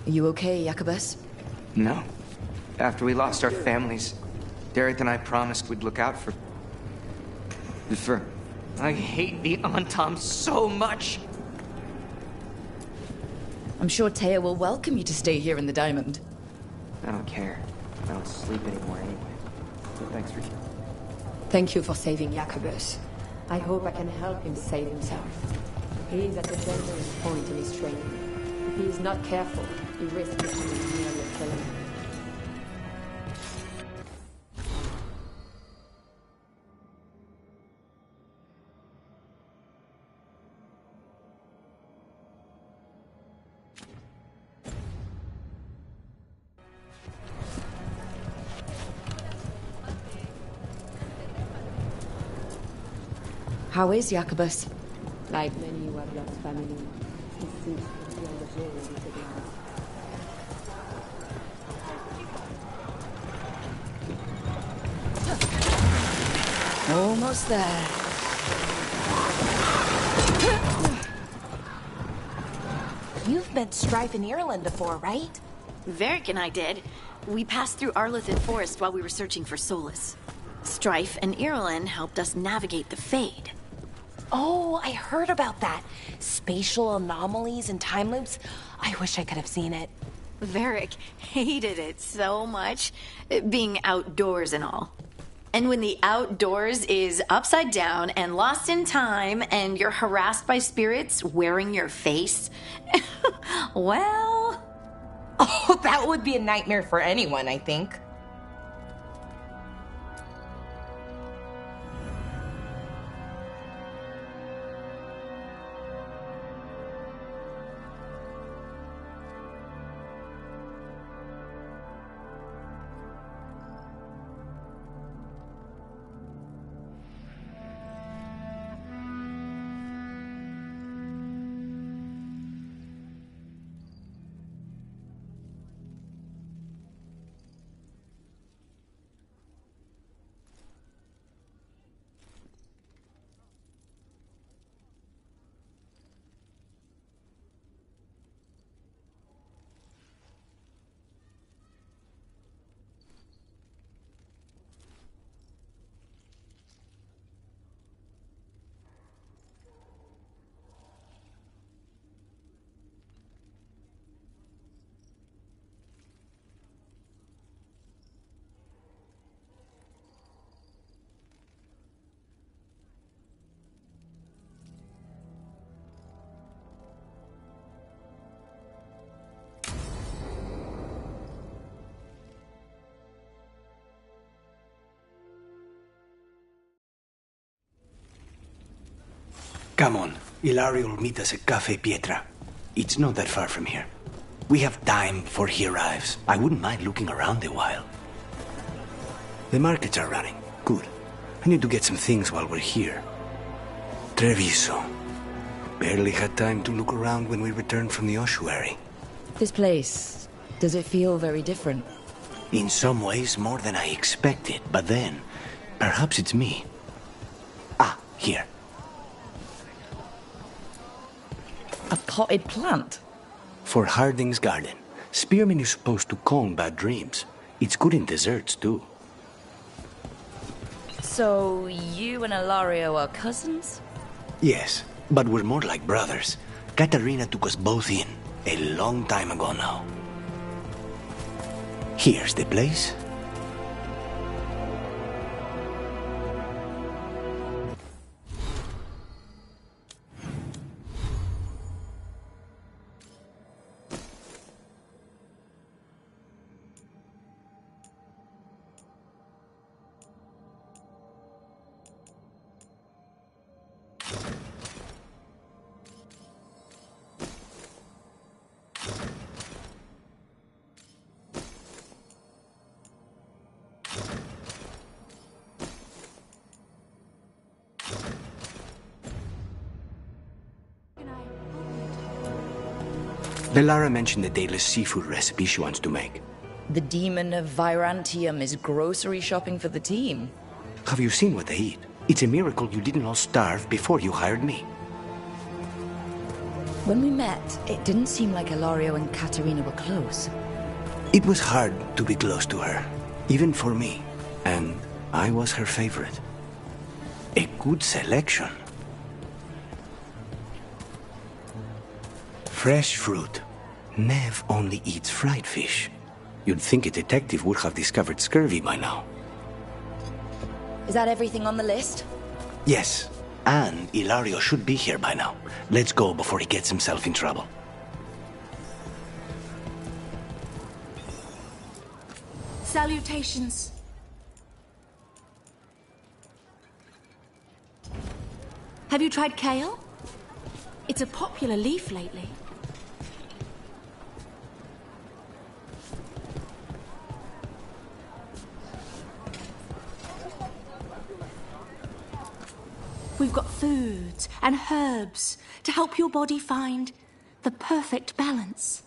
Are you okay, Jacobus? No. After we lost our families, Derek and I promised we'd look out for... I hate the Antom so much! I'm sure Taya will welcome you to stay here in the Diamond. I don't care. I don't sleep anymore anyway. So thanks for... Thank you for saving Jacobus. I hope I can help him save himself. He is at a dangerous point in his training. If he is not careful, he risks becoming nearly a killer. How is Jacobus? Like many who have lost family, he seems to be on the journey with the ground. Almost there. You've met Strife in Ireland before, right? Varric and I did. We passed through Arlothan Forest while we were searching for Solus. Strife and Ireland helped us navigate the Fade. Oh, I heard about that. Spatial anomalies and time loops. I wish I could have seen it. Varric hated it so much, being outdoors and all. And when the outdoors is upside down and lost in time and you're harassed by spirits wearing your face, well... Oh, that would be a nightmare for anyone, I think. Come on, Ilario will meet us at Cafe Pietra. It's not that far from here. We have time before he arrives. I wouldn't mind looking around a while. The markets are running. Good. I need to get some things while we're here. Treviso. Barely had time to look around when we returned from the ossuary. This place, does it feel very different? In some ways, more than I expected. But then, perhaps it's me. Ah, here. A potted plant? For Harding's garden. Spearmint is supposed to calm bad dreams. It's good in desserts, too. So, you and Ilario are cousins? Yes, but we're more like brothers. Katarina took us both in, a long time ago now. Here's the place. Belara mentioned the daily seafood recipe she wants to make. The demon of Virantium is grocery shopping for the team. Have you seen what they eat? It's a miracle you didn't all starve before you hired me. When we met, it didn't seem like Ilario and Katerina were close. It was hard to be close to her, even for me. And I was her favorite. A good selection. Fresh fruit. Nev only eats fried fish. You'd think a detective would have discovered scurvy by now. Is that everything on the list? Yes, and Ilario should be here by now. Let's go before he gets himself in trouble. Salutations. Have you tried kale? It's a popular leaf lately. We've got foods and herbs to help your body find the perfect balance.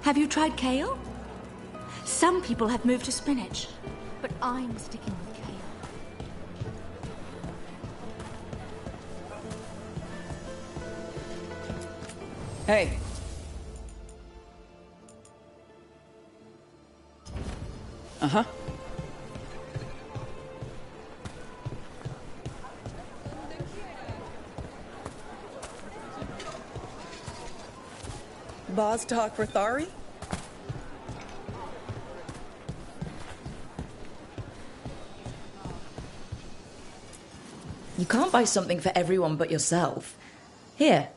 Have you tried kale? Some people have moved to spinach, but I'm sticking with kale. Hey. Uh-huh. Bostock Rathari? You can't buy something for everyone but yourself. Here,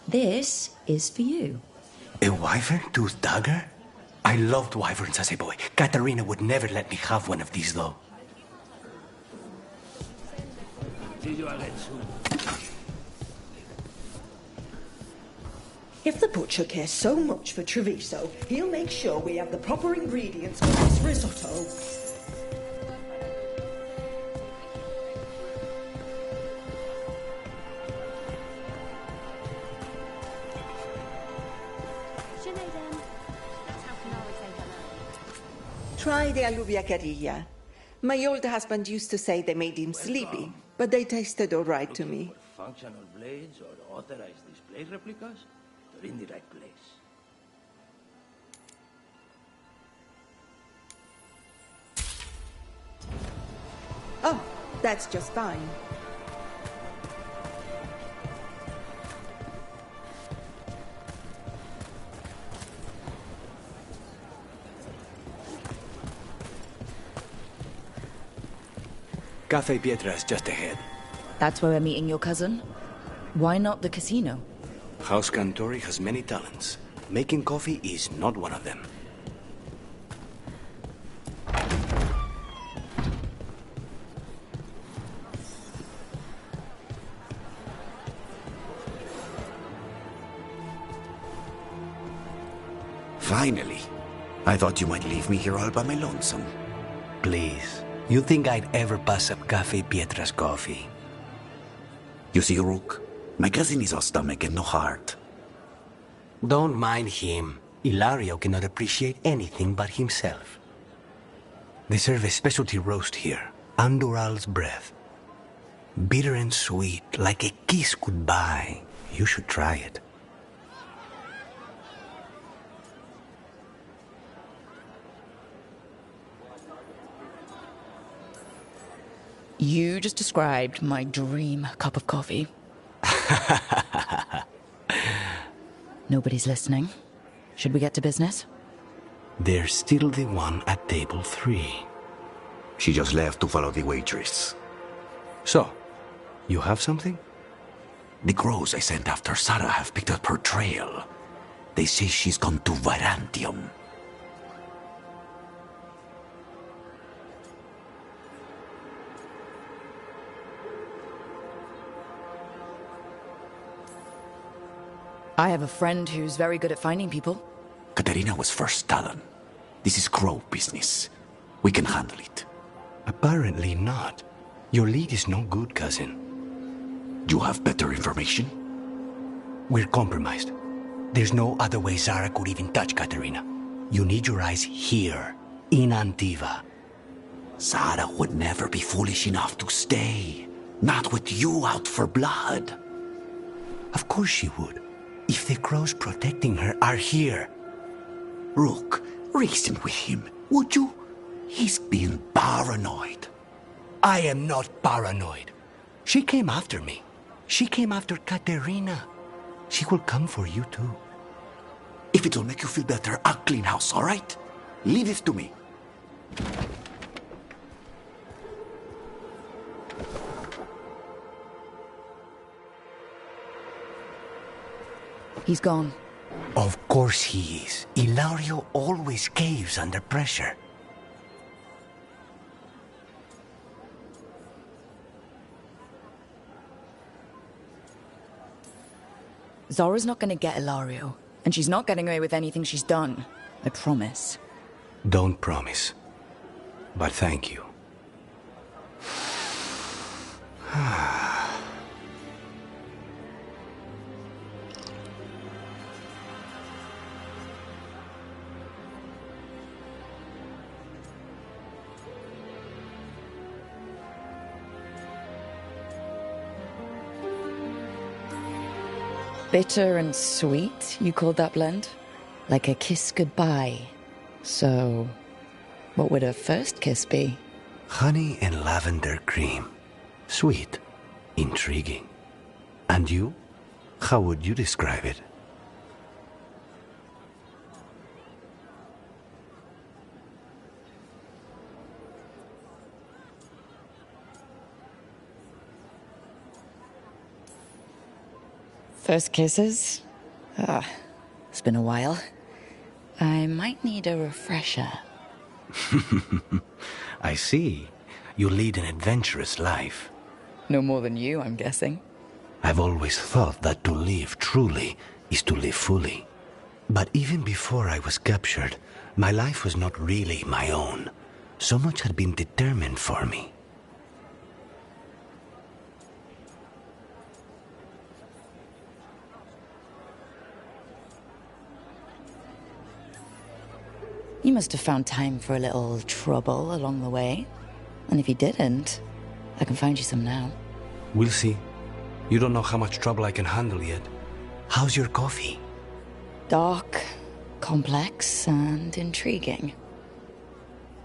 this is for you. A wyvern-toothed dagger? I loved wyverns as a boy. Katerina would never let me have one of these, though. See you again soon. If the butcher cares so much for Treviso, he'll make sure we have the proper ingredients for this risotto. Try the alluviacarilla. My old husband used to say they made him sleepy, but they tasted all right to me. For functional blades or authorized display replicas, you're in the right place. Oh, that's just fine. Cafe Pietra is just ahead. That's where we're meeting your cousin? Why not the casino? House Cantori has many talents. Making coffee is not one of them. Finally. I thought you might leave me here all by my lonesome. Please. You think I'd ever pass up Cafe Pietra's coffee? You see, Rook, my cousin is all stomach and no heart. Don't mind him. Ilario cannot appreciate anything but himself. They serve a specialty roast here, Andoral's breath. Bitter and sweet, like a kiss goodbye. You should try it. You just described my dream cup of coffee. Nobody's listening. Should we get to business? There's still the one at table 3. She just left to follow the waitress. So, you have something? The crows I sent after Sarah have picked up her trail. They say she's gone to Virantium. I have a friend who's very good at finding people. Katerina was first stolen. This is Crow business. We can handle it. Apparently not. Your lead is no good, cousin. You have better information? We're compromised. There's no other way Zara could even touch Katerina. You need your eyes here, in Antiva. Zara would never be foolish enough to stay. Not with you out for blood. Of course she would. If the crows protecting her are here. Rook, reason with him, would you? He's being paranoid. I am not paranoid. She came after me. She came after Katerina. She will come for you too. If it'll make you feel better, I'll clean house, all right? Leave it to me. He's gone. Of course he is. Ilario always caves under pressure. Zora's not going to get Ilario, and she's not getting away with anything she's done. I promise. Don't promise. But thank you. Bitter and sweet, you called that blend? Like a kiss goodbye. So, what would a first kiss be? Honey and lavender cream. Sweet. Intriguing. And you? How would you describe it? First kisses? It's been a while. I might need a refresher. I see. You lead an adventurous life. No more than you, I'm guessing. I've always thought that to live truly is to live fully. But even before I was captured, my life was not really my own. So much had been determined for me. You must have found time for a little trouble along the way. And if you didn't, I can find you some now. We'll see. You don't know how much trouble I can handle yet. How's your coffee? Dark, complex, and intriguing.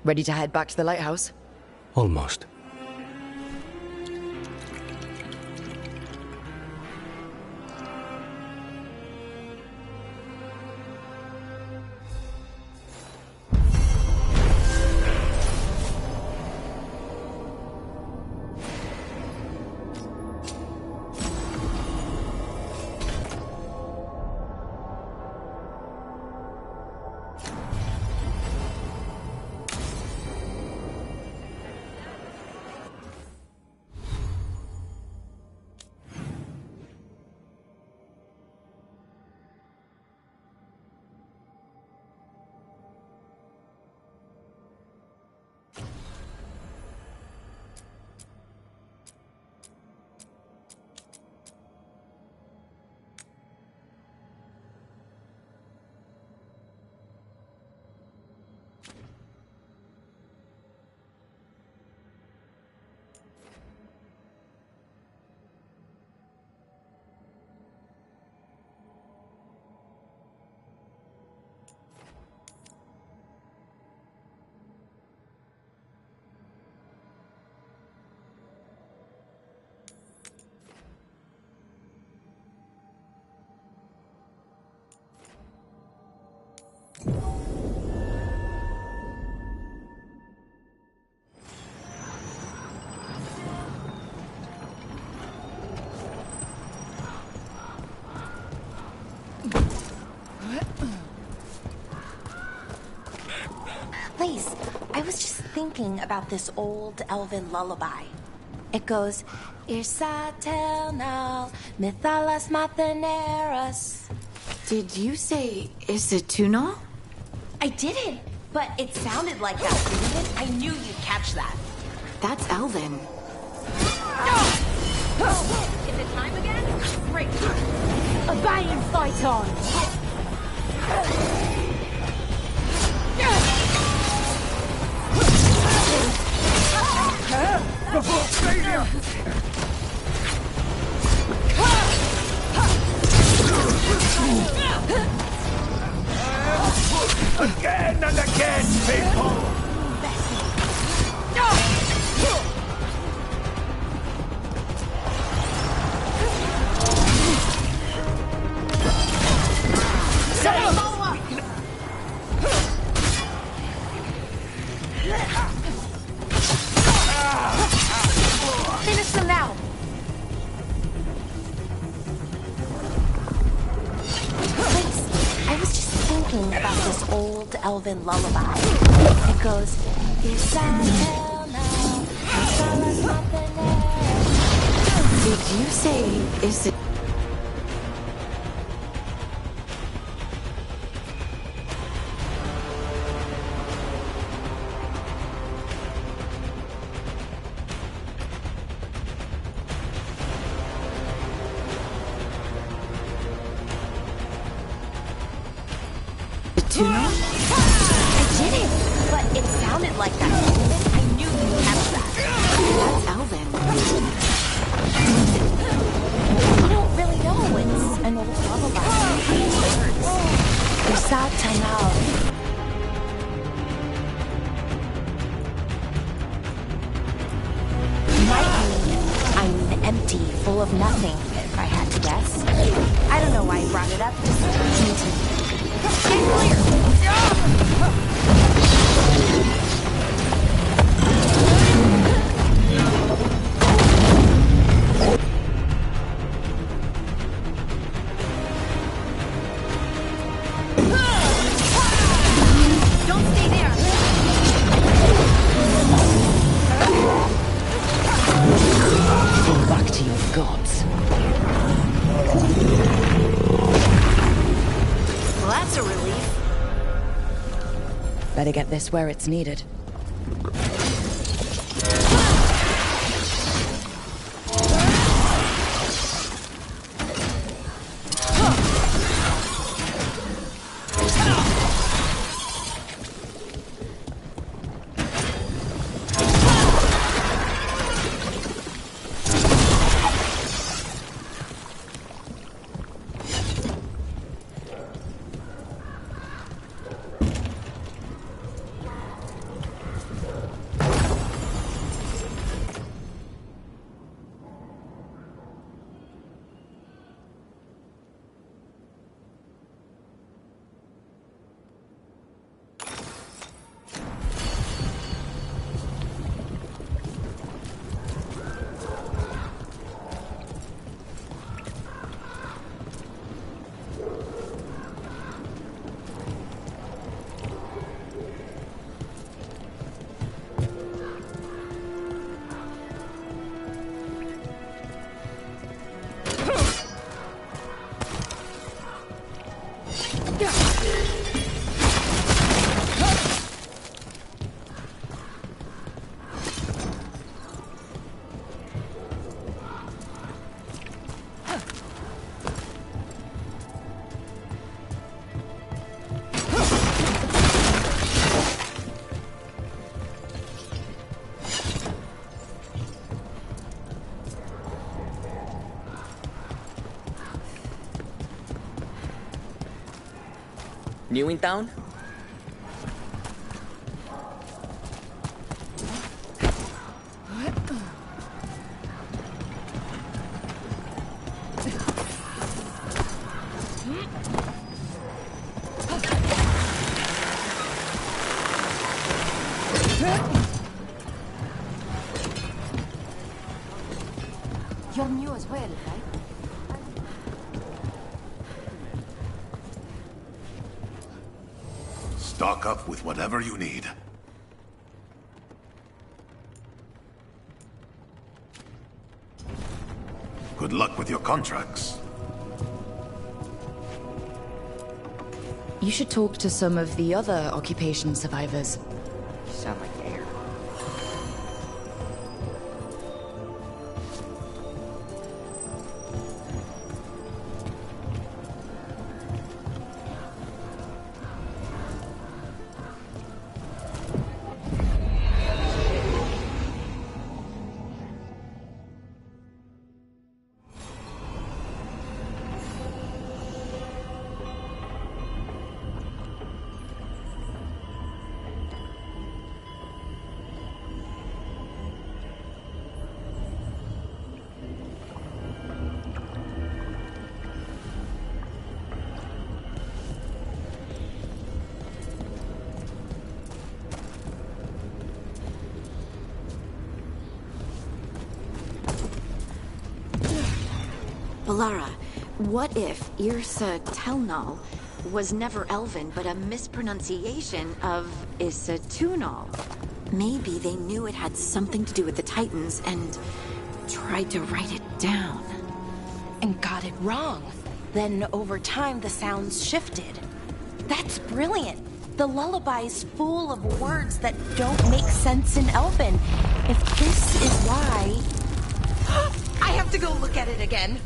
Ready to head back to the lighthouse? Almost. Lace, I was just thinking about this old elven lullaby. It goes, Irsatel Mithalas Matheneras. Did you say Isatunal? I didn't, but it sounded like that, didn't it? I knew you'd catch that. That's Elven. Is it time again? Great. Obey and fight on. Again and again, people! Finish them now! Please, I was just thinking about this old elven lullaby. It goes, Did you say Isatunal? I did it, but it sounded like that. I knew you'd catch that. That's Elven. You don't really know. It's an old lullaby. Irsatel. Might mean I'm empty, full of nothing, if I had to guess. I don't know why I brought it up, just need to get clear. Don't stay there. Go back to your gods. Well, that's a relief. Better get this where it's needed. New in town? You're new as well, right? Stock up with whatever you need. Good luck with your contracts. You should talk to some of the other occupation survivors. You sound like air. Valara, what if Irsa Telnal was never Elven, but a mispronunciation of Isatunal? Maybe they knew it had something to do with the Titans and tried to write it down. And got it wrong. Then over time the sounds shifted. That's brilliant. The lullaby's full of words that don't make sense in Elven. If this is why... I have to go look at it again.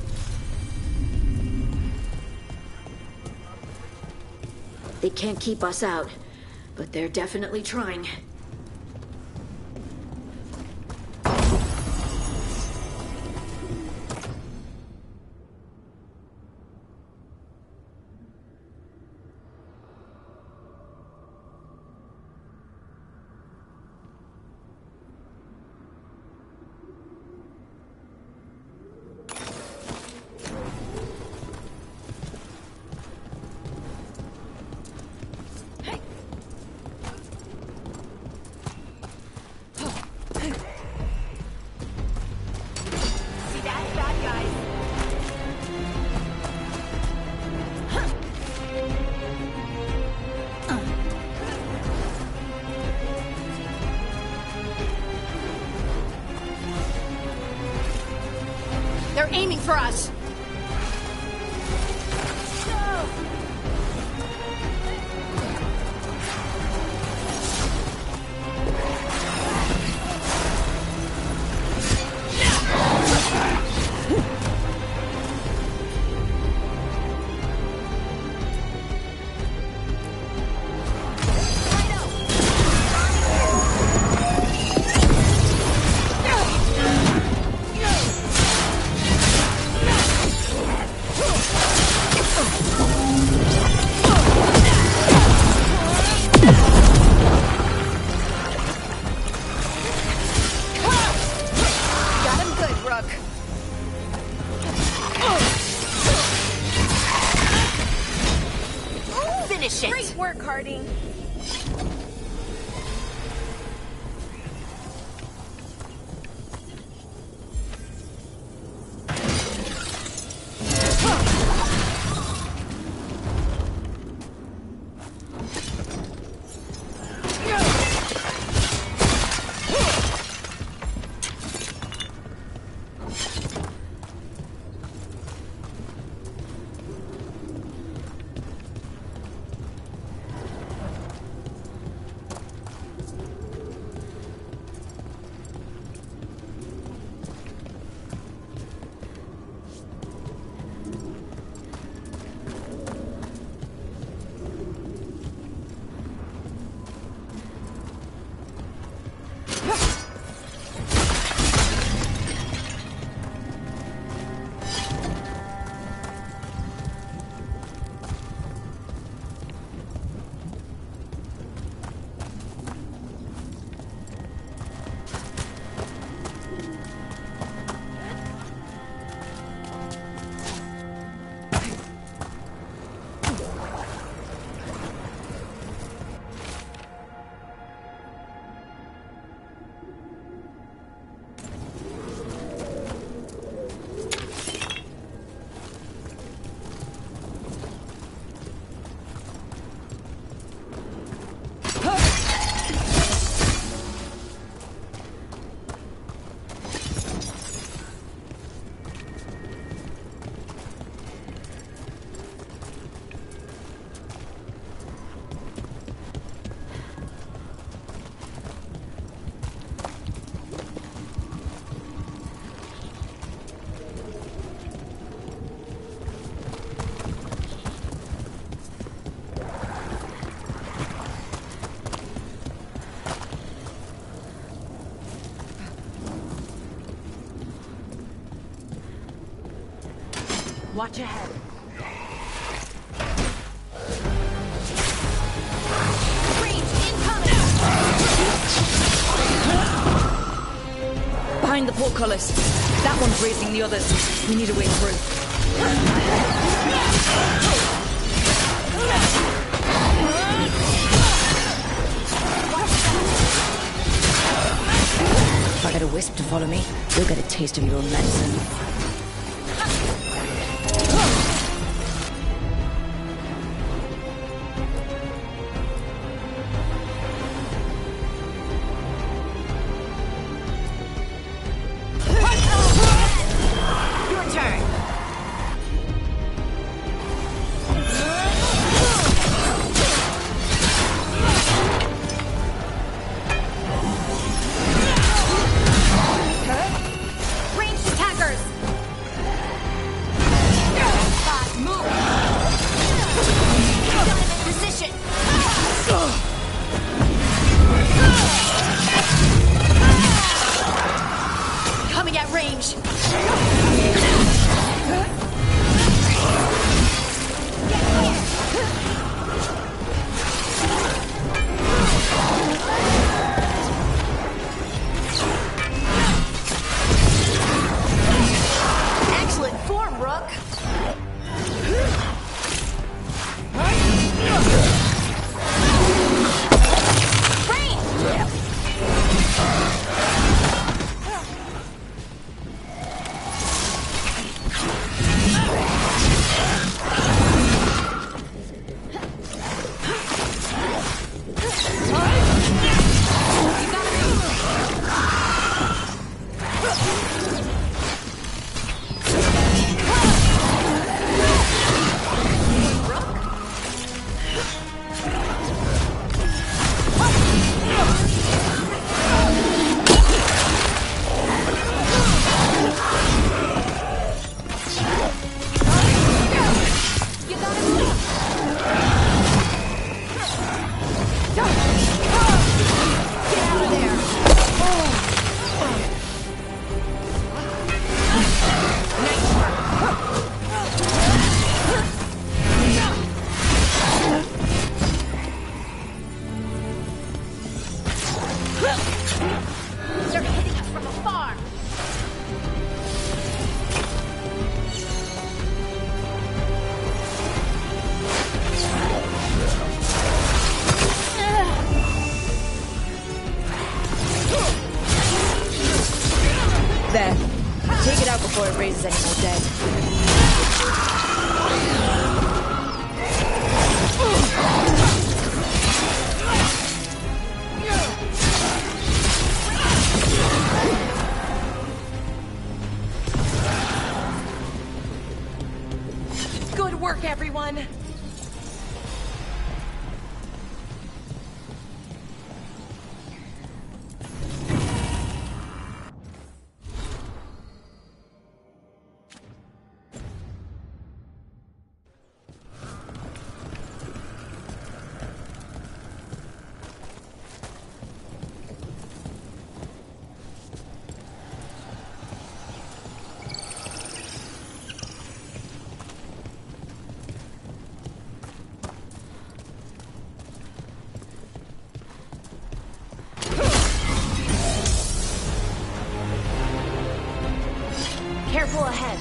They can't keep us out, but they're definitely trying. They're aiming for us! Great work, Harding. Watch ahead. Range incoming! Behind the portcullis. That one's raising the others. We need a way through. If I get a wisp to follow me, you'll get a taste of your own medicine. Your turn. Ranged attackers. Move. Get them in position. Coming at range. Excellent form, Rook. They're hitting us from afar. There. Take it out before it raises any more dead. Good work, everyone. Careful ahead.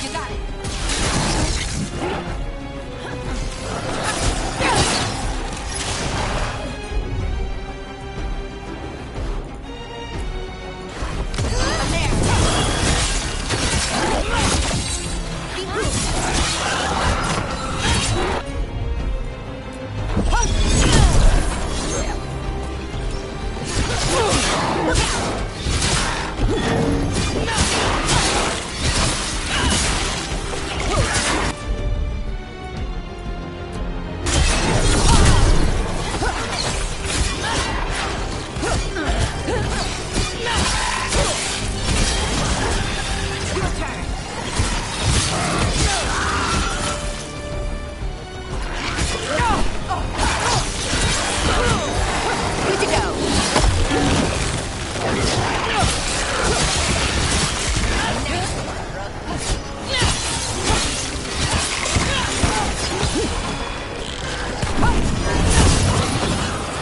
You got it. I'm there. Be moved.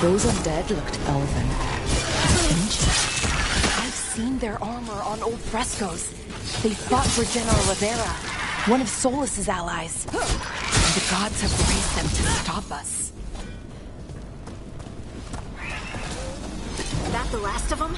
Those undead looked elven. Ancient. I've seen their armor on old frescoes. They fought for General Rivera, one of Solus's allies. And the gods have raised them to stop us. That the last of them?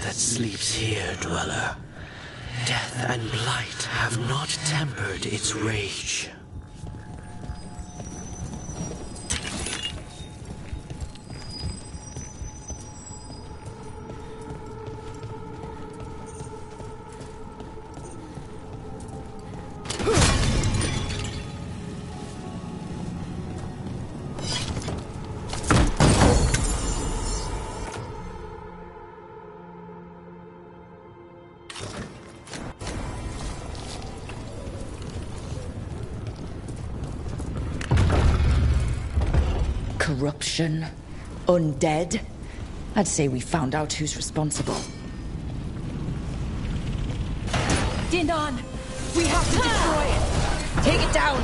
That sleeps here, dweller. Death and blight have not tempered its rage. Corruption. Undead. I'd say we found out who's responsible. Dinan! We have to destroy it! Take it down!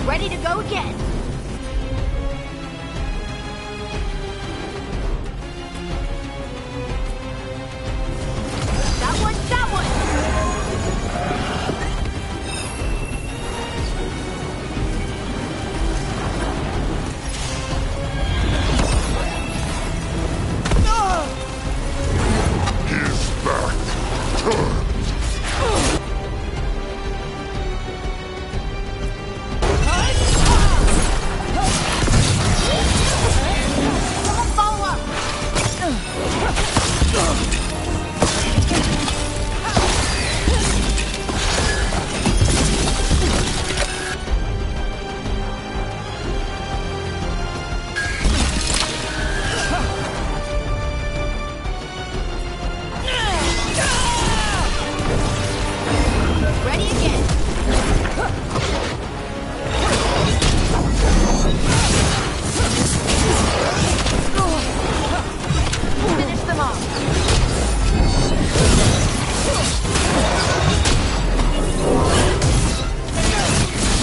Ready to go again. That one, that one!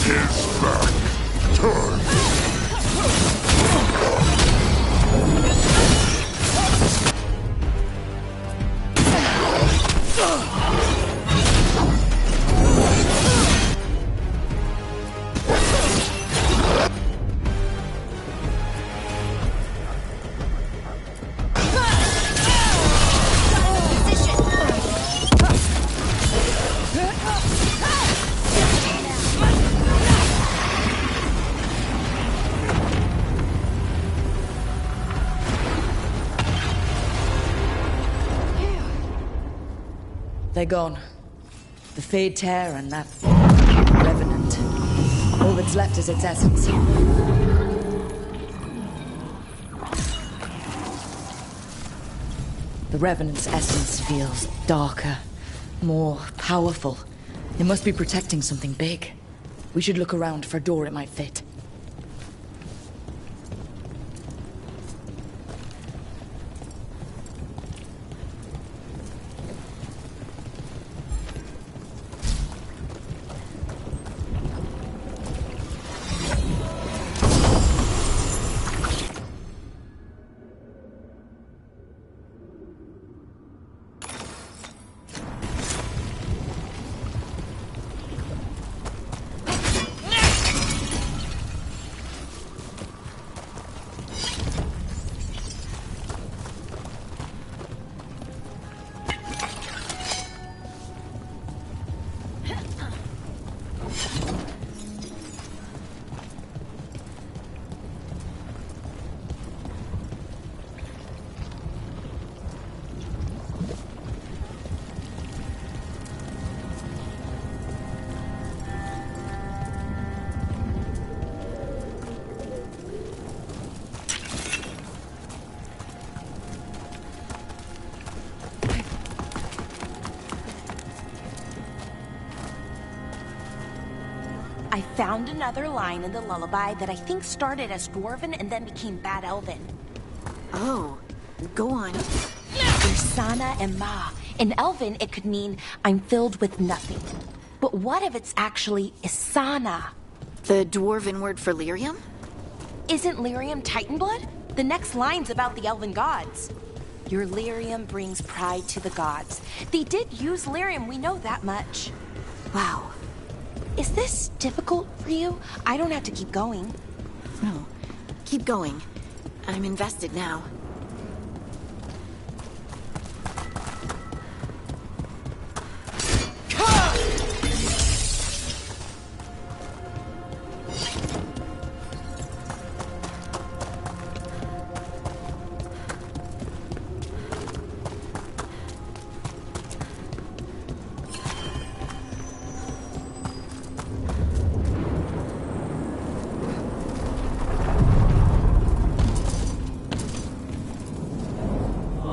his back turned. They're gone. The Fade Tear and that Revenant. All that's left is its essence. The Revenant's essence feels darker, more powerful. It must be protecting something big. We should look around for a door it might fit. I found another line in the lullaby that I think started as Dwarven and then became Bad Elven. Oh, go on. There's Sana and Ma. In Elven, it could mean, I'm filled with nothing. But what if it's actually Isana? The Dwarven word for lyrium? Isn't lyrium Titan blood? The next line's about the Elven gods. Your lyrium brings pride to the gods. They did use lyrium, we know that much. Wow. Is this difficult for you? I don't have to keep going. No. Keep going. I'm invested now.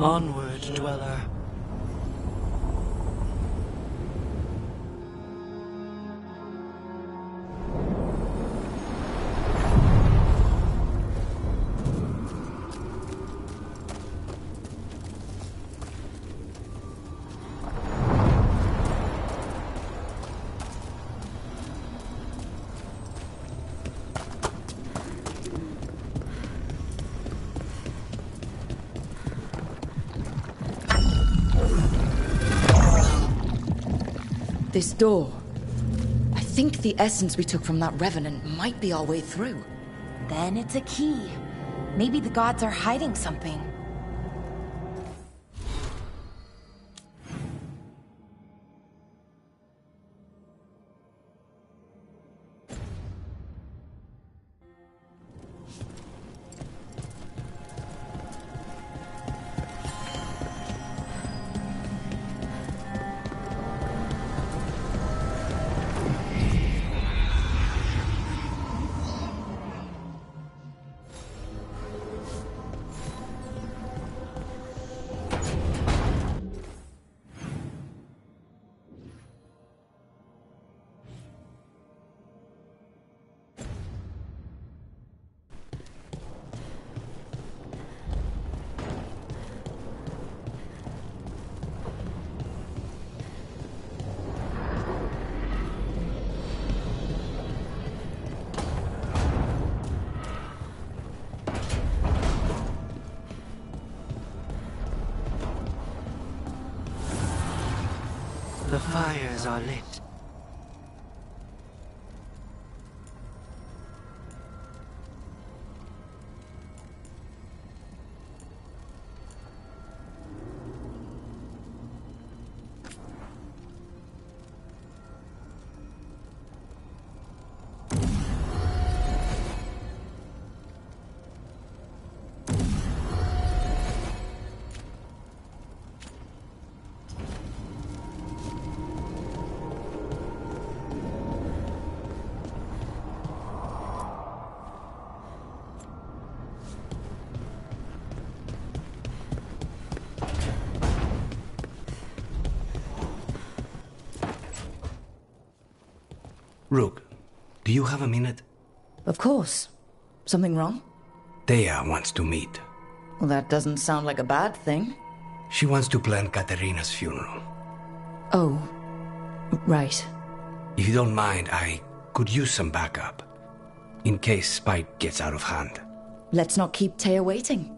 Onward, dweller. This door. I think the essence we took from that Revenant might be our way through. Then it's a key. Maybe the gods are hiding something. fires are lit. Rook, do you have a minute? Of course. Something wrong? Thea wants to meet. Well, that doesn't sound like a bad thing. She wants to plan Katerina's funeral. Oh, right. If you don't mind, I could use some backup. In case Spike gets out of hand. Let's not keep Thea waiting.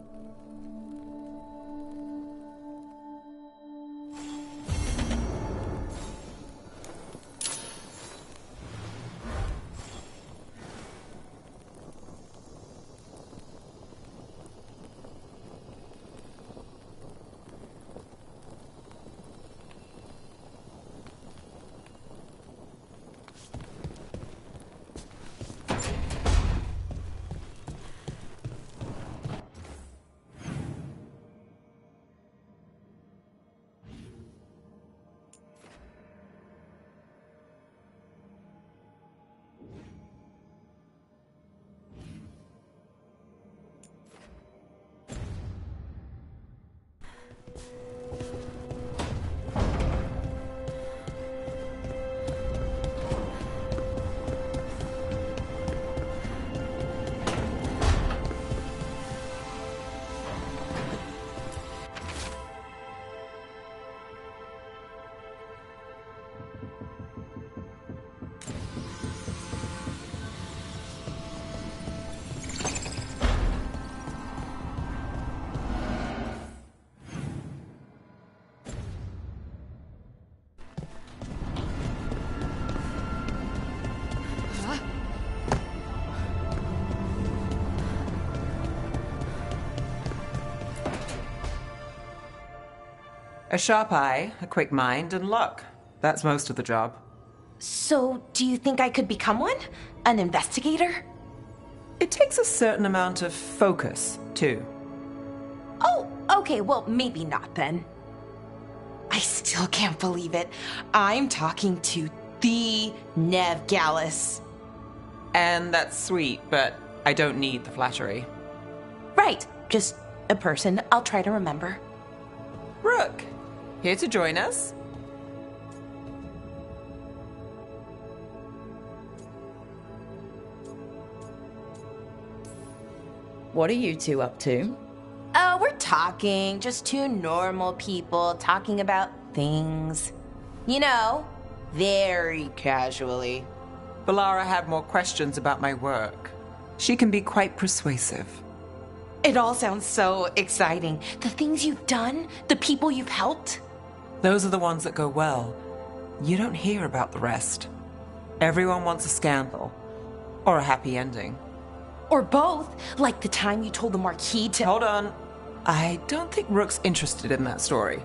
A sharp eye, a quick mind, and luck. That's most of the job. So, do you think I could become one? An investigator? It takes a certain amount of focus, too. Oh, okay, well, maybe not then. I still can't believe it. I'm talking to the Nev Gallus. And that's sweet, but I don't need the flattery. Right, just a person I'll try to remember. Rook, here to join us? What are you two up to? We're talking, just two normal people talking about things. You know, very casually. Balara had more questions about my work. She can be quite persuasive. It all sounds so exciting. The things you've done, the people you've helped. Those are the ones that go well. You don't hear about the rest. Everyone wants a scandal. Or a happy ending. Or both, like the time you told the Marquis to— Hold on. I don't think Rook's interested in that story.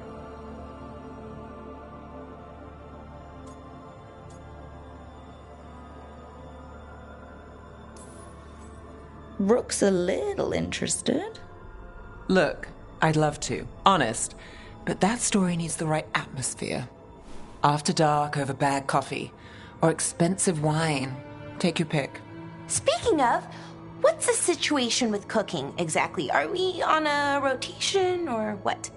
Rook's a little interested. Look, I'd love to, honest, but that story needs the right atmosphere. After dark over bad coffee, or expensive wine. Take your pick. Speaking of, what's the situation with cooking exactly? Are we on a rotation or what?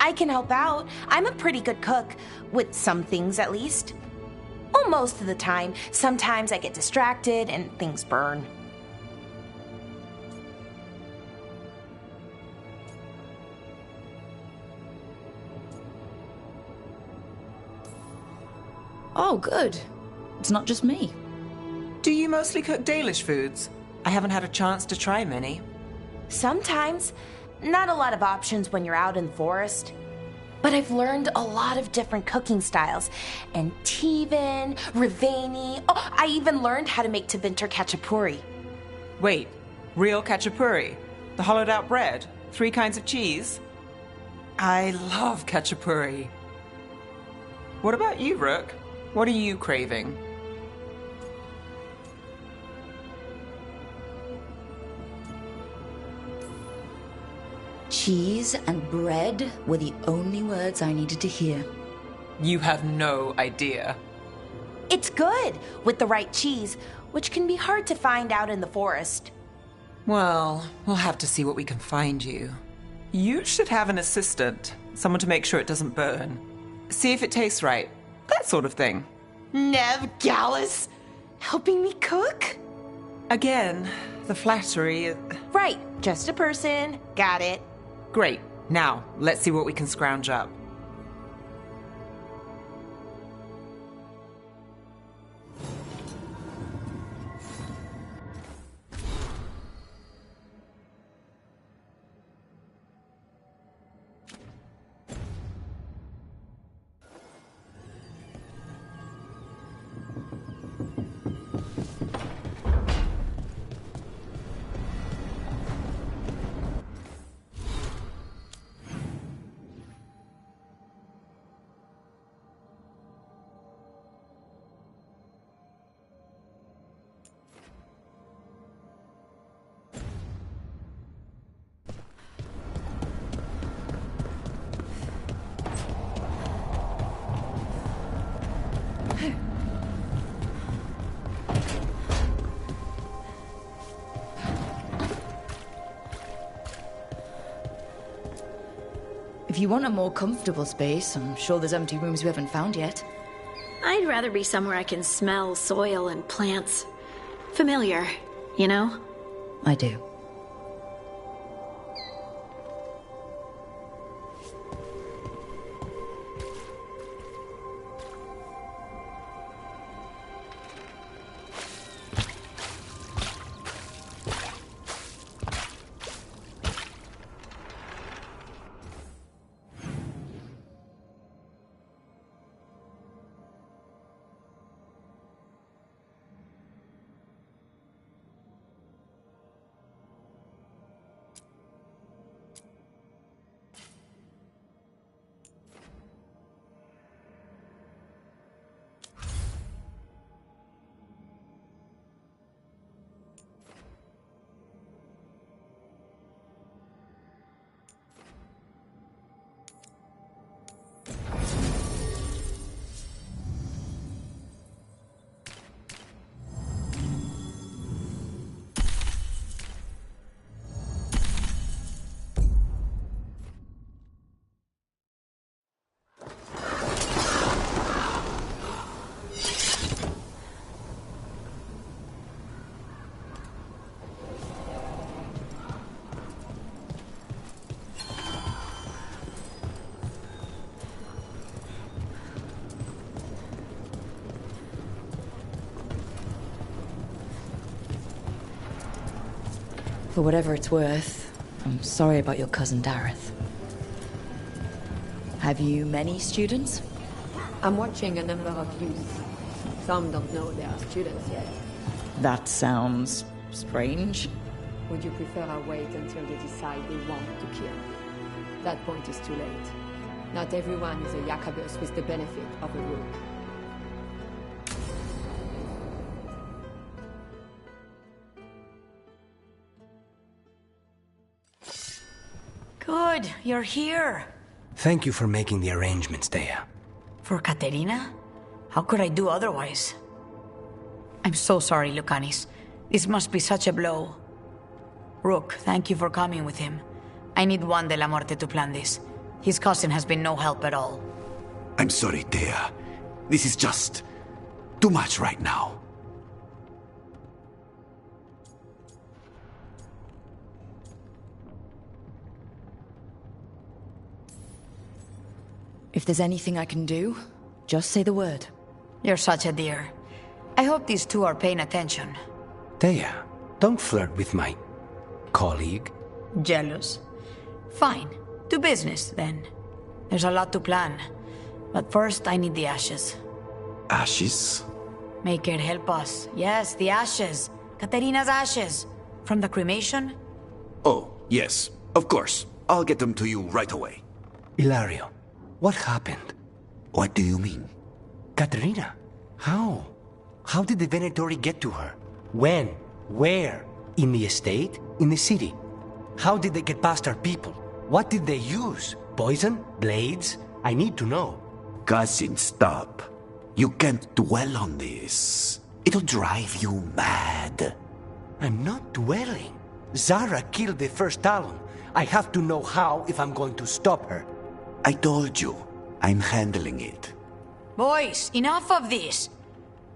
I can help out. I'm a pretty good cook, with some things at least. Well, most of the time. Sometimes I get distracted and things burn. Oh, good. It's not just me. Do you mostly cook Dalish foods? I haven't had a chance to try many. Sometimes. Not a lot of options when you're out in the forest. But I've learned a lot of different cooking styles. And Tivin, Rivani. Oh, I even learned how to make Tevinter Khachapuri. Wait, real khachapuri? The hollowed out bread? 3 kinds of cheese? I love khachapuri. What about you, Rook? What are you craving? Cheese and bread were the only words I needed to hear. You have no idea. It's good, with the right cheese, which can be hard to find out in the forest. Well, we'll have to see what we can find you. You should have an assistant, someone to make sure it doesn't burn. See if it tastes right, that sort of thing. Nev Gallus, helping me cook? Again, the flattery... Right, just a person, got it. Great, now, let's see what we can scrounge up. If you want a more comfortable space, I'm sure there's empty rooms we haven't found yet. I'd rather be somewhere I can smell soil and plants. Familiar, you know? I do. For whatever it's worth, I'm sorry about your cousin Dareth. Have you many students? I'm watching a number of youth. Some don't know they are students yet. That sounds strange. Would you prefer I wait until they decide they want to kill? That point is too late. Not everyone is a Jacobus with the benefit of a rook. Good, you're here. Thank you for making the arrangements, Dea. For Katerina? How could I do otherwise? I'm so sorry, Lucanis. This must be such a blow. Rook, thank you for coming with him. I need Juan de la Muerte to plan this. His cousin has been no help at all. I'm sorry, Dea. This is just too much right now. If there's anything I can do, just say the word. You're such a dear. I hope these two are paying attention. Dea, don't flirt with my colleague. Jealous? Fine. To business, then. There's a lot to plan. But first, I need the ashes. Ashes? Make it help us. Yes, the ashes. Katerina's ashes. From the cremation? Oh, yes. Of course. I'll get them to you right away. Ilario, what happened? What do you mean? Katerina, how? How did the Venatori get to her? When? Where? In the estate? In the city? How did they get past our people? What did they use? Poison? Blades? I need to know. Cousin, stop. You can't dwell on this. It'll drive you mad. I'm not dwelling. Zara killed the first Talon. I have to know how if I'm going to stop her. I told you. I'm handling it. Boys, enough of this.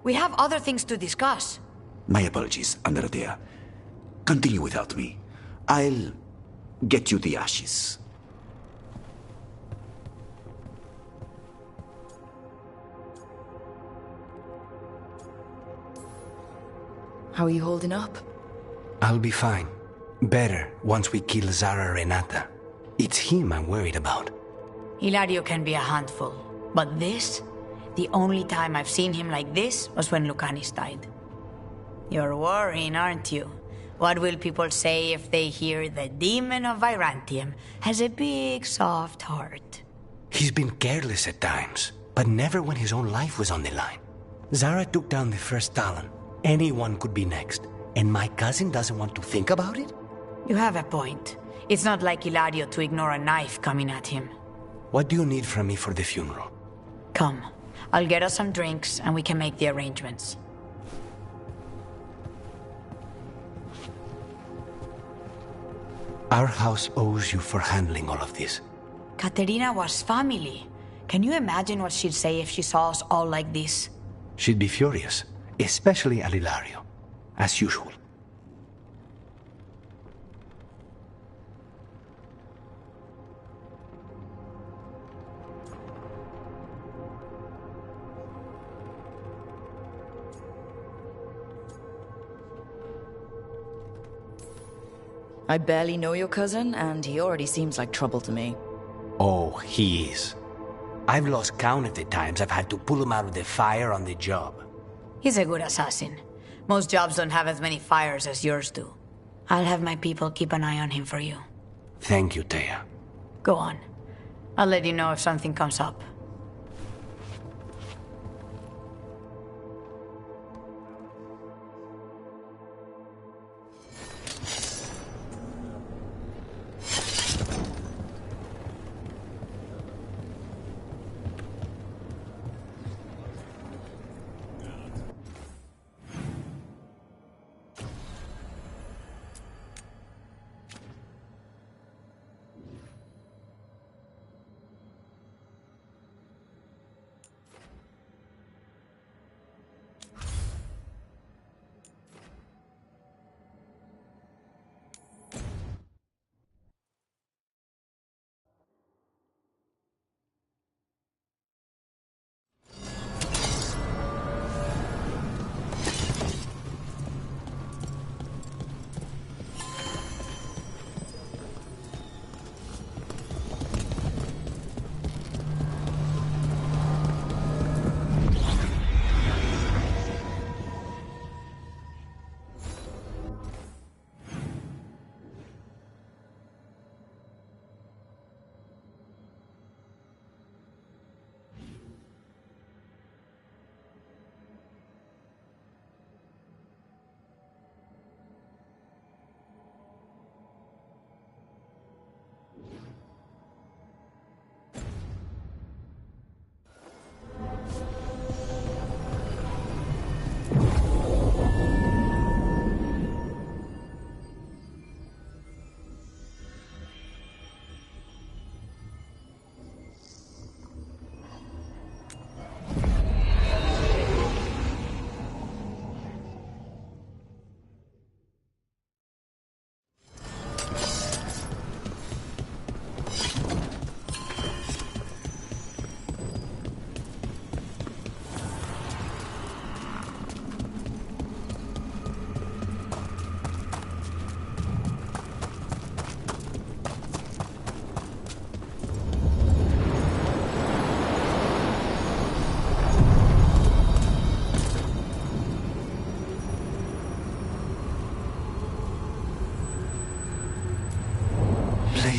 We have other things to discuss. My apologies, Andradea. Continue without me. I'll get you the ashes. How are you holding up? I'll be fine. Better once we kill Zara Renata. It's him I'm worried about. Hilario can be a handful. But this? The only time I've seen him like this was when Lucanis died. You're worrying, aren't you? What will people say if they hear the demon of Virantium has a big, soft heart? He's been careless at times, but never when his own life was on the line. Zara took down the first Talon. Anyone could be next. And my cousin doesn't want to think about it? You have a point. It's not like Hilario to ignore a knife coming at him. What do you need from me for the funeral? Come. I'll get us some drinks and we can make the arrangements. Our house owes you for handling all of this. Katerina was family. Can you imagine what she'd say if she saw us all like this? She'd be furious, especially at Hilario, as usual. I barely know your cousin, and he already seems like trouble to me. Oh, he is. I've lost count of the times I've had to pull him out of the fire on the job. He's a good assassin. Most jobs don't have as many fires as yours do. I'll have my people keep an eye on him for you. Thank you, Taya. Go on. I'll let you know if something comes up.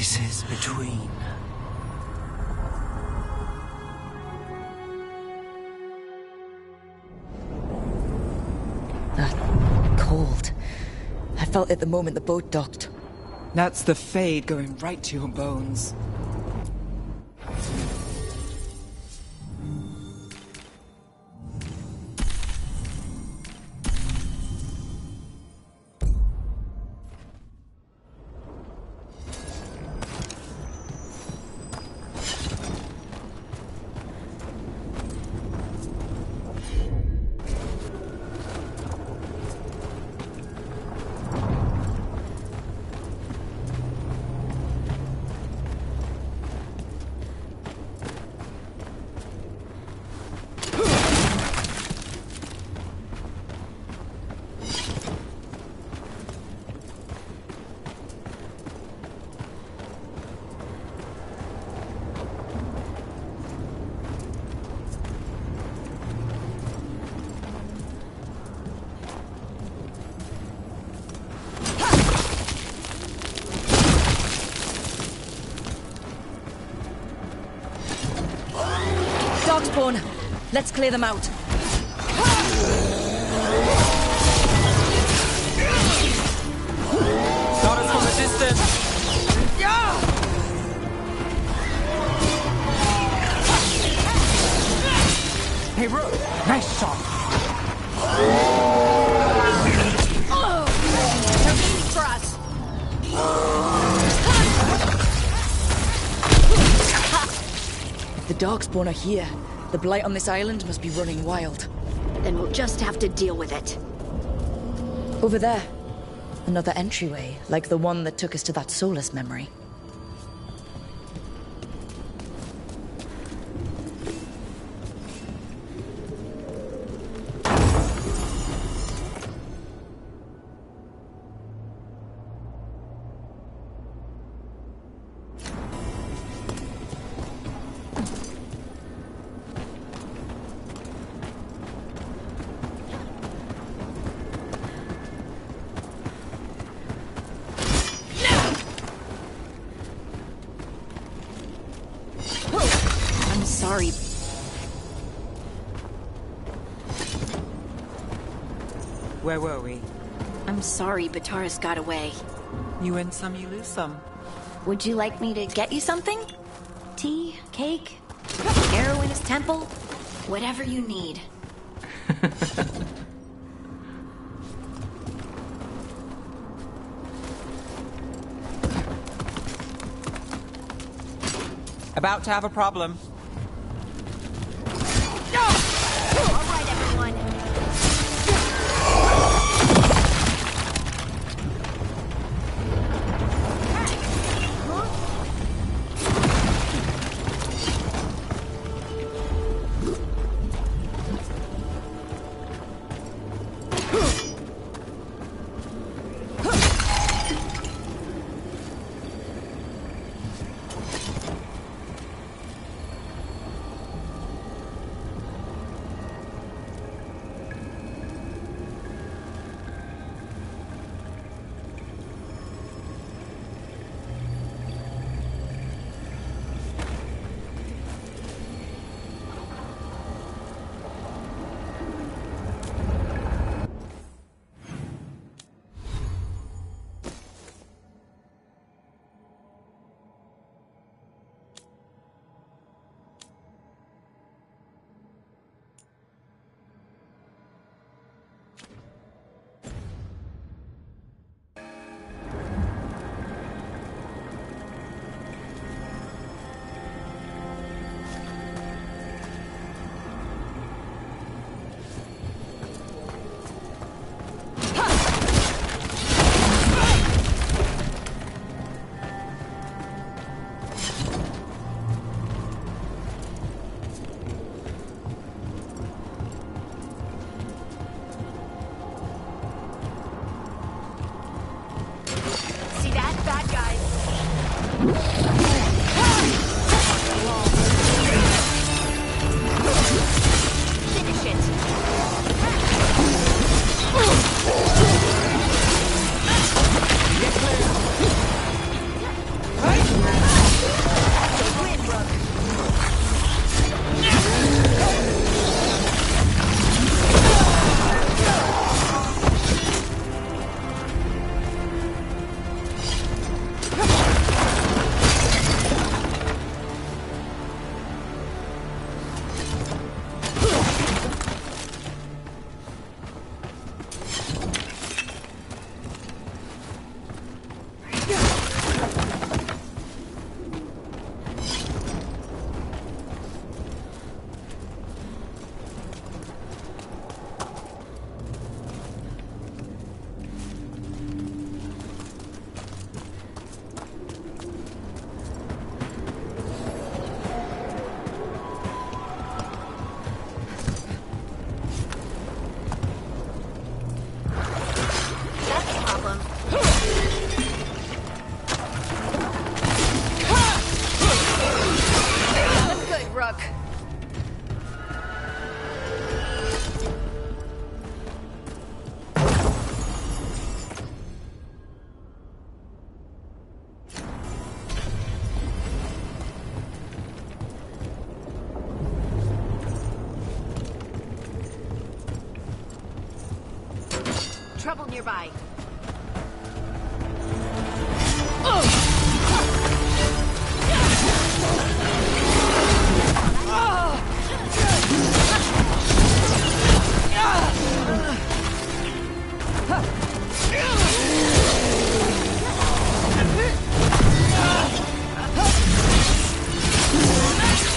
spaces between. Cold. I felt it the moment the boat docked. That's the Fade going right to your bones. Dogspawn! Let's clear them out. Got us from a distance! Hey, Rook! Nice shot! They're aiming for us. If the Dogspawn are here, the blight on this island must be running wild. Then we'll just have to deal with it. Over there. Another entryway, like the one that took us to that Solus memory. I'm sorry. Where were we? I'm sorry Bataris got away. You win some, you lose some. Would you like me to get you something? Tea? Cake? Arrow in his temple? Whatever you need. About to have a problem. All right, everyone. trouble nearby.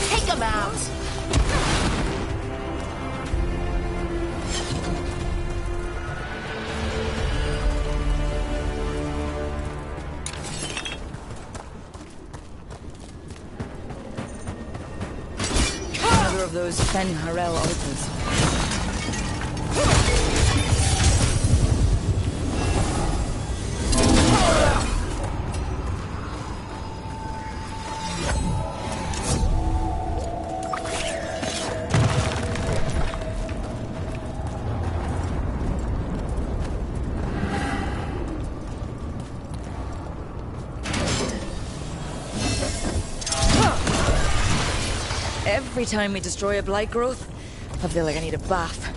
Take him out! Another of those Fen Harel altars. Every time we destroy a blight growth, I feel like I need a bath.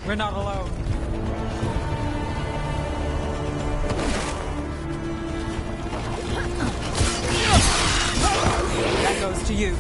We're not alone. That goes to you.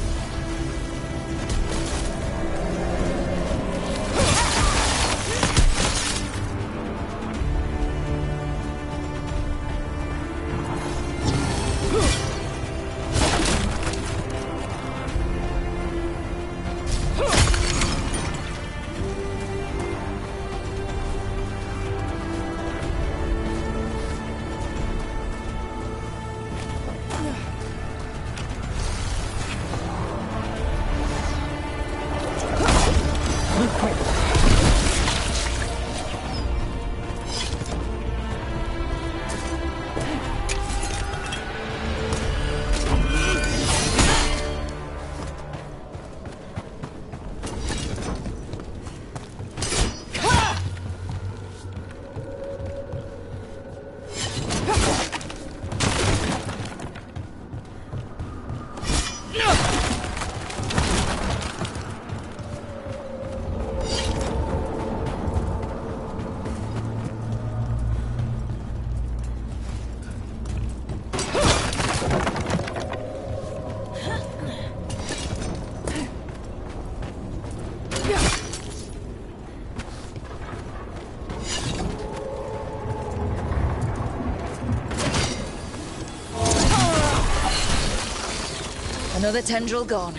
Another tendril gone.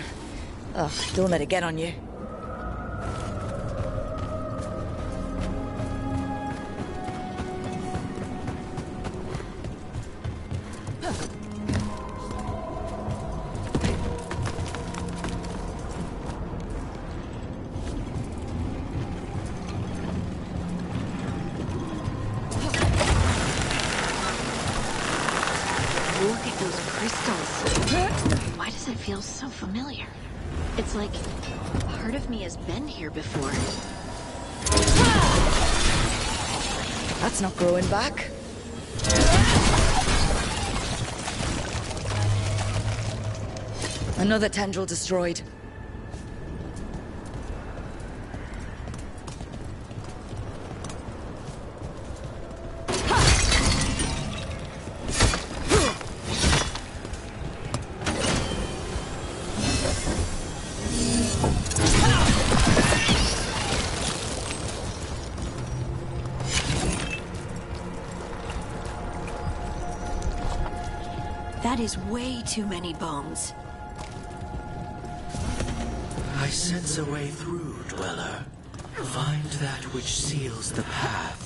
Ugh, don't let it get on you. Look at those crystals. Why does it feel feels so familiar. It's like part of me has been here before. That's not growing back. Another tendril destroyed. That is way too many bones. I sense a way through, Dweller. Find that which seals the path.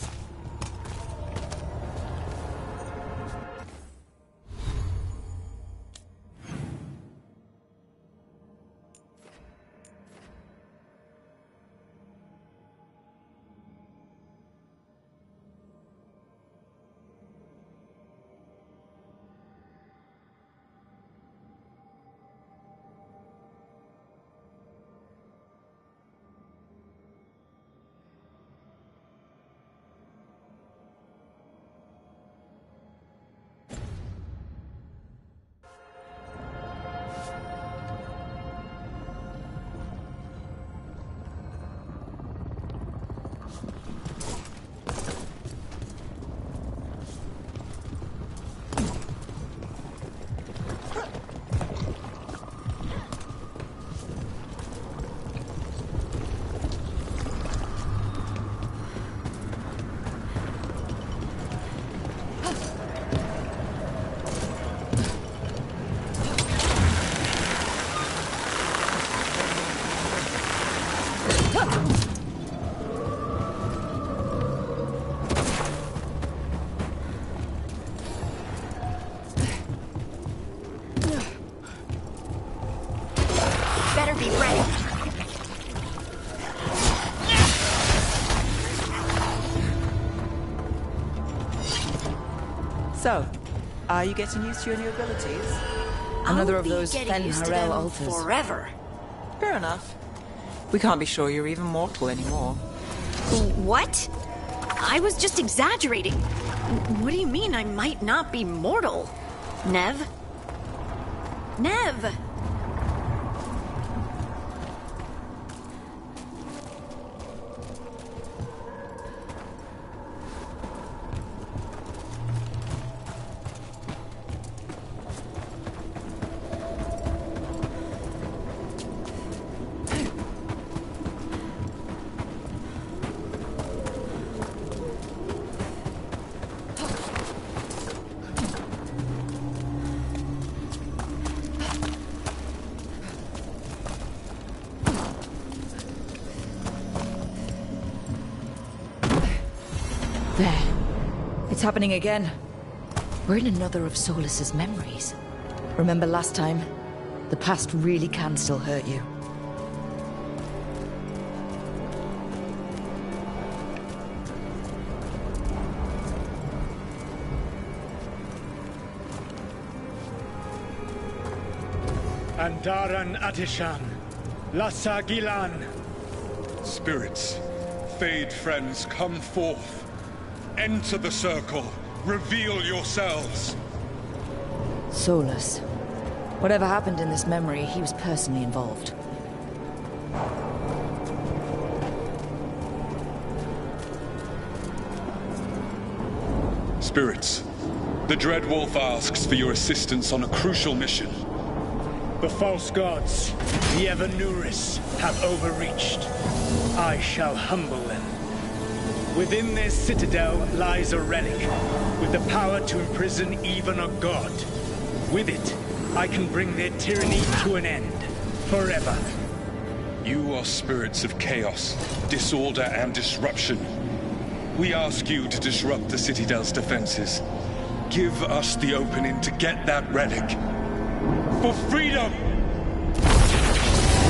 Better be ready. So, are you getting used to your new abilities? Another I'll of be those getting Fen used to Harel them altars. forever. Fair enough. We can't be sure you're even mortal anymore. What? I was just exaggerating. What do you mean I might not be mortal? Nev? Nev! There. It's happening again. We're in another of Solus's memories. Remember last time? The past really can still hurt you. Andaran Atishan, Lassa Gilan. Spirits, Fade friends, come forth. Enter the circle. Reveal yourselves. Solus. Whatever happened in this memory, he was personally involved. Spirits, the Dread Wolf asks for your assistance on a crucial mission. The false gods, the Evanuris, have overreached. I shall humble them. Within their citadel lies a relic, with the power to imprison even a god. With it, I can bring their tyranny to an end, forever. You are spirits of chaos, disorder, and disruption. We ask you to disrupt the Citadel's defenses. Give us the opening to get that relic. For freedom!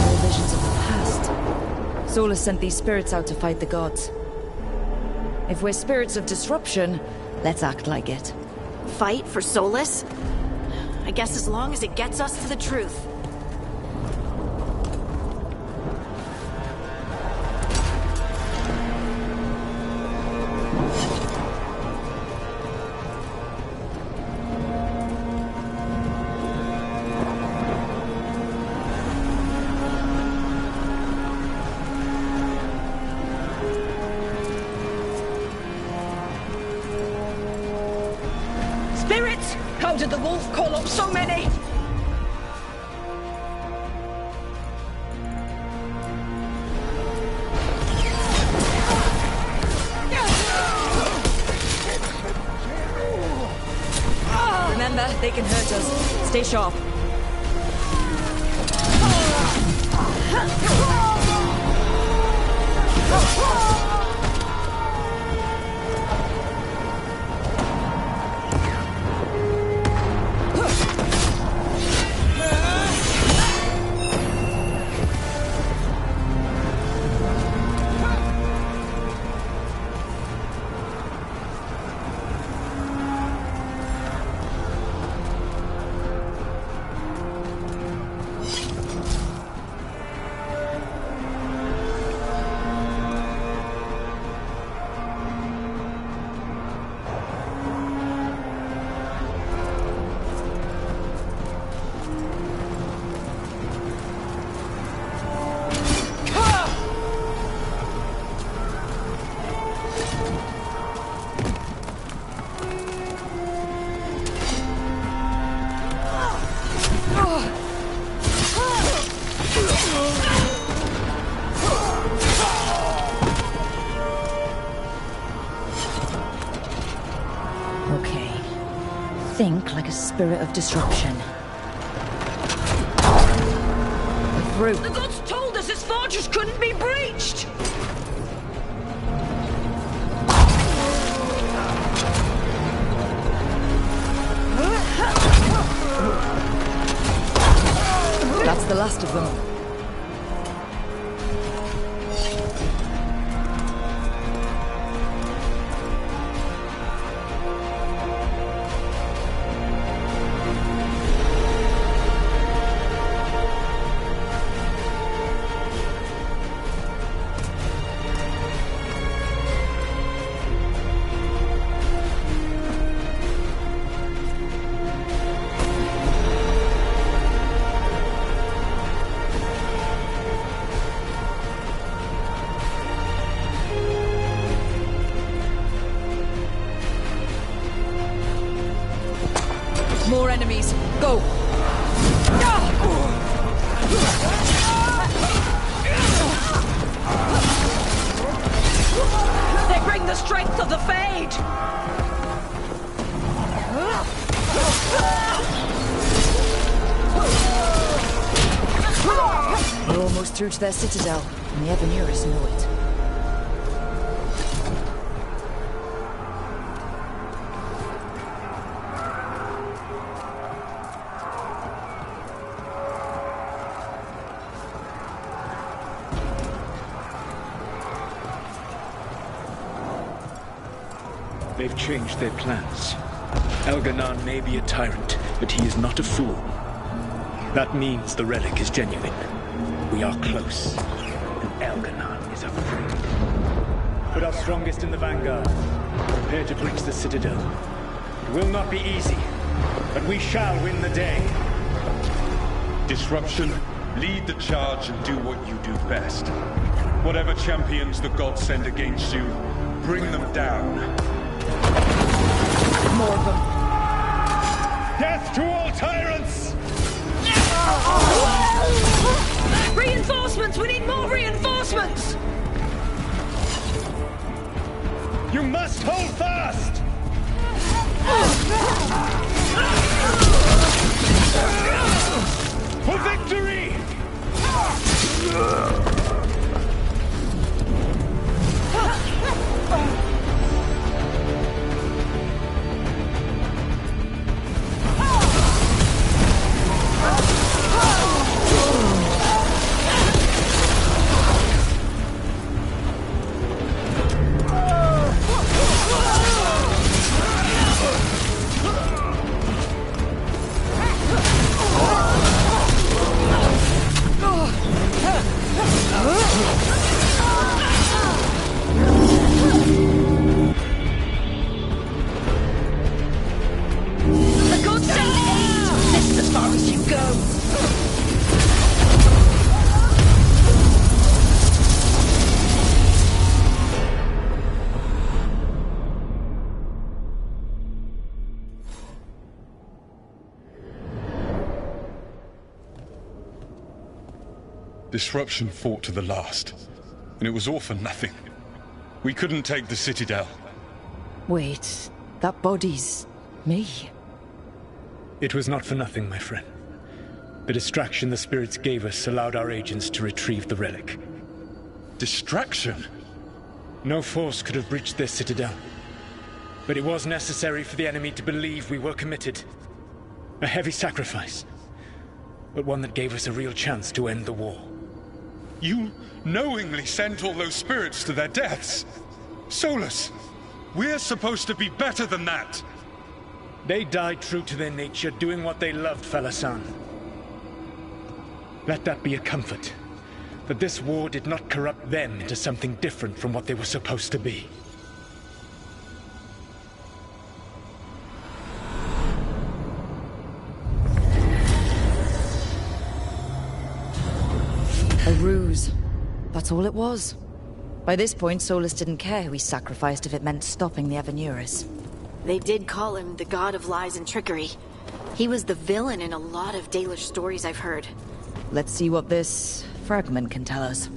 More visions of the past. Solus sent these spirits out to fight the gods. If we're spirits of disruption, let's act like it. Fight for Solus? I guess as long as it gets us to the truth. did the wolf call up so many? Remember, they can hurt us. Stay sharp. Okay. Think like a spirit of disruption. We're through. The gods told us this fortress couldn't be breached! That's the last of them. More enemies. Go! They bring the strength of the Fade! We're almost through to their citadel, and the Evanurus know it. They've changed their plans. Elganon may be a tyrant, but he is not a fool. That means the relic is genuine. We are close, and Elganon is afraid. Put our strongest in the vanguard. Prepare to breach the citadel. It will not be easy, but we shall win the day. Disruption, lead the charge and do what you do best. Whatever champions the gods send against you, bring them down. More of them. Death to all tyrants! Reinforcements! We need more reinforcements! You must hold fast! For victory! Disruption fought to the last, and it was all for nothing. We couldn't take the Citadel. Wait, that body's me. It was not for nothing, my friend. The distraction the spirits gave us allowed our agents to retrieve the relic. Distraction? No force could have breached this Citadel. But it was necessary for the enemy to believe we were committed. A heavy sacrifice, but one that gave us a real chance to end the war. You knowingly sent all those spirits to their deaths? Solus, we're supposed to be better than that! They died true to their nature, doing what they loved, Falasan. Let that be a comfort, that this war did not corrupt them into something different from what they were supposed to be. A ruse. That's all it was. By this point, Solus didn't care who he sacrificed if it meant stopping the Evanuris. They did call him the god of lies and trickery. He was the villain in a lot of Dalish stories I've heard. Let's see what this fragment can tell us.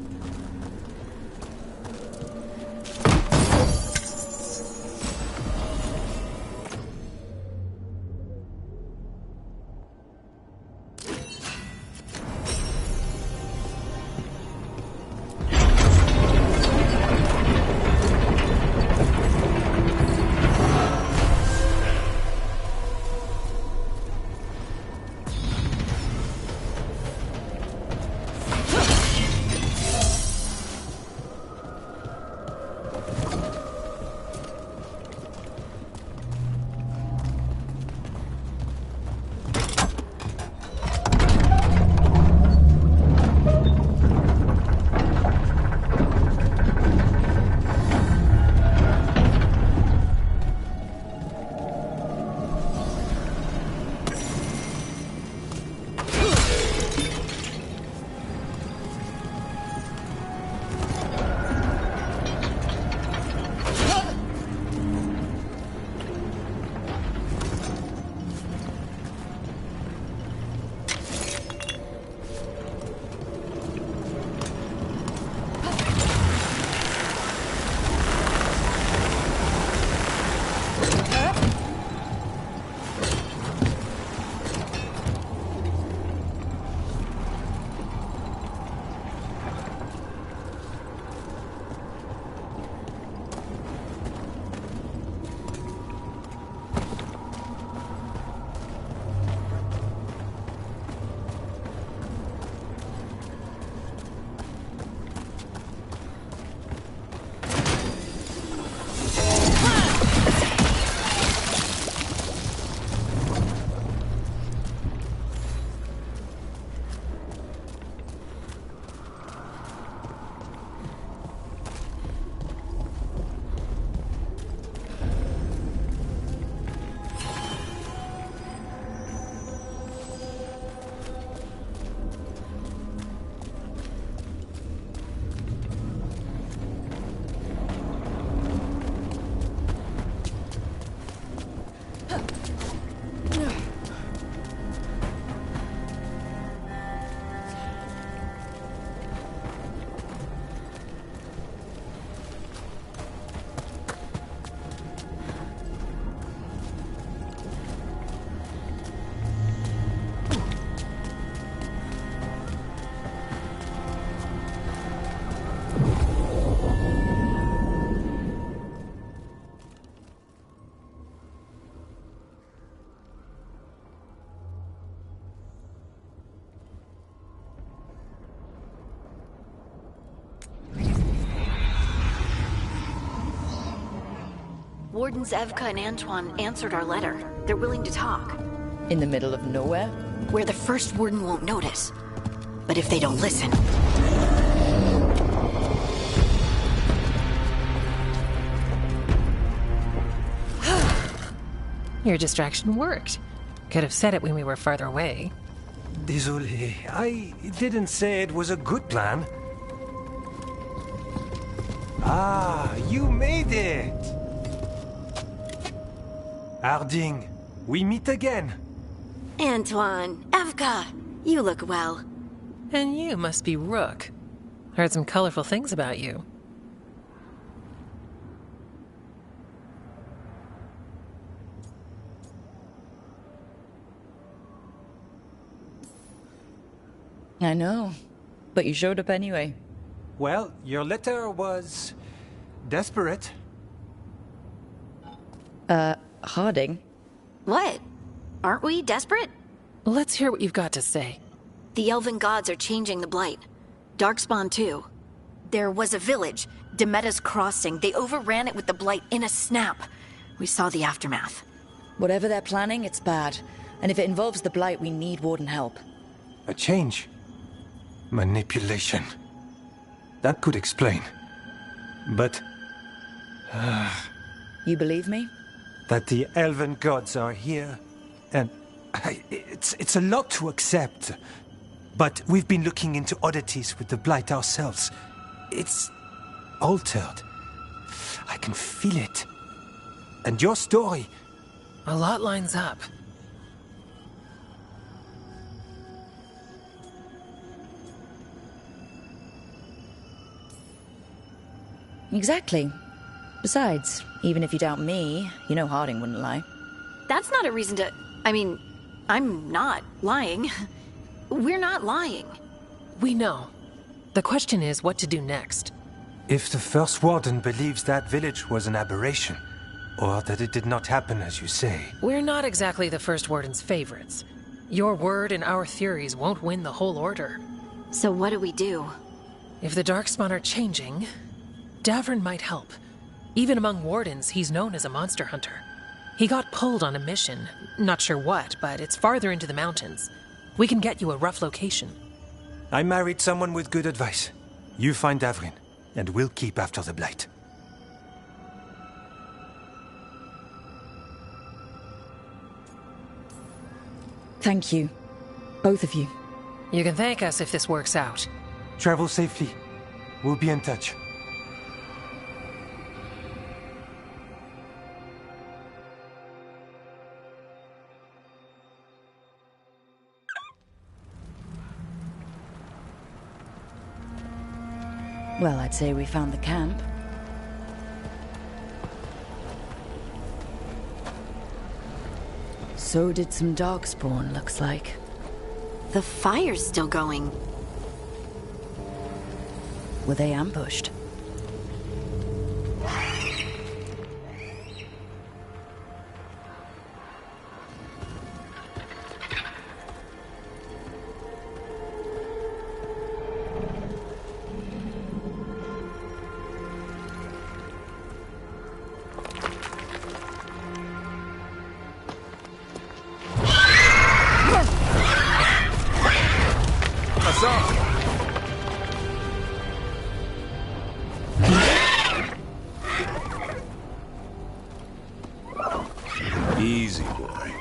Wardens Evka and Antoine answered our letter. They're willing to talk. In the middle of nowhere? Where the first warden won't notice. But if they don't listen... Your distraction worked. Could have said it when we were farther away. Désolé, I didn't say it was a good plan. Ah, you made it! Harding, we meet again. Antoine, Evka, you look well. And you must be Rook. Heard some colorful things about you. I know, but you showed up anyway. Well, your letter was desperate. Harding? What? Aren't we desperate? Let's hear what you've got to say. The elven gods are changing the Blight. Darkspawn too. There was a village, Demeta's Crossing. They overran it with the Blight in a snap. We saw the aftermath. Whatever they're planning, it's bad. And if it involves the Blight, we need Warden help. A change. Manipulation. That could explain. But... You believe me? that the elven gods are here, and... It's a lot to accept. But we've been looking into oddities with the Blight ourselves. It's... altered. I can feel it. And your story... A lot lines up. Exactly. Besides, even if you doubt me, you know Harding wouldn't lie. That's not a reason to... I mean, I'm not lying. We're not lying. We know. The question is what to do next. If the First Warden believes that village was an aberration, or that it did not happen as you say... We're not exactly the First Warden's favorites. Your word and our theories won't win the whole order. So what do we do? If the Darkspawn are changing, Davrin might help. Even among Wardens, he's known as a monster hunter. He got pulled on a mission. Not sure what, but it's farther into the mountains. We can get you a rough location. I married someone with good advice. You find Davrin, and we'll keep after the Blight. Thank you. Both of you. You can thank us if this works out. Travel safely. We'll be in touch. Well, I'd say we found the camp. So did some Darkspawn, looks like. The fire's still going. Were they ambushed? Easy, boy.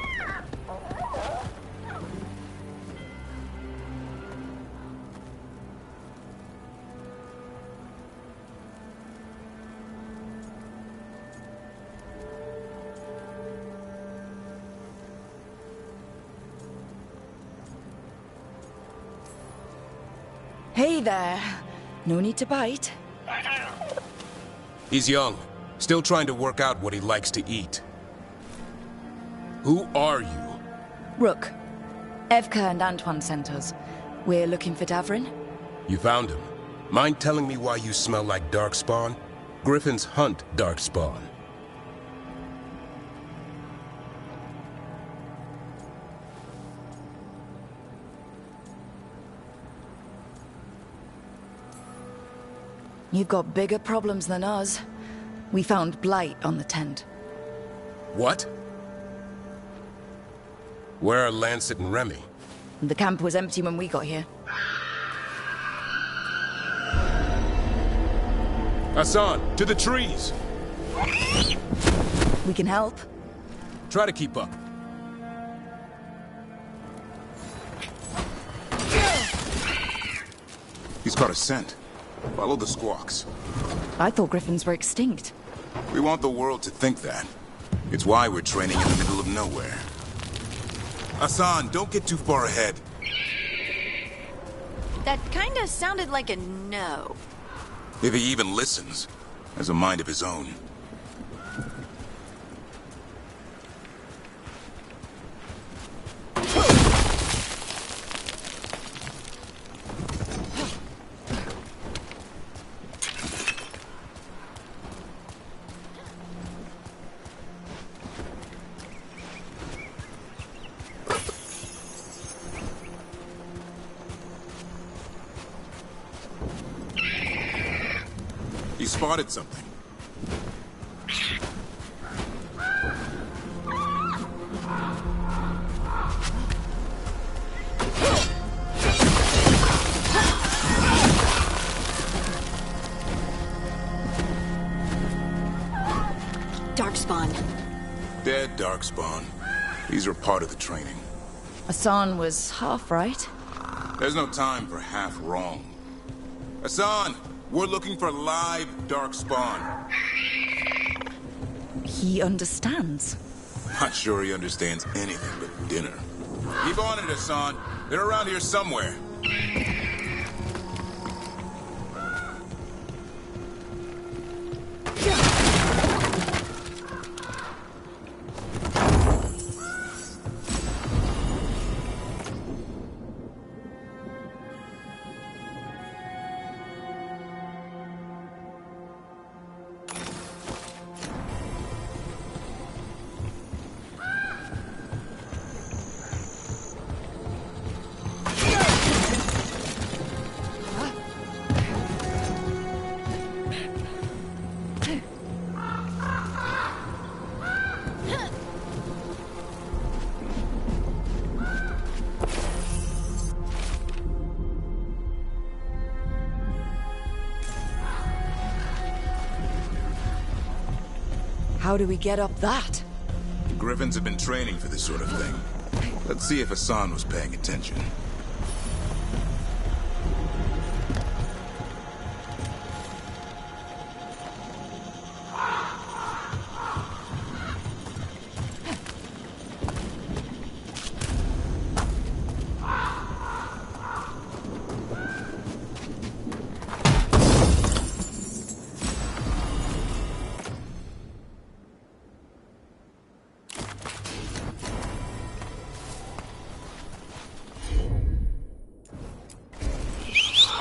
Hey there. No need to bite. He's young. Still trying to work out what he likes to eat. Who are you? Rook. Evka and Antoine sent us. We're looking for Davrin. You found him. Mind telling me why you smell like Darkspawn? Griffins hunt Darkspawn. You've got bigger problems than us. We found blight on the tent. What? Where are Lancet and Remy? The camp was empty when we got here. Hassan, to the trees! We can help. Try to keep up. He's got a scent. Follow the squawks. I thought griffins were extinct. We want the world to think that. It's why we're training in the middle of nowhere. Hassan, don't get too far ahead. That kinda sounded like a no. If he even listens, has a mind of his own. He spotted something. Darkspawn. Dead Darkspawn. These are part of the training. Hassan was half right. There's no time for half wrong. Hassan, we're looking for live Darkspawn. He understands. Not sure he understands anything but dinner. Keep on it, Hassan. They're around here somewhere. How do we get up that? The Griffins have been training for this sort of thing. Let's see if Hassan was paying attention.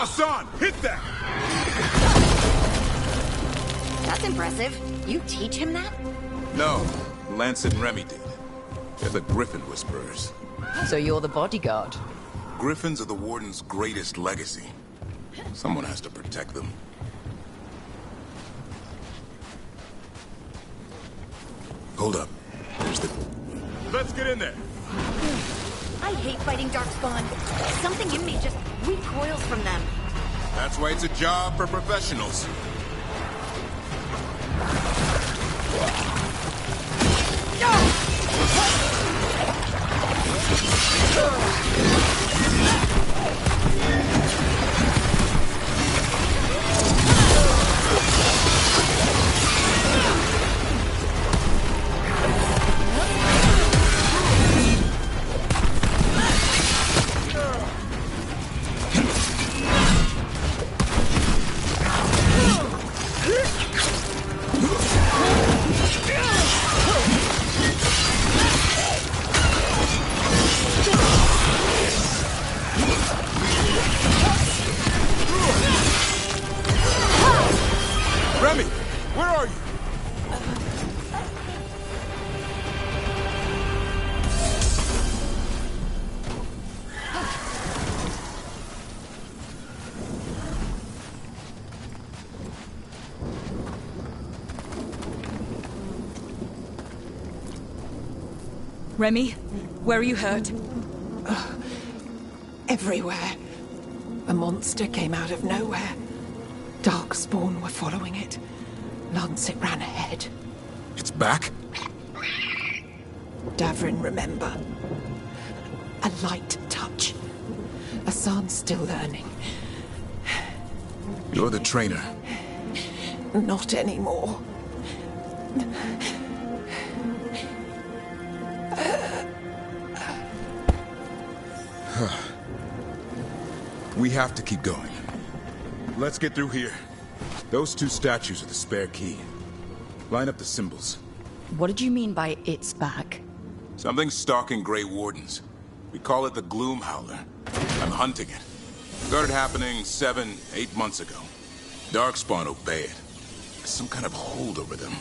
Hassan, hit that! That's impressive. You teach him that? No, Lance and Remy did. They're the Griffin Whisperers. So you're the bodyguard? Griffins are the Warden's greatest legacy. Someone has to protect them. Hold up. There's the... Let's get in there! I hate fighting Darkspawn. Something in me just recoils from them. That's why it's a job for professionals. Remy, where are you? Remy, where are you hurt? Everywhere. A monster came out of nowhere. Darkspawn were following it. Lancet ran ahead. It's back? Davrin, remember. A light touch. Hassan's still learning. You're the trainer. Not anymore. We have to keep going. Let's get through here. Those two statues are the spare key. Line up the symbols. What did you mean by it's back? Something's stalking Grey Wardens. We call it the Gloom Howler. I'm hunting it. Started happening 7, 8 months ago. Darkspawn obey it. There's some kind of hold over them.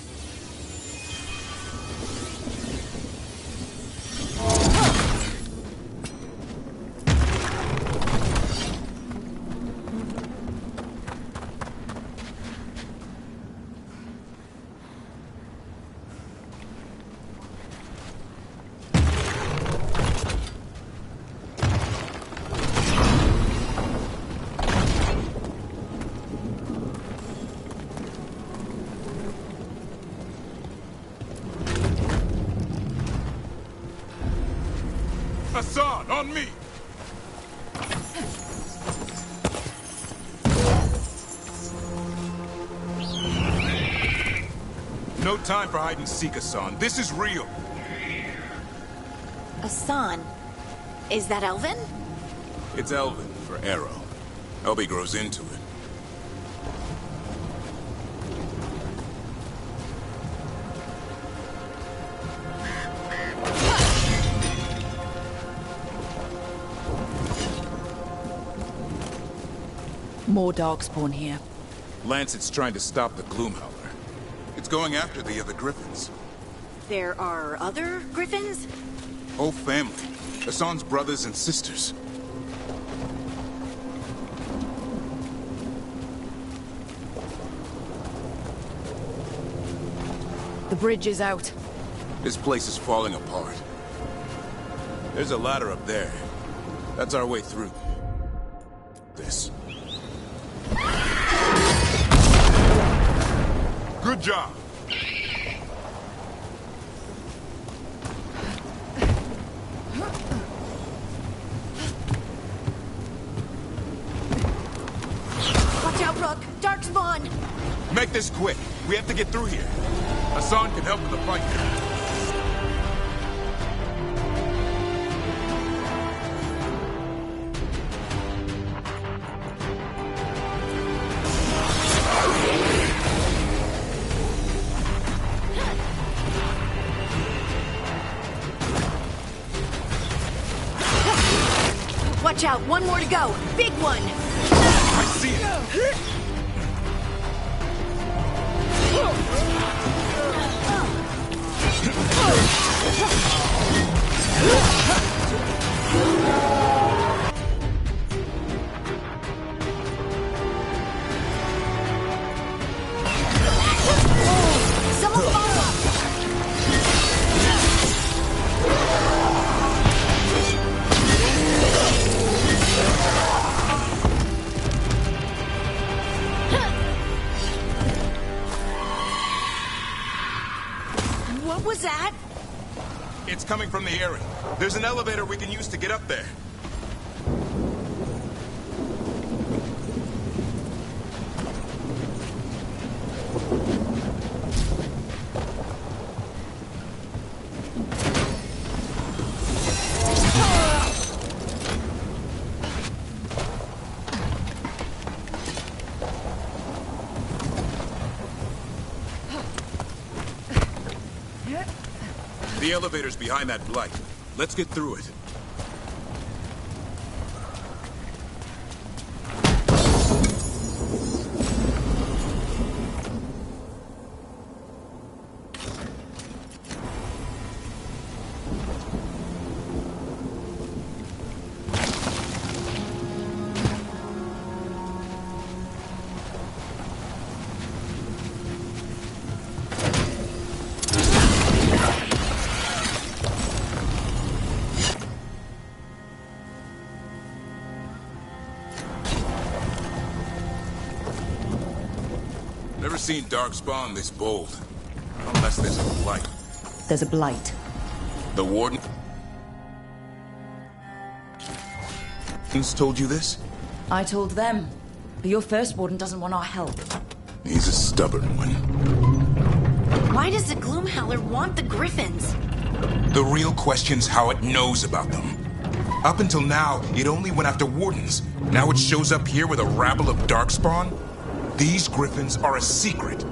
Hassan, on me! No time for hide and seek, Hassan. This is real. Hassan, is that Elvin? It's Elvin for Arrow. Elby grows into it. More Darkspawn here. Lancet's trying to stop the Gloom Howler. It's going after the other Griffins. There are other Griffins? Whole family. Hassan's brothers and sisters. The bridge is out. This place is falling apart. There's a ladder up there. That's our way through. This. Good job. Watch out, Rook! Darkspawn! Make this quick. We have to get through here. Hassan can help with the fight. Watch out, one more to go. Big one! I see it! Someone follow up! What was that? It's coming from the area. There's an elevator we can use to get up there. The elevator's behind that blight. Let's get through it. Never seen Darkspawn this bold. Unless there's a blight. There's a blight. The Warden told you this? I told them. But your first warden doesn't want our help. He's a stubborn one. Why does the Gloomhowler want the Griffins? The real question's how it knows about them. Up until now, it only went after Wardens. Now it shows up here with a rabble of darkspawn? These griffins are a secret.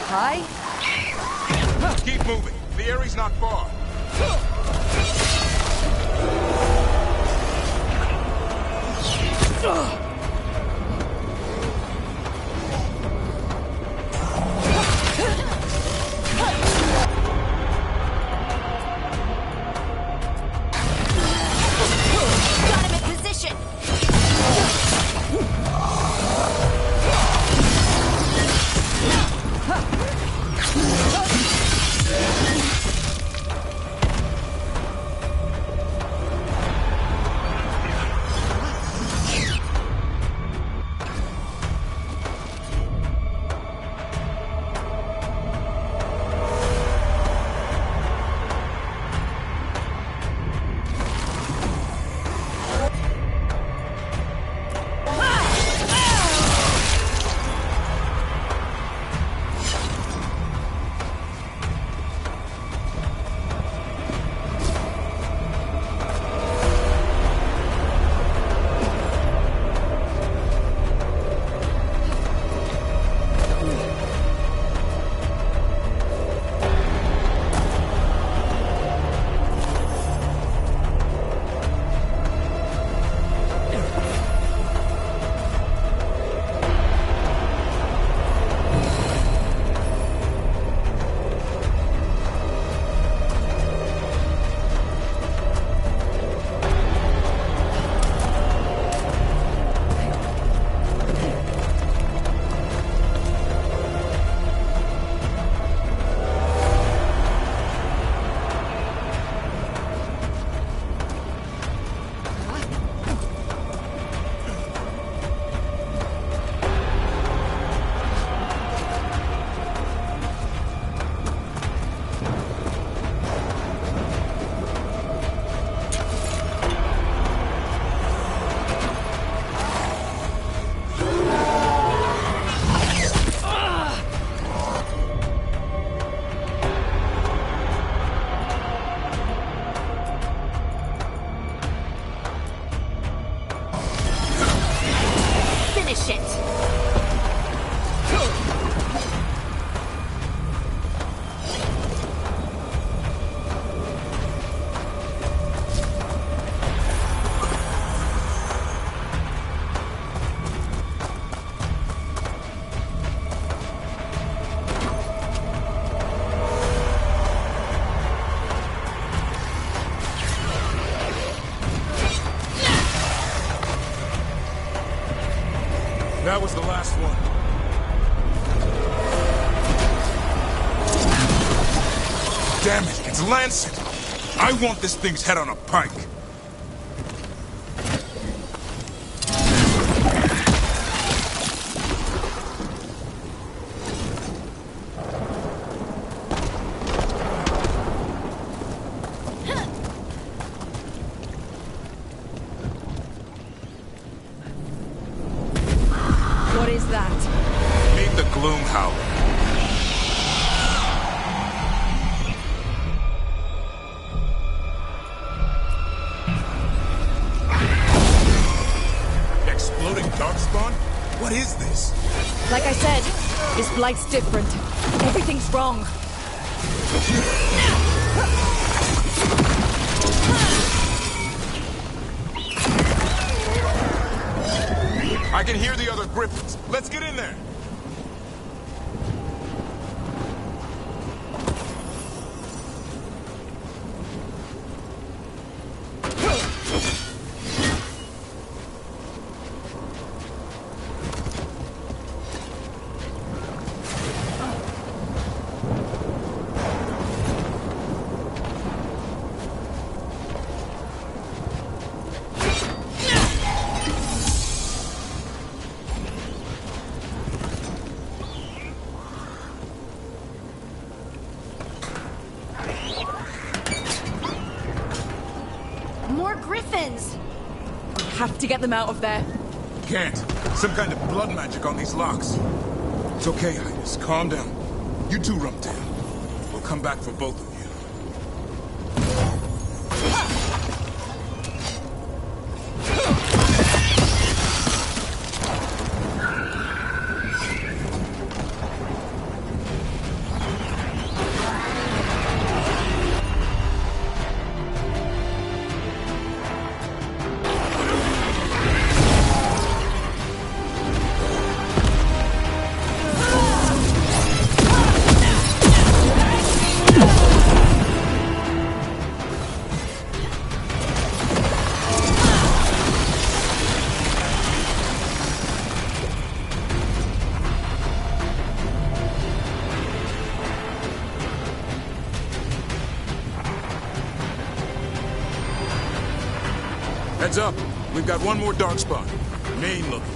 Hi? Keep moving. The area's not far. Got him in position! That was the last one. Damn it, it's Lancet! I want this thing's head on a pike. What is that? Meet the Gloom Howler. Exploding darkspawn? What is this? Like I said, this blight's different. Everything's wrong. I can hear the other griffins. Let's get in there. more griffins! We have to get them out of there. Can't. Some kind of blood magic on these locks. It's okay, Highness. Calm down. You two, Rumtail. We'll come back for both of you. Heads up. We've got one more darkspawn. Main looking.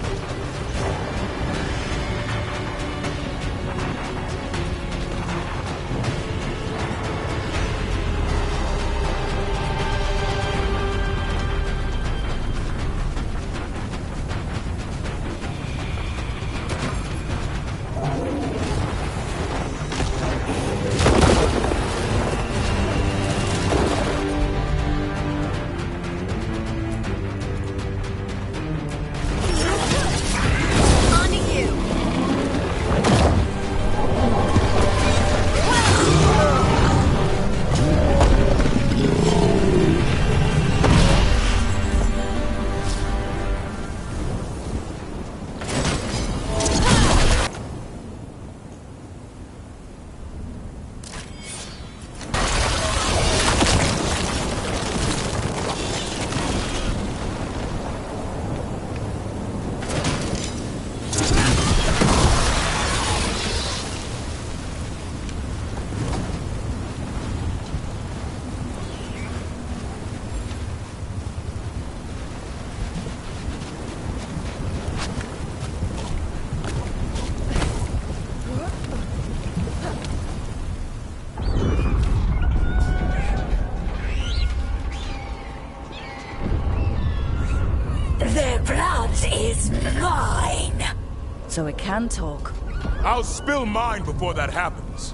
Is mine. So it can talk. I'll spill mine before that happens.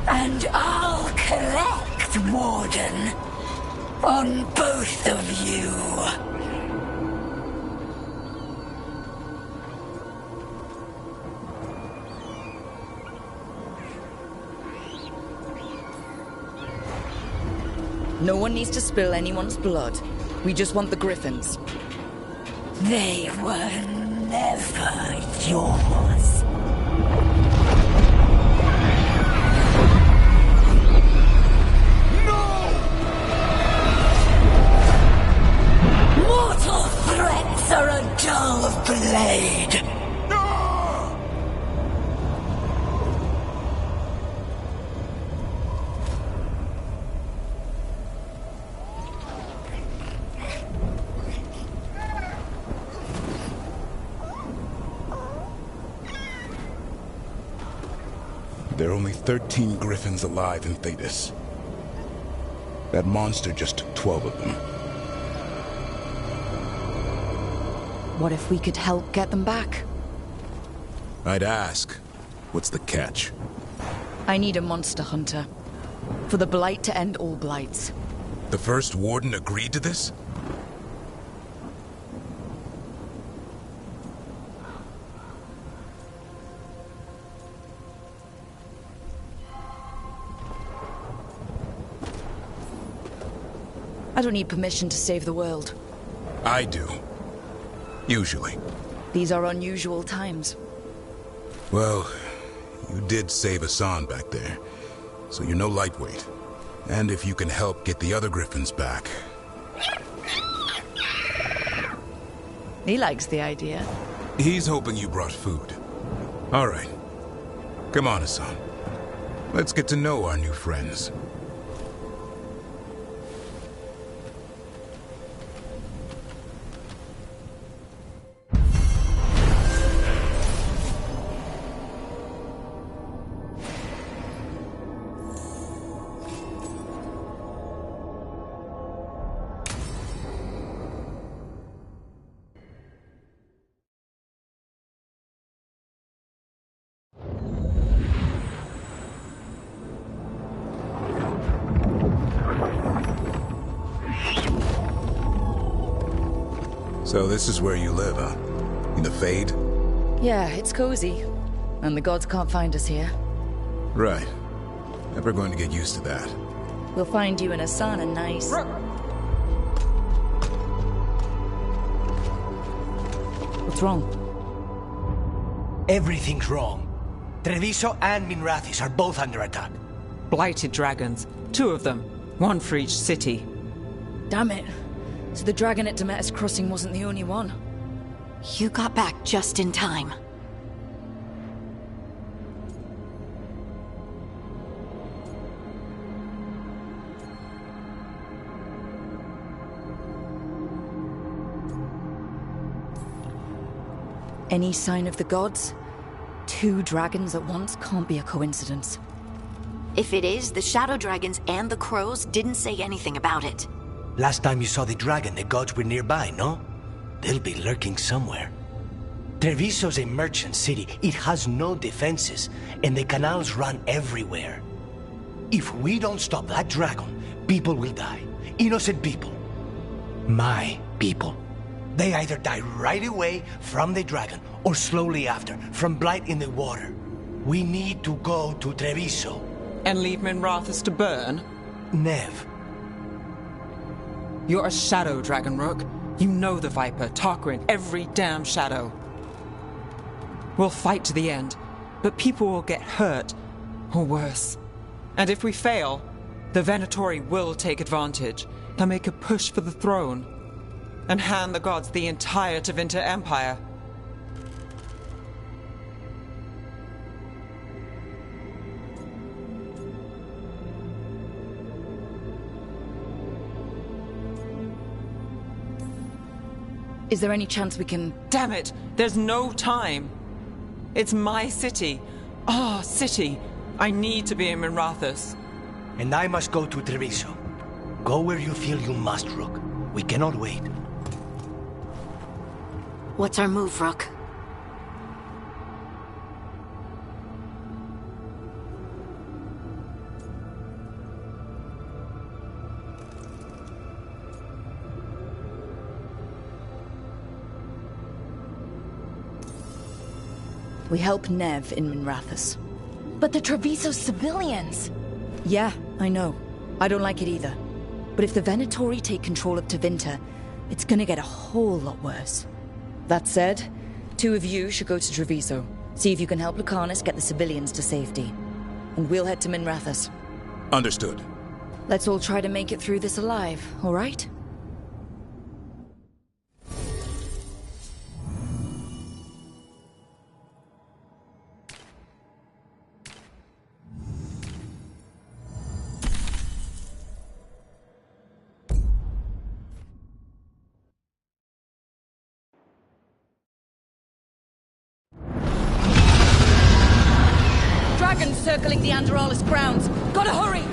And I'll collect, Warden, on both of you. No one needs to spill anyone's blood. We just want the griffins. They were never yours. Mortal threats are a dull blade. There are only 13 griffins alive in Thetis. That monster just took 12 of them. What if we could help get them back? I'd ask, what's the catch? I need a monster hunter. For the Blight to end all blights. The first Warden agreed to this? I don't need permission to save the world. I do. Usually. These are unusual times. Well, you did save Hassan back there, so you're no lightweight. And if you can help get the other griffins back... He likes the idea. He's hoping you brought food. All right. Come on, Hassan. Let's get to know our new friends. So this is where you live, huh? In the Fade? Yeah, it's cozy. And the gods can't find us here. Right. Never going to get used to that. We'll find you in a sauna nice. What's wrong? Everything's wrong. Treviso and Minrathis are both under attack. Blighted dragons. 2 of them. 1 for each city. Damn it. So the dragon at Demeter's Crossing wasn't the only one. You got back just in time. Any sign of the gods? 2 dragons at once can't be a coincidence. If it is, the shadow dragons and the crows didn't say anything about it. Last time you saw the dragon, the gods were nearby, no? They'll be lurking somewhere. Treviso's a merchant city. It has no defenses, and the canals run everywhere. If we don't stop that dragon, people will die. Innocent people. My people. They either die right away from the dragon, or slowly after, from blight in the water. We need to go to Treviso. And leave Minrathis to burn? Nev. You're a shadow dragon, Rook. You know the Viper, Tarquin, every damn shadow. We'll fight to the end, but people will get hurt, or worse. And if we fail, the Venatori will take advantage. They'll make a push for the throne, and hand the gods the entire Tevinter Empire. Is there any chance we can... Damn it! There's no time! It's my city. Our city. I need to be in Minrathis. And I must go to Treviso. Go where you feel you must, Rook. We cannot wait. What's our move, Rook? We help Nev in Minrathis. But the Treviso civilians! Yeah, I know. I don't like it either. But if the Venatori take control of Tevinter, it's gonna get a whole lot worse. That said, 2 of you should go to Treviso. See if you can help Lucanus get the civilians to safety. And we'll head to Minrathis. Understood. Let's all try to make it through this alive, all right? Dragons circling the Anderalis grounds. Gotta hurry!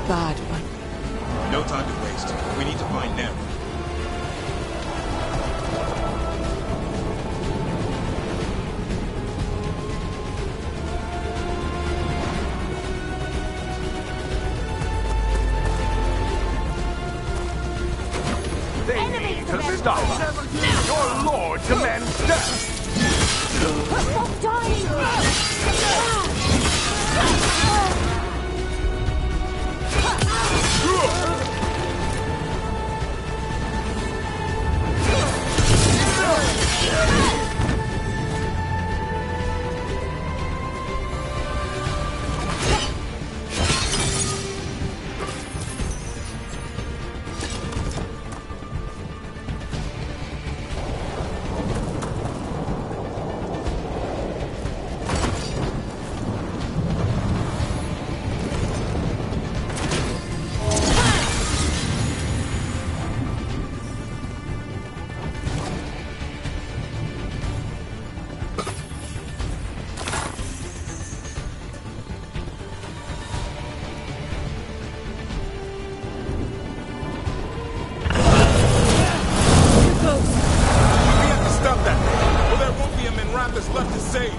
Bad, but... No time to waste. We need to find Nev. They need to stop. Your lord demands death. Stop dying! safe!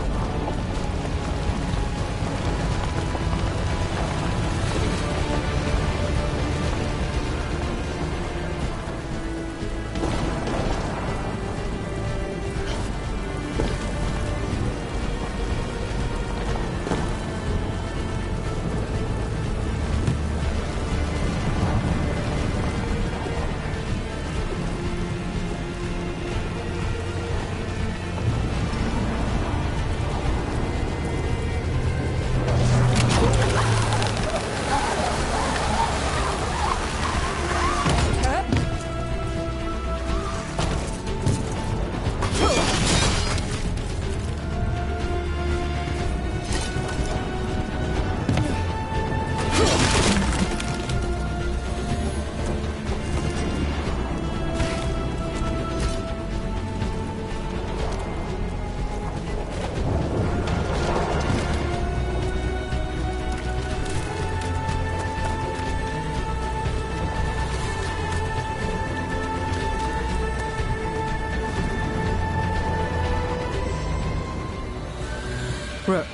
Rook,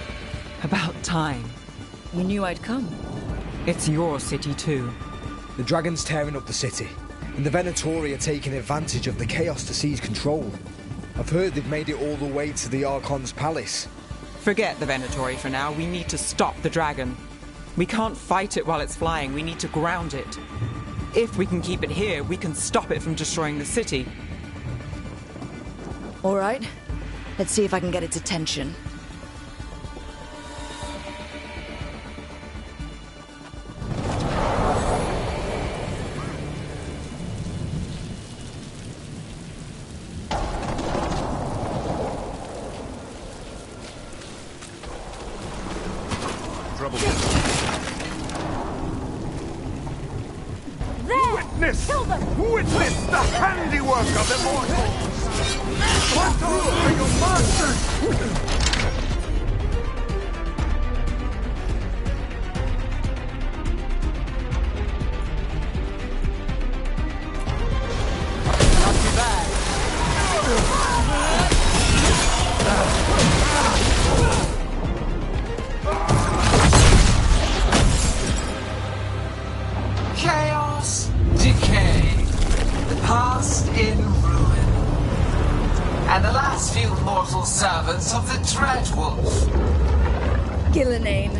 about time. You knew I'd come. It's your city too. The dragon's tearing up the city, and the Venatori are taking advantage of the chaos to seize control. I've heard they've made it all the way to the Archon's palace. Forget the Venatori for now. We need to stop the dragon. We can't fight it while it's flying. We need to ground it. If we can keep it here, we can stop it from destroying the city. All right. Let's see if I can get its attention. Witness the handiwork of immortals! What are your masters? Chaos, decay, the past in ruin, and the last few mortal servants of the Dreadwolf. Gillenane.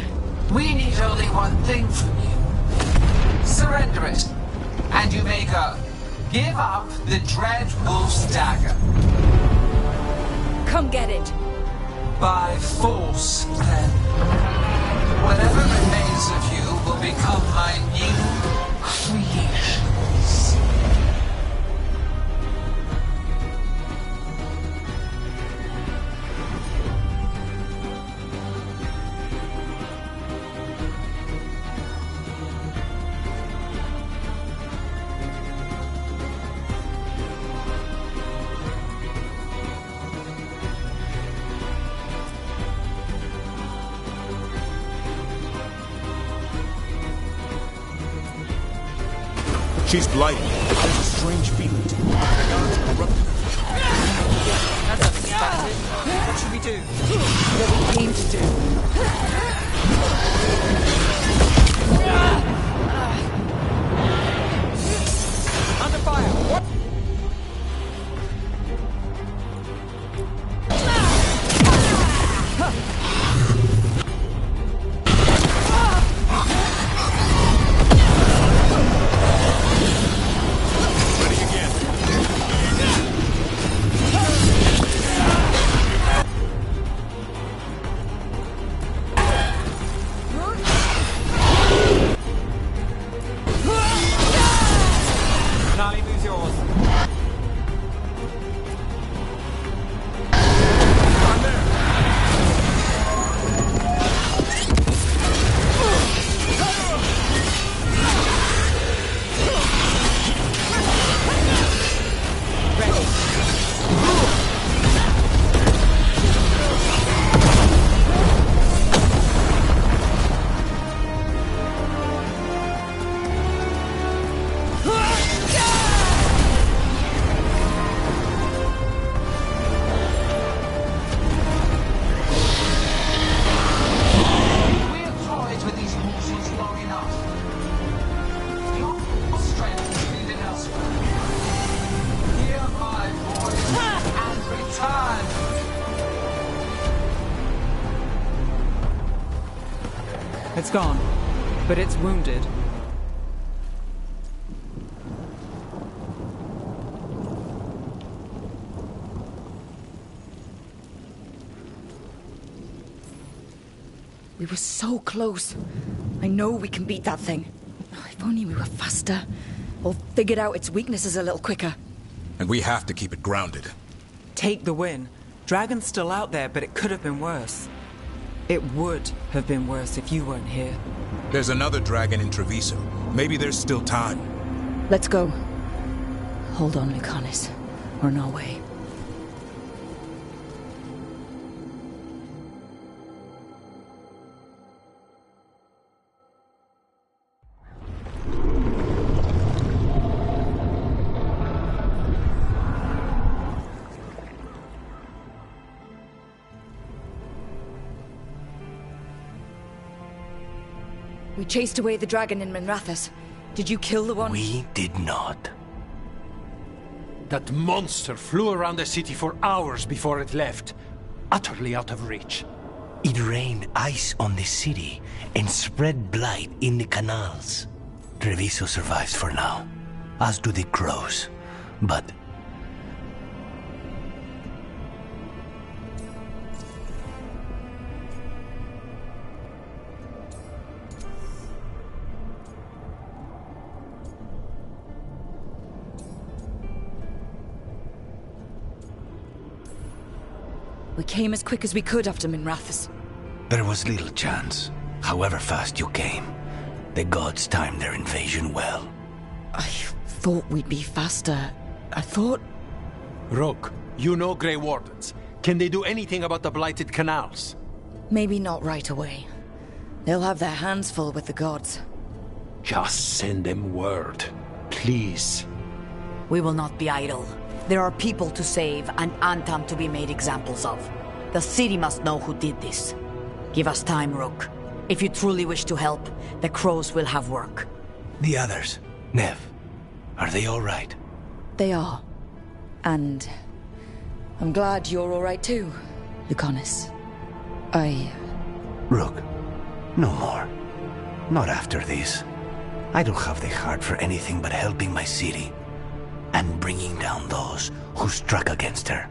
We need only one thing from you. Surrender it, and you may go. Give up the Dreadwolf's dagger. Come get it. By force, then. Whatever remains of you will become my new creations. She's blighted. There's a strange feeling to her. The gods corrupt her. That doesn't sound it. What should we do? What we came to do. Under fire! What? It's gone, but it's wounded. We were so close. I know we can beat that thing. If only we were faster. Or figured out its weaknesses a little quicker. And we have to keep it grounded. Take the win. Dragon's still out there, but it could have been worse. It would have been worse if you weren't here. There's another dragon in Treviso. Maybe there's still time. Let's go. Hold on, Lucanis. We're on our way. We chased away the dragon in Minrathous. Did you kill the one? We did not. That monster flew around the city for hours before it left, utterly out of reach. It rained ice on the city and spread blight in the canals. Treviso survives for now, as do the crows. But we came as quick as we could after Minrathous. there was little chance. However fast you came, the gods timed their invasion well. I thought we'd be faster. I thought... Rook, you know Grey Wardens. Can they do anything about the blighted canals? Maybe not right away. They'll have their hands full with the gods. Just send them word, please. We will not be idle. There are people to save and Antam to be made examples of. The city must know who did this. Give us time, Rook. If you truly wish to help, the crows will have work. The others, Nev, are they all right? They are. And... I'm glad you're all right too, Lucanis. Rook, no more. Not after this. I don't have the heart for anything but helping my city. And bringing down those who struck against her.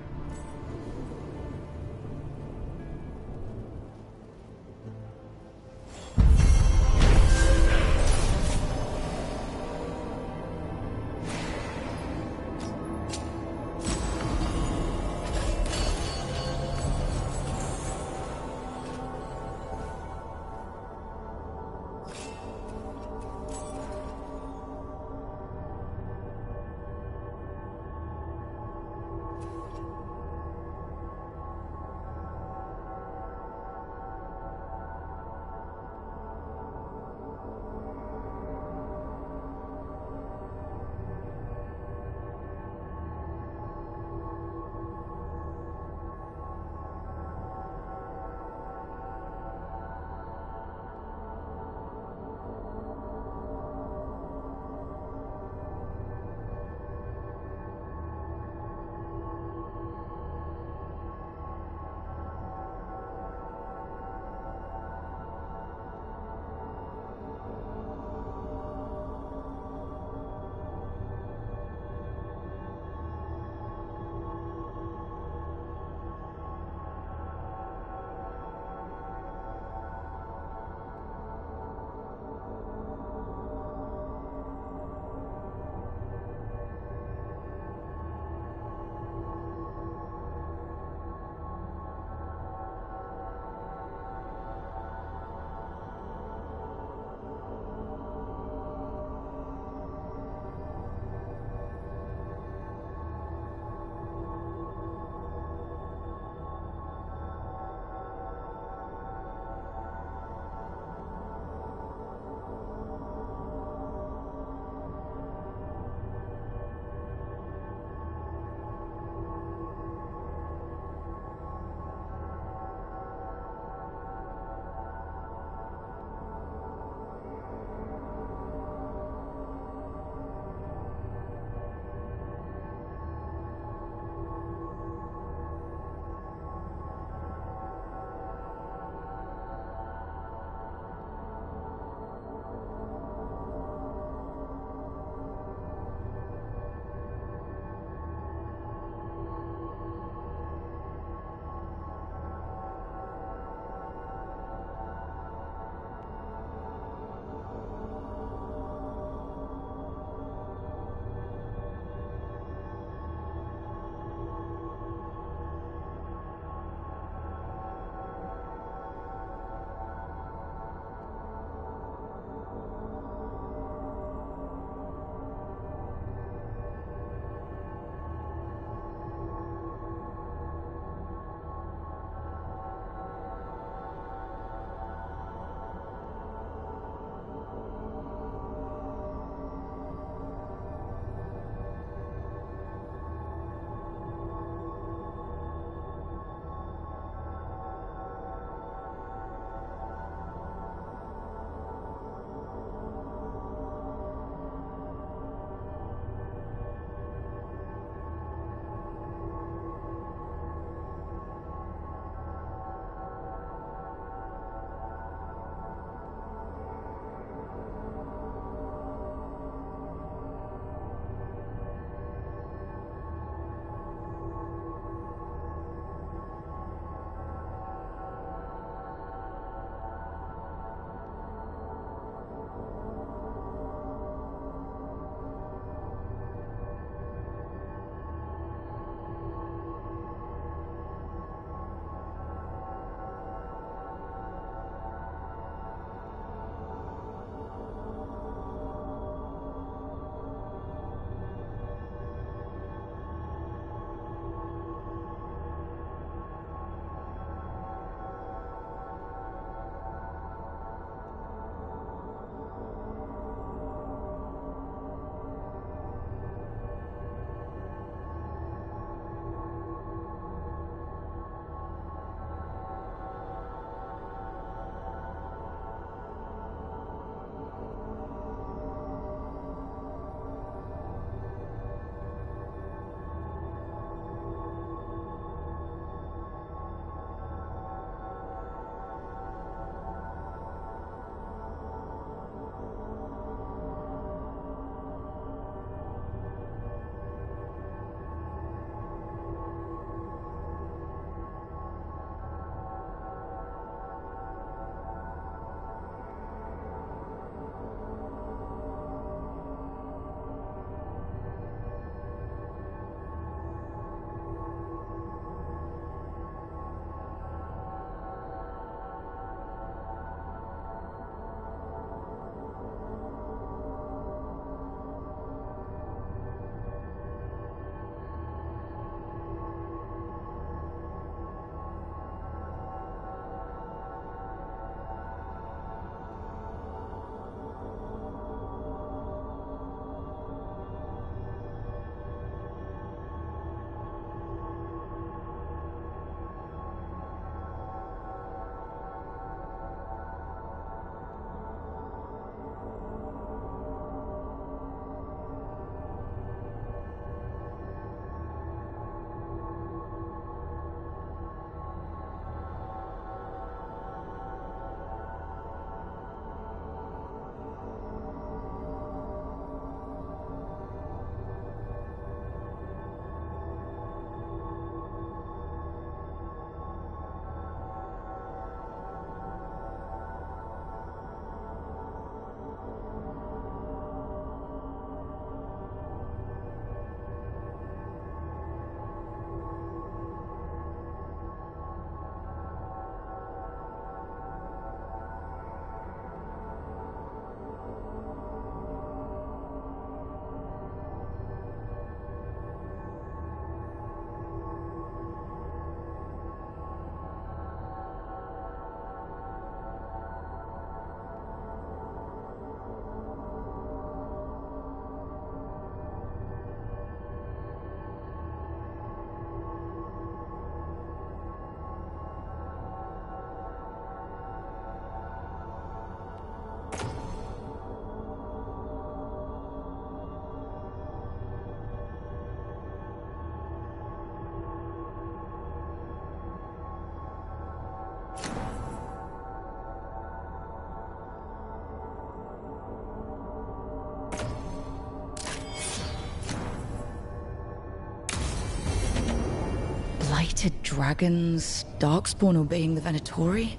Blighted dragons, Darkspawn obeying the Venatori?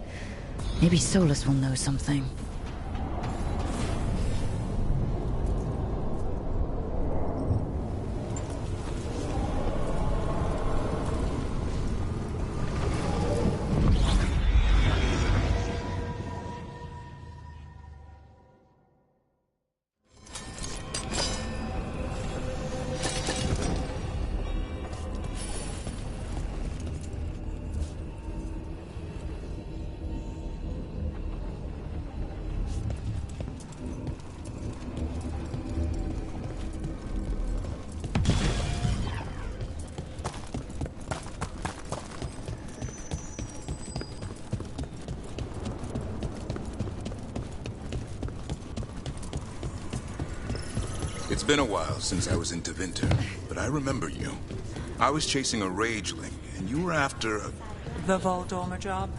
Maybe Solus will know something. It's been a while since I was in Tevinter, but I remember you. I was chasing a rageling, and you were after a... The Voldormer job?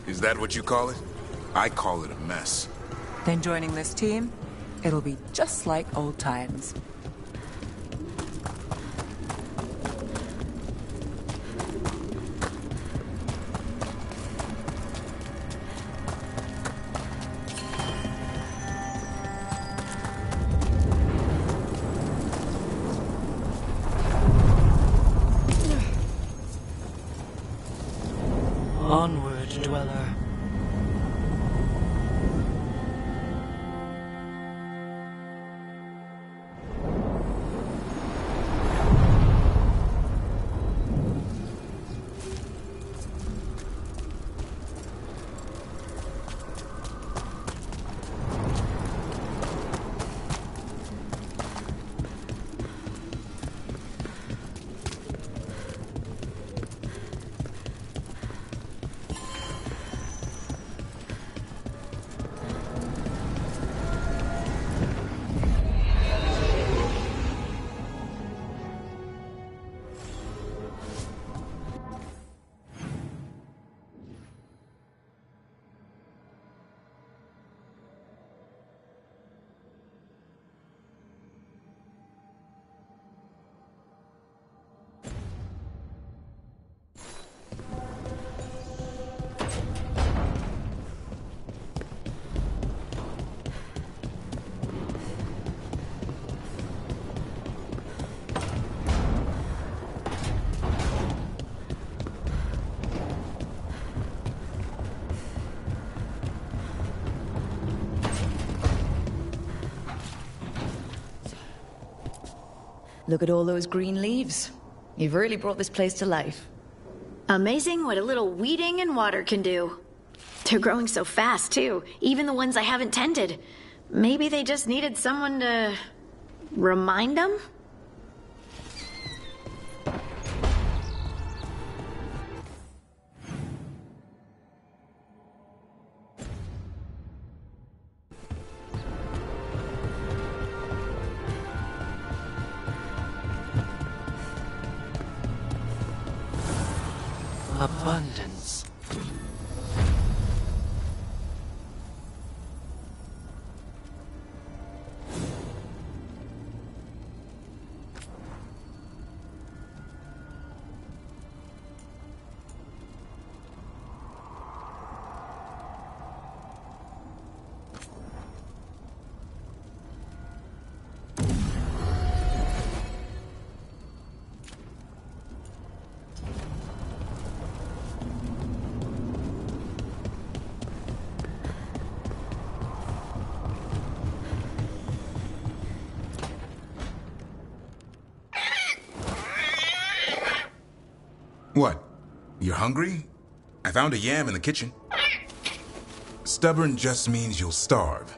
Is that what you call it? I call it a mess. Then joining this team, it'll be just like old times. Onward, Dweller. Look at all those green leaves. You've really brought this place to life. Amazing what a little weeding and water can do. They're growing so fast, too. Even the ones I haven't tended. Maybe they just needed someone to... remind them? Abundance. What? You're hungry? I found a yam in the kitchen. Stubborn just means you'll starve.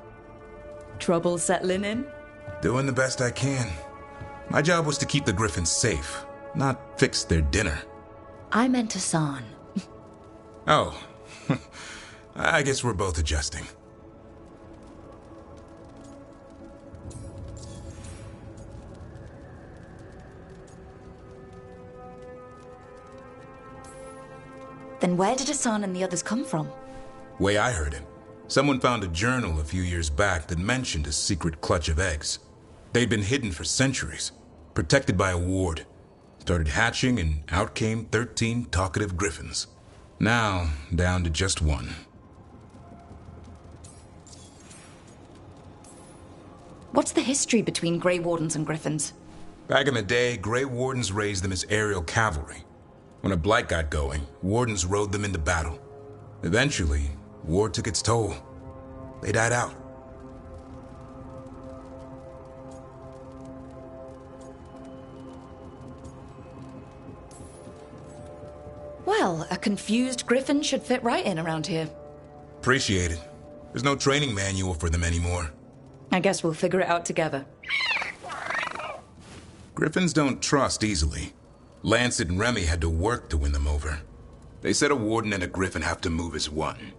Trouble settling in? Doing the best I can. My job was to keep the Griffins safe, not fix their dinner. I meant Hassan. Oh. I guess we're both adjusting. Then where did Hassan and the others come from? Way I heard it, someone found a journal a few years back that mentioned a secret clutch of eggs. They'd been hidden for centuries, protected by a ward. Started hatching, and out came 13 talkative griffins. Now, down to just one. What's the history between Grey Wardens and Griffins? Back in the day, Grey Wardens raised them as aerial cavalry. When a blight got going, Wardens rode them into battle. Eventually, war took its toll. They died out. Well, a confused Griffin should fit right in around here. Appreciate it. There's no training manual for them anymore. I guess we'll figure it out together. Griffins don't trust easily. Lancet and Remy had to work to win them over. They said a warden and a griffin have to move as one.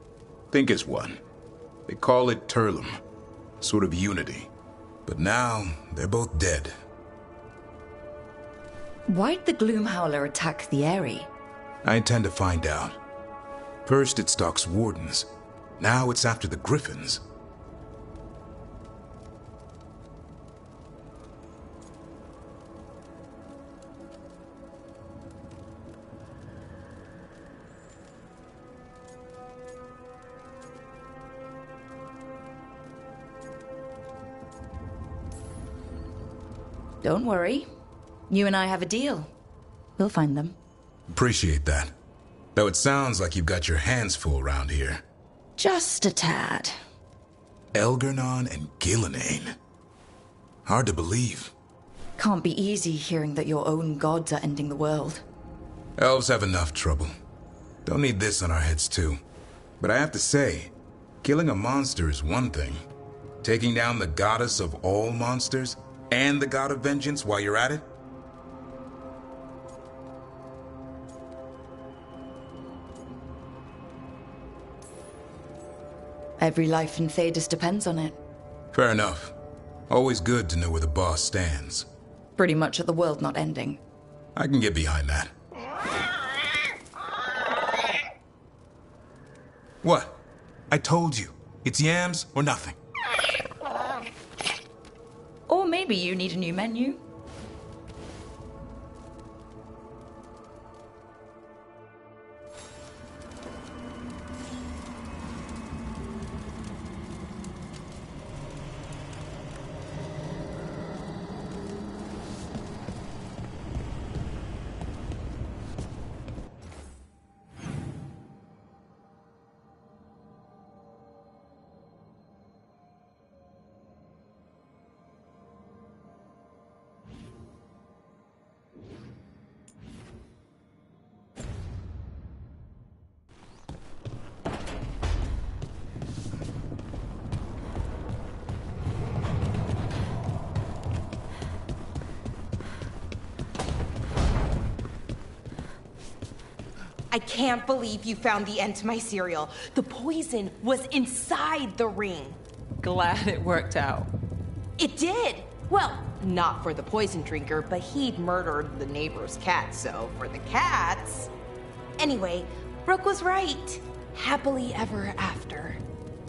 Think as one. They call it Turlum. Sort of unity. But now, they're both dead. Why'd the Gloomhowler attack the Eyrie? I intend to find out. First it stalks wardens. Now it's after the griffins. Don't worry. You and I have a deal. We'll find them. Appreciate that. Though it sounds like you've got your hands full around here. Just a tad. Elgernon and Gillenane. Hard to believe. Can't be easy hearing that your own gods are ending the world. Elves have enough trouble. Don't need this on our heads too. But I have to say, killing a monster is one thing. Taking down the goddess of all monsters and the god of vengeance while you're at it? Every life in Thedas depends on it. Fair enough. Always good to know where the boss stands. Pretty much at the world not ending. I can get behind that. What? I told you. It's yams or nothing. Or maybe you need a new menu. I can't believe you found the end to my cereal. The poison was inside the ring. Glad it worked out. It did. Well, not for the poison drinker, but he'd murdered the neighbor's cat, so for the cats... Anyway, Brooke was right. Happily ever after.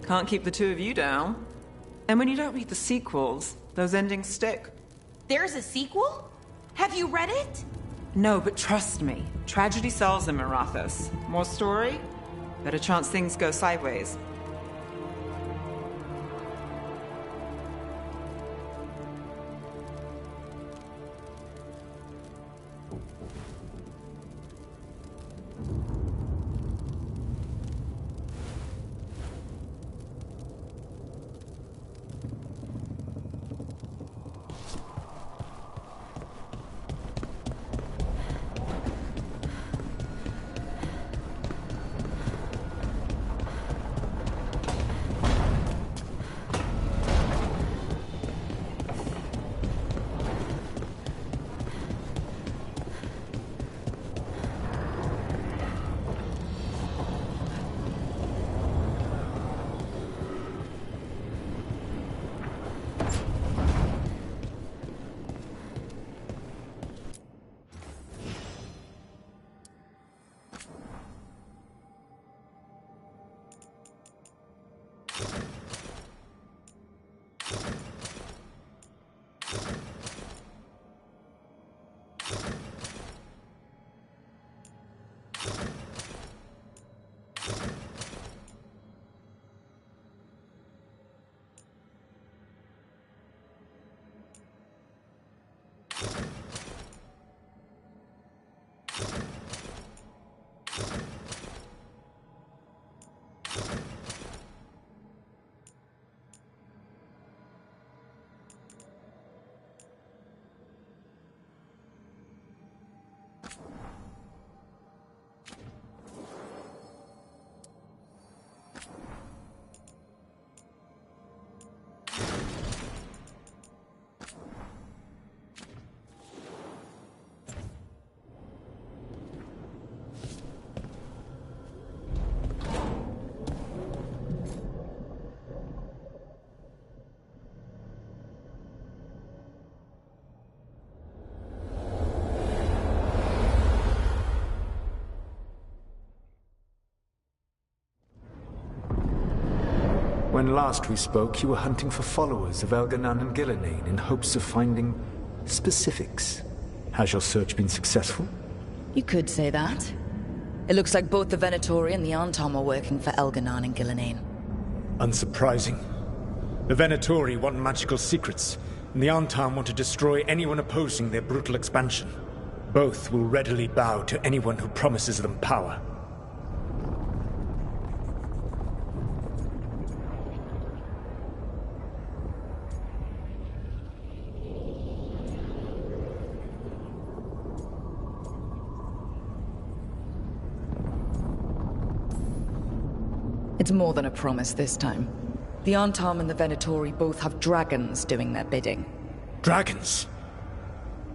Can't keep the two of you down. And when you don't read the sequels, those endings stick. There's a sequel? Have you read it? No, but trust me. Tragedy sells in Marathas. More story? Better chance things go sideways. When last we spoke, you were hunting for followers of Elganan and Gillenane in hopes of finding specifics. Has your search been successful? You could say that. It looks like both the Venatori and the Arntom are working for Elganan and Gillenane. Unsurprising. The Venatori want magical secrets, and the Arntom want to destroy anyone opposing their brutal expansion. Both will readily bow to anyone who promises them power. It's more than a promise this time. The Arntom and the Venatori both have dragons doing their bidding. Dragons?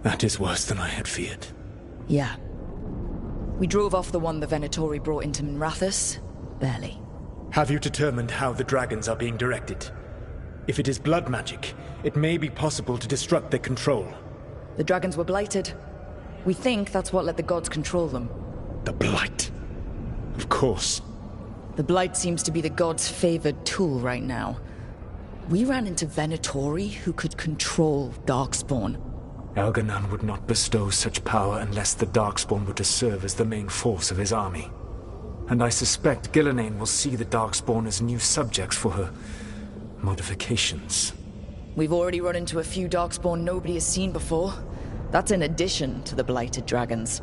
That is worse than I had feared. Yeah. We drove off the one the Venatori brought into Minrathous. Barely. Have you determined how the dragons are being directed? If it is blood magic, it may be possible to disrupt their control. The dragons were blighted. We think that's what let the gods control them. The Blight. Of course. The Blight seems to be the gods' favored tool right now. We ran into Venatori who could control Darkspawn. Elganan would not bestow such power unless the Darkspawn were to serve as the main force of his army. And I suspect Gillenane will see the Darkspawn as new subjects for her modifications. We've already run into a few Darkspawn nobody has seen before. That's in addition to the blighted dragons.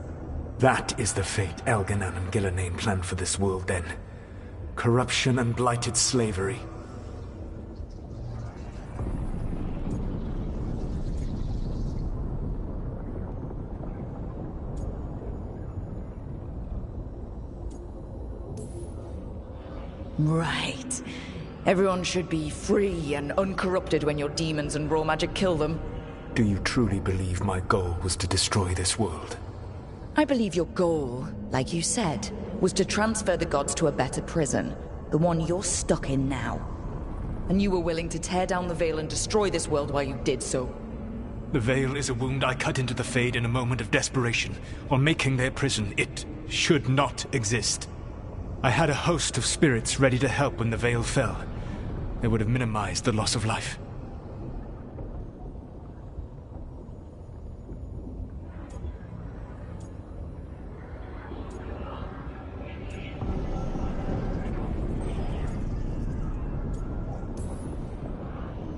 That is the fate Elganan and Gillenane planned for this world then. Corruption and blighted slavery. Right. Everyone should be free and uncorrupted when your demons and raw magic kill them. Do you truly believe my goal was to destroy this world? I believe your goal, like you said, was to transfer the gods to a better prison, the one you're stuck in now. And you were willing to tear down the veil and destroy this world while you did so. The veil is a wound I cut into the Fade in a moment of desperation, while making their prison. It should not exist. I had a host of spirits ready to help when the veil fell. They would have minimized the loss of life.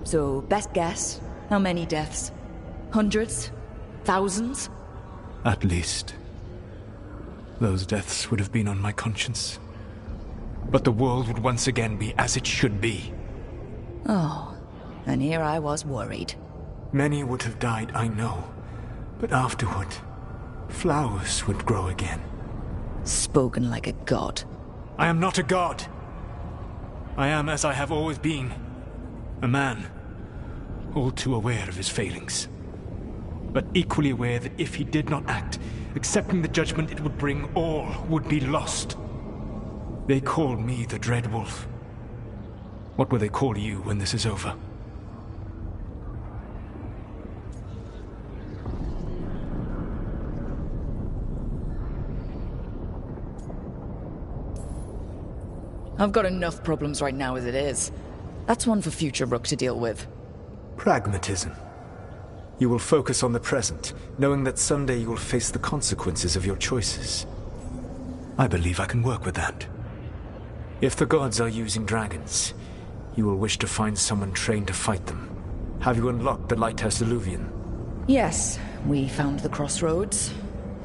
So, best guess, how many deaths? Hundreds? Thousands? At least. Those deaths would have been on my conscience. But the world would once again be as it should be. Oh, and here I was worried. Many would have died, I know. But afterward, flowers would grow again. Spoken like a god. I am not a god. I am as I have always been. A man. All too aware of his failings. But equally aware that if he did not act, accepting the judgment it would bring, all would be lost. They call me the Dread Wolf. What will they call you when this is over? I've got enough problems right now as it is. That's one for future Rook to deal with. Pragmatism. You will focus on the present, knowing that someday you will face the consequences of your choices. I believe I can work with that. If the gods are using dragons, you will wish to find someone trained to fight them. Have you unlocked the Lighthouse Illuvian? Yes, we found the crossroads.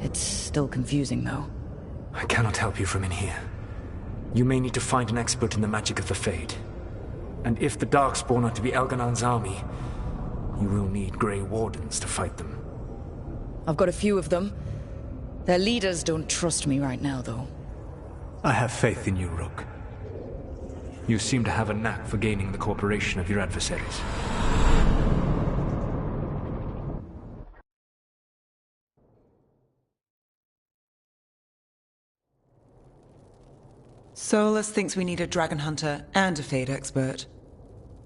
It's still confusing, though. I cannot help you from in here. You may need to find an expert in the magic of the Fade. And if the Darkspawn are to be Elganan's army, you will need Grey Wardens to fight them. I've got a few of them. Their leaders don't trust me right now, though. I have faith in you, Rook. You seem to have a knack for gaining the cooperation of your adversaries. Solus thinks we need a dragon hunter and a Fade expert.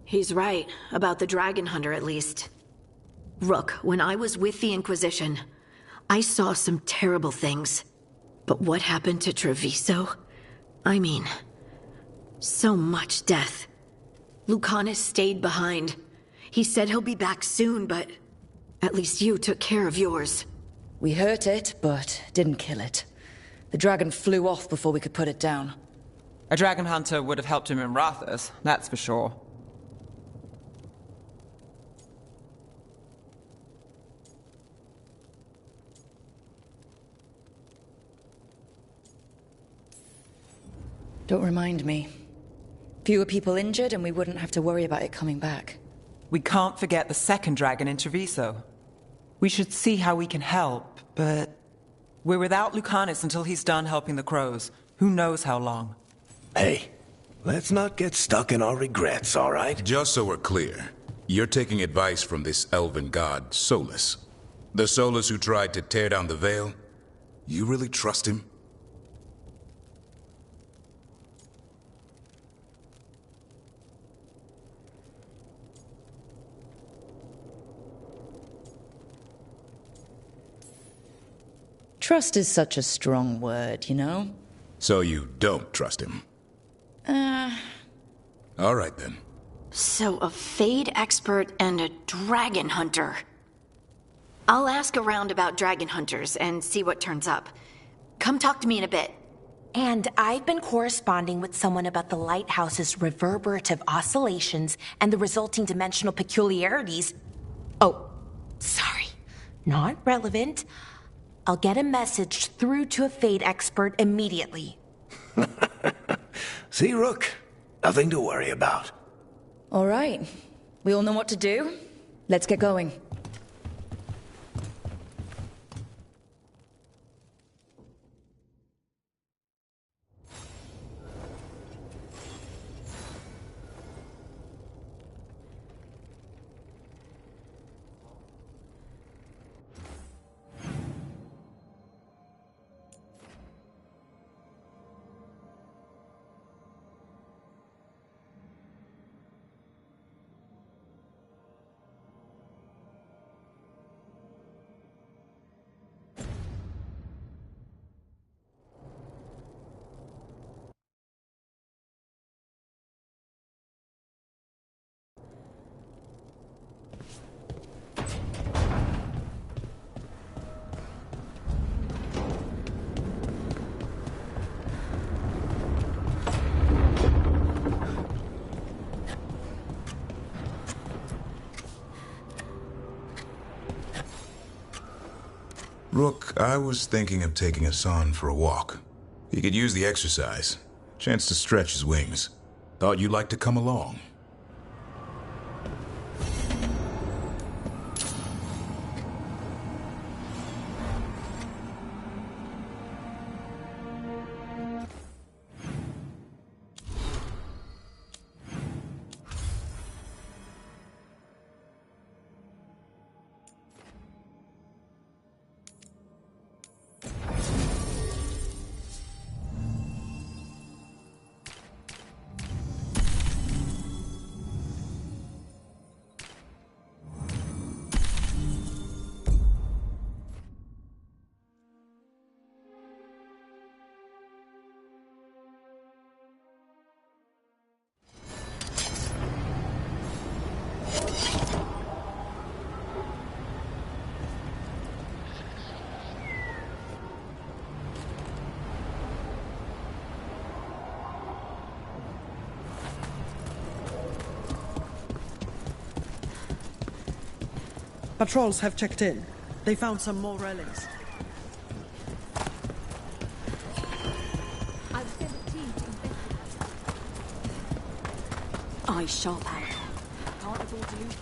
He's right, about the dragon hunter at least. Rook, when I was with the Inquisition, I saw some terrible things. But what happened to Treviso? I mean, so much death. Lucanus stayed behind. He said he'll be back soon, but at least you took care of yours. We hurt it, but didn't kill it. The dragon flew off before we could put it down. A dragon hunter would have helped him in Rathas, that's for sure. Don't remind me. Fewer people injured and we wouldn't have to worry about it coming back. We can't forget the second dragon in Treviso. We should see how we can help, but we're without Lucanus until he's done helping the crows. Who knows how long? Hey, let's not get stuck in our regrets, all right? Just so we're clear, you're taking advice from this elven god, Solus. The Solus who tried to tear down the Veil? You really trust him? Trust is such a strong word, you know? So you don't trust him? All right, then. So a Fade expert and a dragon hunter. I'll ask around about dragon hunters and see what turns up. Come talk to me in a bit. And I've been corresponding with someone about the lighthouse's reverberative oscillations and the resulting dimensional peculiarities. Oh, sorry. Not relevant. I'll get a message through to a Fade expert immediately. See, Rook? Nothing to worry about. All right. We all know what to do. Let's get going. Rook, I was thinking of taking Hassan for a walk. He could use the exercise. Chance to stretch his wings. Thought you'd like to come along. Patrols have checked in. They found some more relics. I've sent a team to investigate. Eyes sharp out. Can't afford to lose.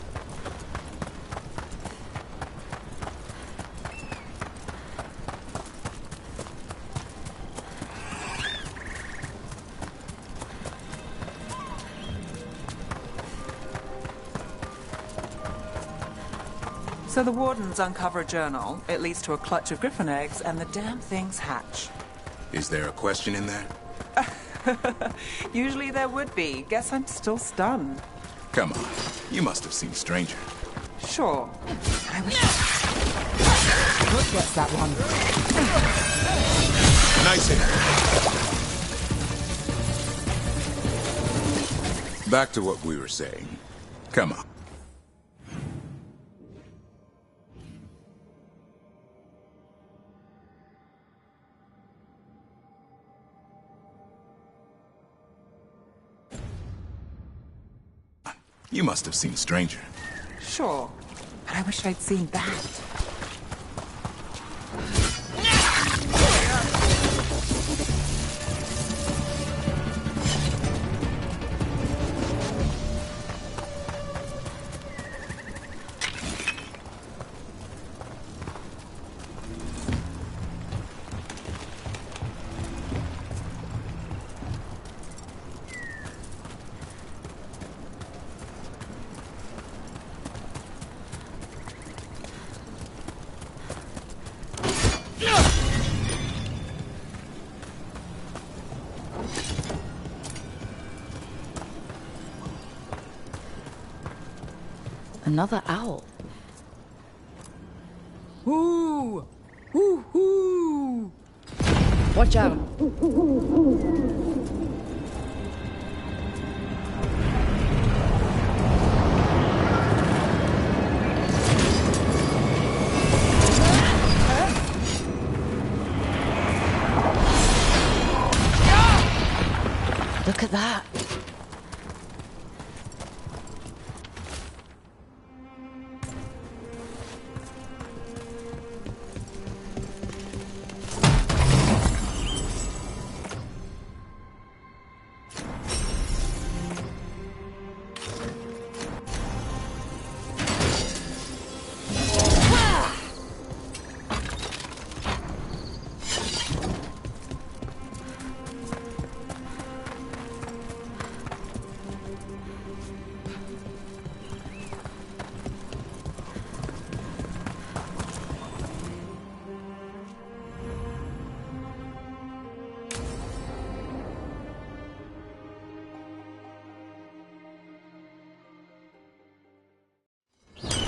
So the wardens uncover a journal. It leads to a clutch of griffin eggs, and the damn things hatch. Is there a question in there? Usually there would be. Guess I'm still stunned. Come on. You must have seen Stranger. Sure. I wish... Look gets that one. Nice hit. Back to what we were saying. Come on. You must have seen Stranger. Sure, but I wish I'd seen that. Another owl. Ooh! Ooh! Ooh! Watch out! Look at that.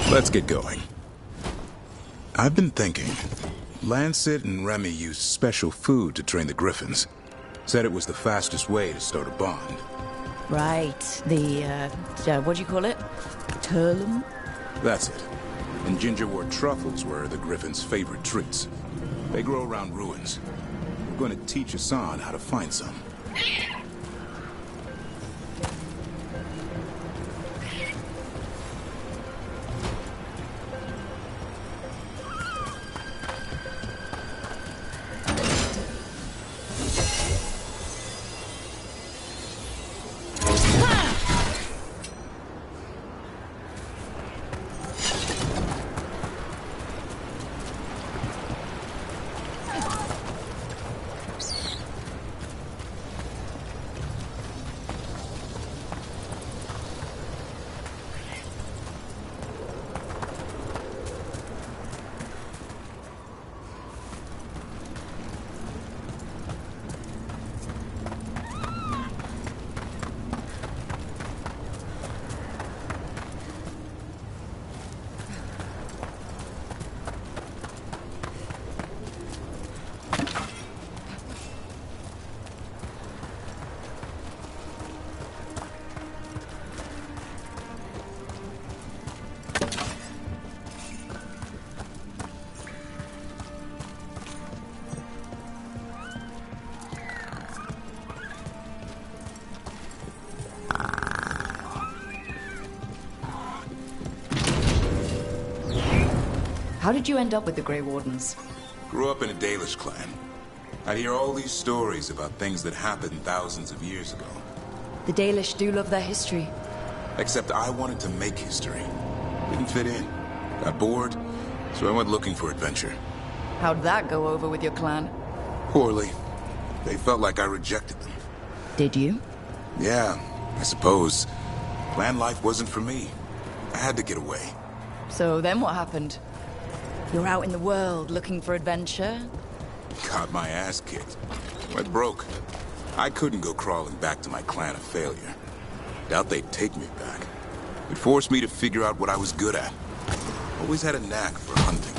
Let's get going. I've been thinking. Lancet and Remy used special food to train the griffins. Said it was the fastest way to start a bond. Right. The, what do you call it? Turlum? That's it. And gingerwort truffles were the griffins' favorite treats. They grow around ruins. We're going to teach Hassan how to find some. How did you end up with the Grey Wardens? Grew up in a Dalish clan. I'd hear all these stories about things that happened thousands of years ago. The Dalish do love their history. Except I wanted to make history. Didn't fit in. Got bored, so I went looking for adventure. How'd that go over with your clan? Poorly. They felt like I rejected them. Did you? Yeah, I suppose. Clan life wasn't for me. I had to get away. So then what happened? You're out in the world looking for adventure? Got my ass kicked. Went broke. I couldn't go crawling back to my clan of failure. Doubt they'd take me back. It forced me to figure out what I was good at. Always had a knack for hunting.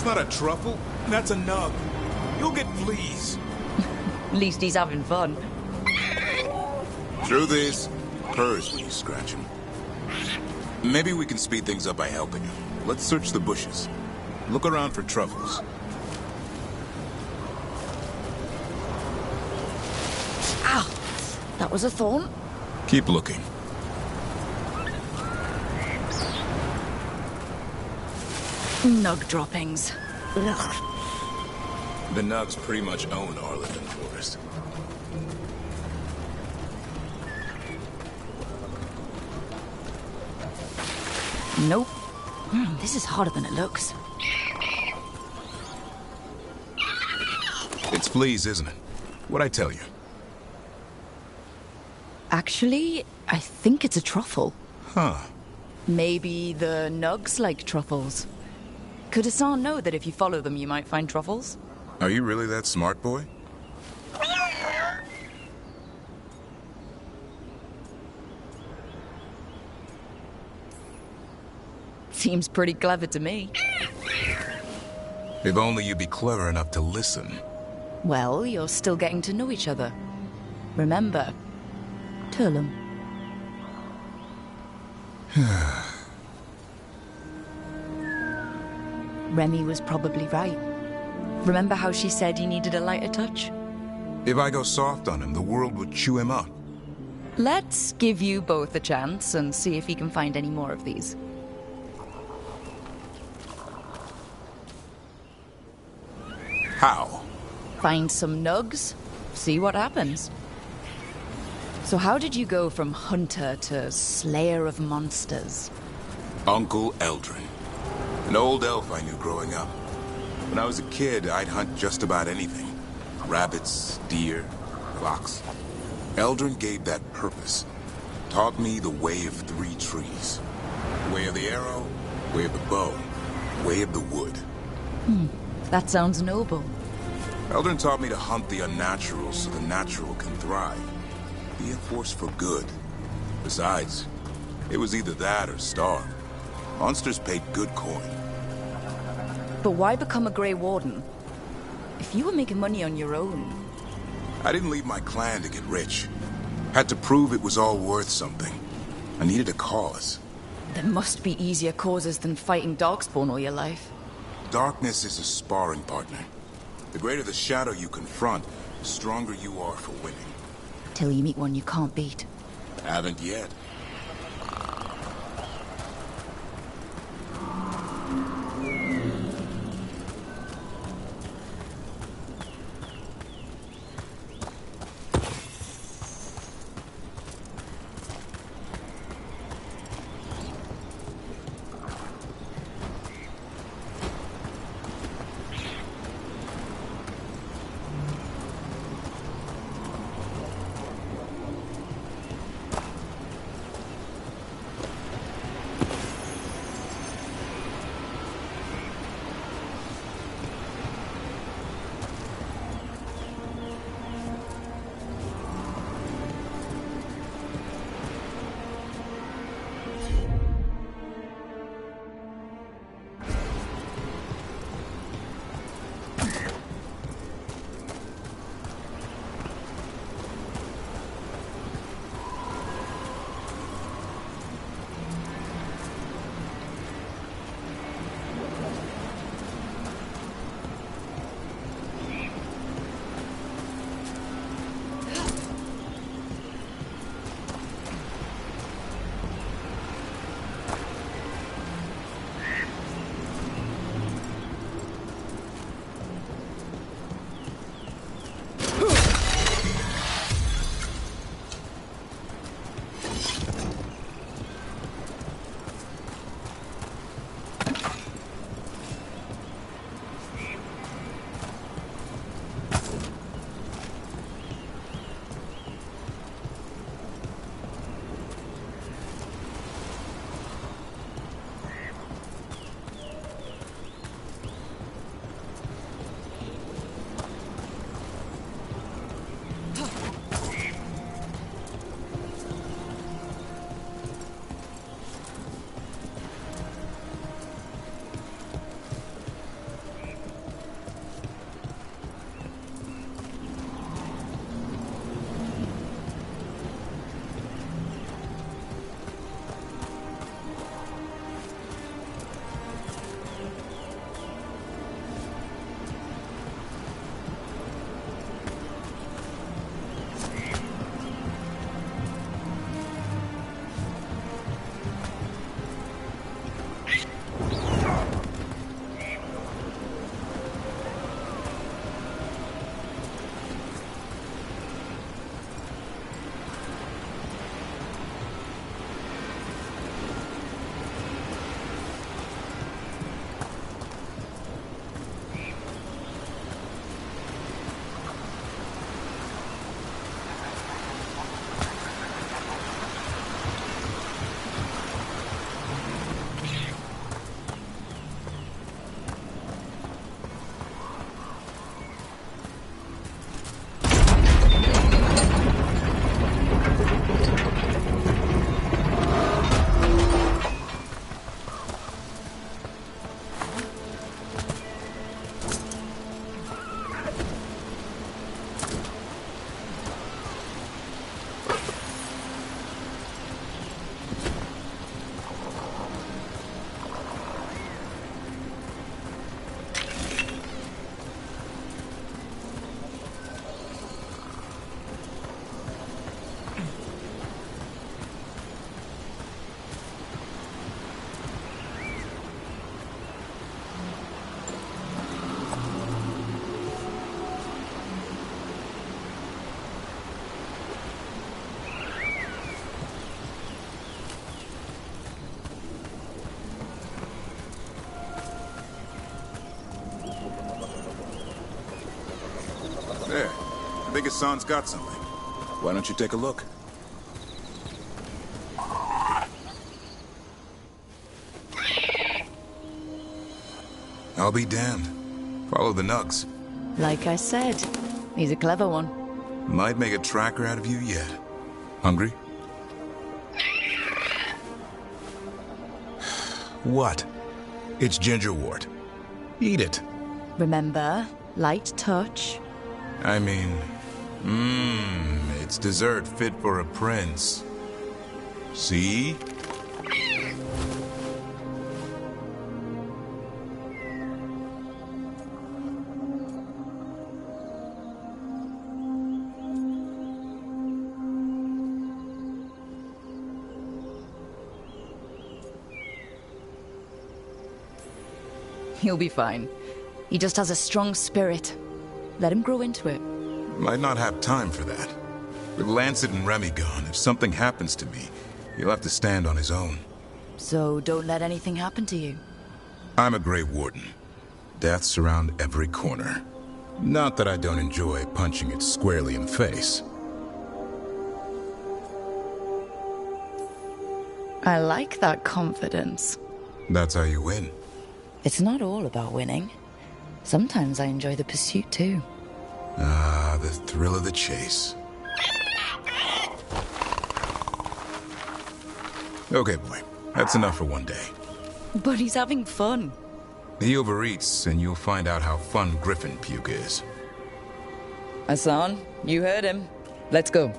not a truffle. That's a nug. You'll get fleas. At least he's having fun. Truth is, purrs when you scratch him. Maybe we can speed things up by helping him. Let's search the bushes. Look around for truffles. Ow! That was a thorn. Keep looking. Nug droppings. Ugh. The nugs pretty much own Arlington Forest. Nope. This is harder than it looks. It's fleas, isn't it? What'd I tell you? Actually, I think it's a truffle. Huh. Maybe the nugs like truffles. Could Hassan know that if you follow them, you might find truffles? Are you really that smart, boy? Seems pretty clever to me. If only you'd be clever enough to listen. Well, you're still getting to know each other. Remember, Turlum. Remy was probably right. Remember how she said he needed a lighter touch? If I go soft on him, the world would chew him up. Let's give you both a chance and see if he can find any more of these. How? Find some nugs, see what happens. So how did you go from hunter to slayer of monsters? Uncle Eldrin. An old elf I knew growing up. When I was a kid, I'd hunt just about anything. Rabbits, deer, fox. Eldrin gave that purpose. Taught me the way of 3 trees. Way of the arrow, way of the bow, way of the wood. That sounds noble. Eldrin taught me to hunt the unnatural so the natural can thrive. Be a force for good. Besides, it was either that or starve. Monsters paid good coin. But why become a Grey Warden? If you were making money on your own... I didn't leave my clan to get rich. Had to prove it was all worth something. I needed a cause. There must be easier causes than fighting Darkspawn all your life. Darkness is a sparring partner. The greater the shadow you confront, the stronger you are for winning. Till you meet one you can't beat. Haven't yet. There. I think Hassan's got something. Why don't you take a look? I'll be damned. Follow the nugs. Like I said, he's a clever one. Might make a tracker out of you yet. Hungry? What? It's gingerwort. Eat it. Remember, light touch. I mean, it's dessert fit for a prince. See? He'll be fine. He just has a strong spirit. Let him grow into it. Might not have time for that. With Lancet and Remy gone, if something happens to me, he'll have to stand on his own. So don't let anything happen to you. I'm a Grey Warden. Death's around every corner. Not that I don't enjoy punching it squarely in the face. I like that confidence. That's how you win. It's not all about winning. Sometimes I enjoy the pursuit too. Ah, the thrill of the chase. Okay, boy. That's enough for one day. But he's having fun. He overeats, and you'll find out how fun Griffin puke is. Hassan, you heard him. Let's go.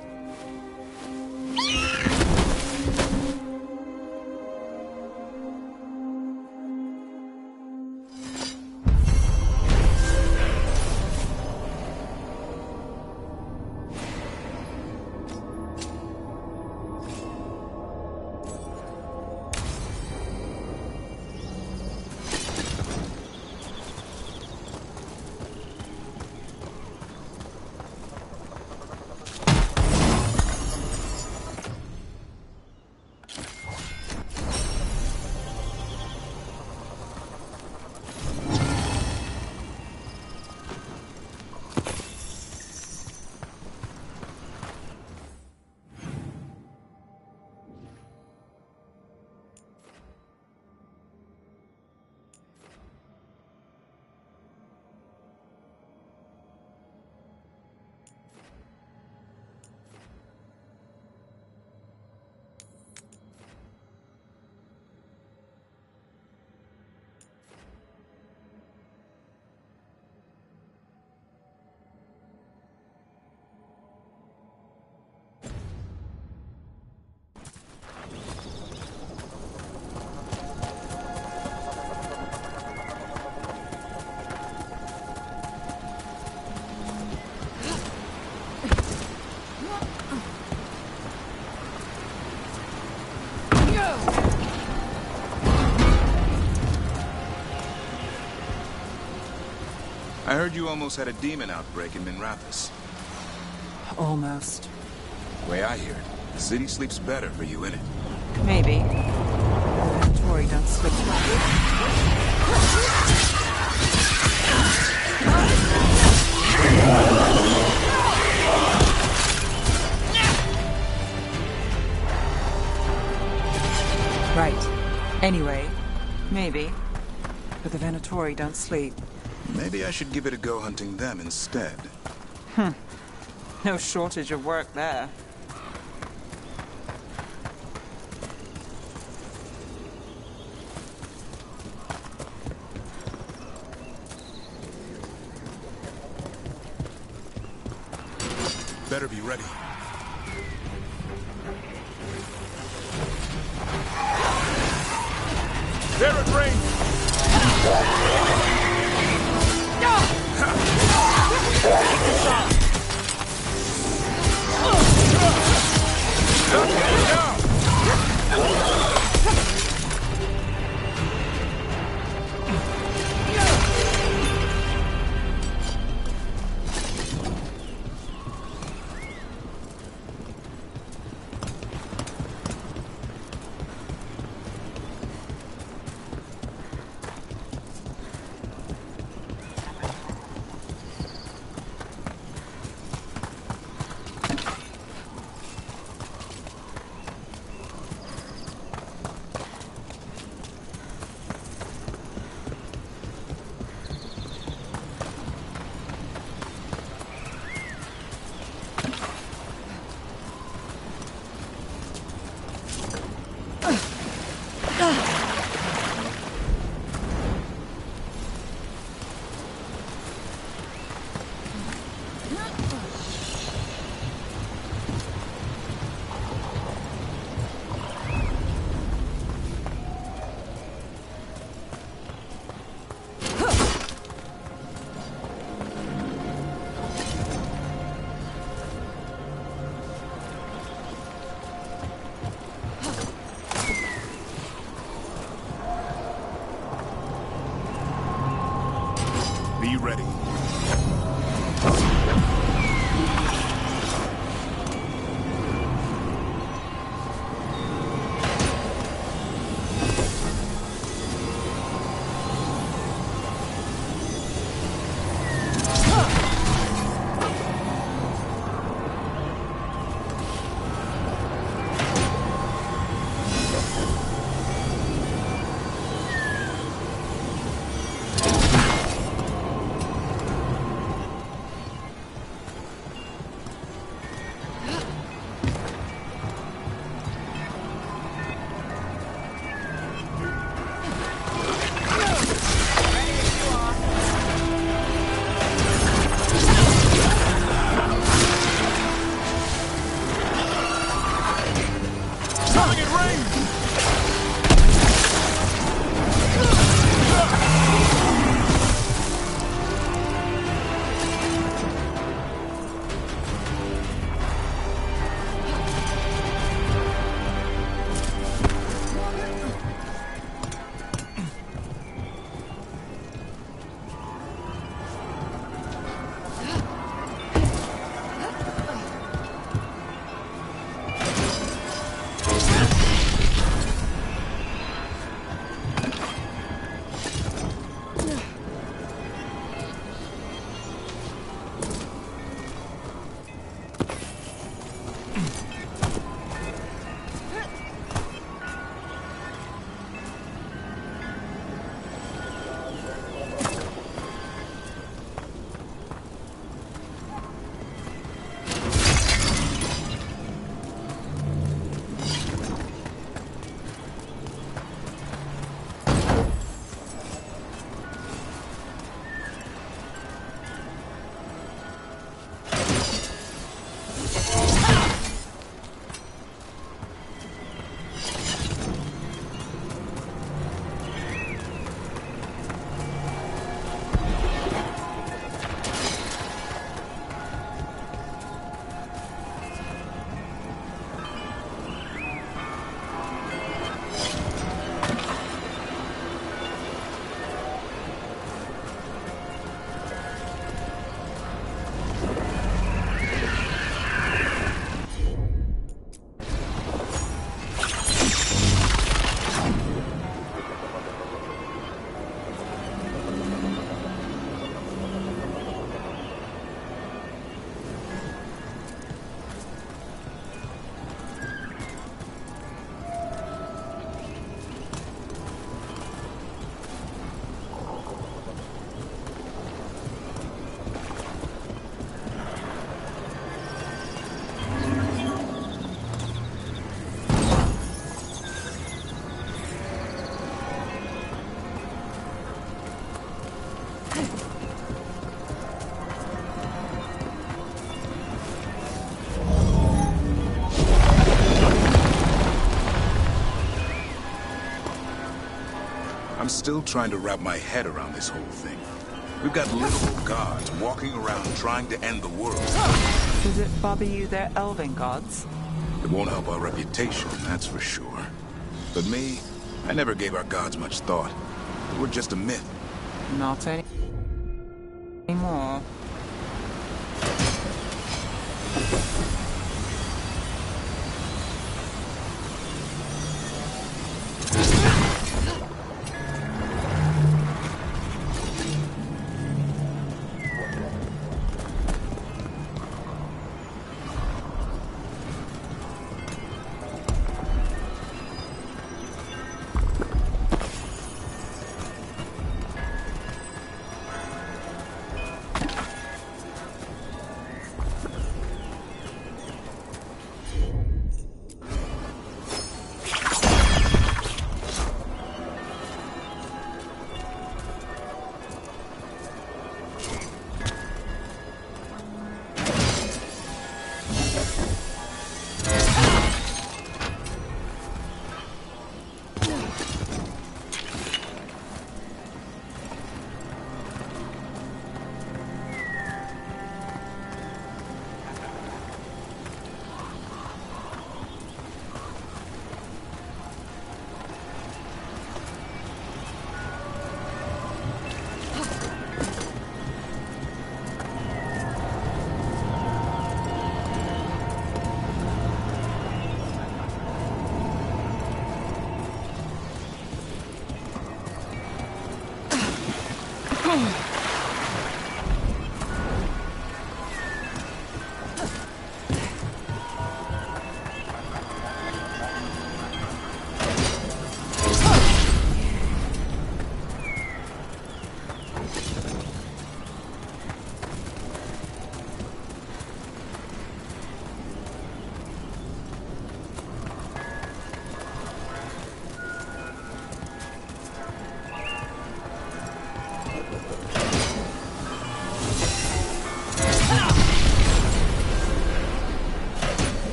I heard you almost had a demon outbreak in Minrathous. Almost. The way I hear it, the city sleeps better for you in it. Maybe. Tori, don't slip. Right. Anyway, maybe. But the Venatori don't sleep. Maybe I should give it a go hunting them instead. No shortage of work there. Better be ready. They're at range! Be ready. I'm still trying to wrap my head around this whole thing. We've got literal gods walking around trying to end the world. Does it bother you they're elven gods? It won't help our reputation, that's for sure. But me, I never gave our gods much thought. We're just a myth. Not anymore.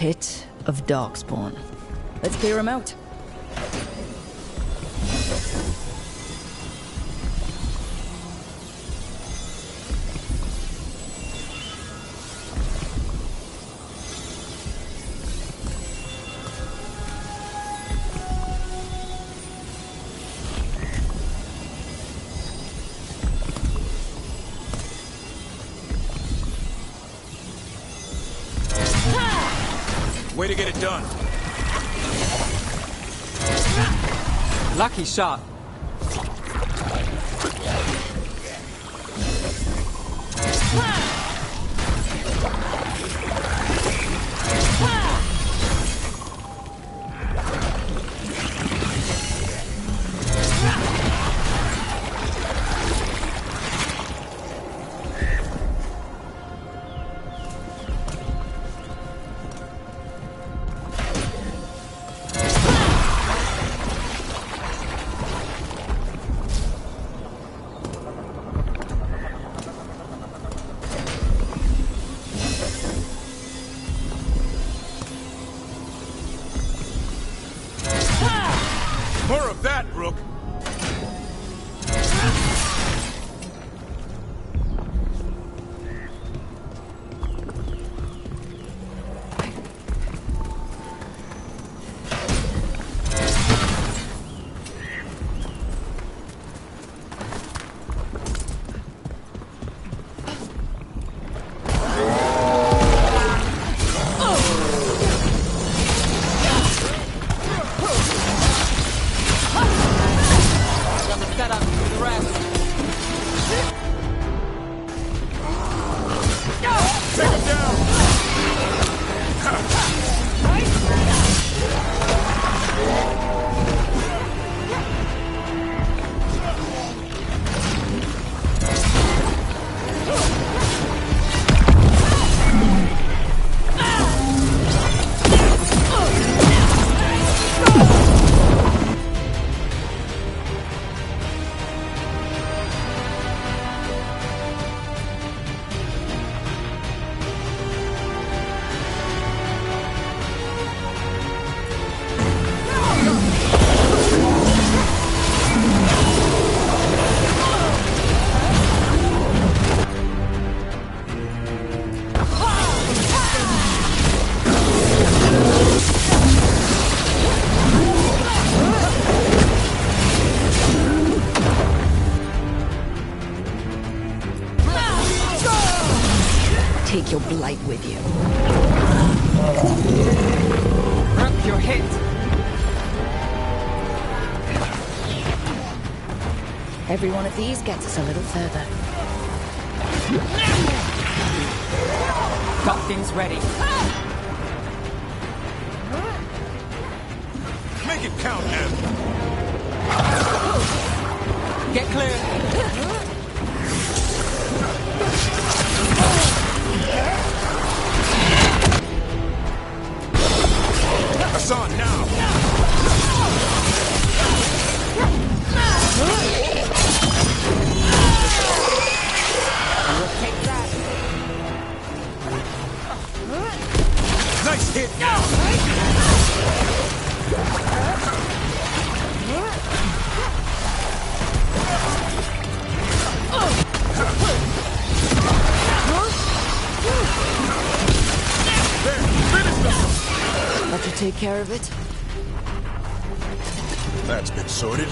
pit of Darkspawn. Let's clear him out. Way to get it done. Lucky shot. More of that, Rook. Take your blight with you. Rook, you're hit. Every one of these gets us a little further. Got things ready. Make it count now. Get clear. Hassan, now! Nice hit now! Let you take care of it? That's been sorted.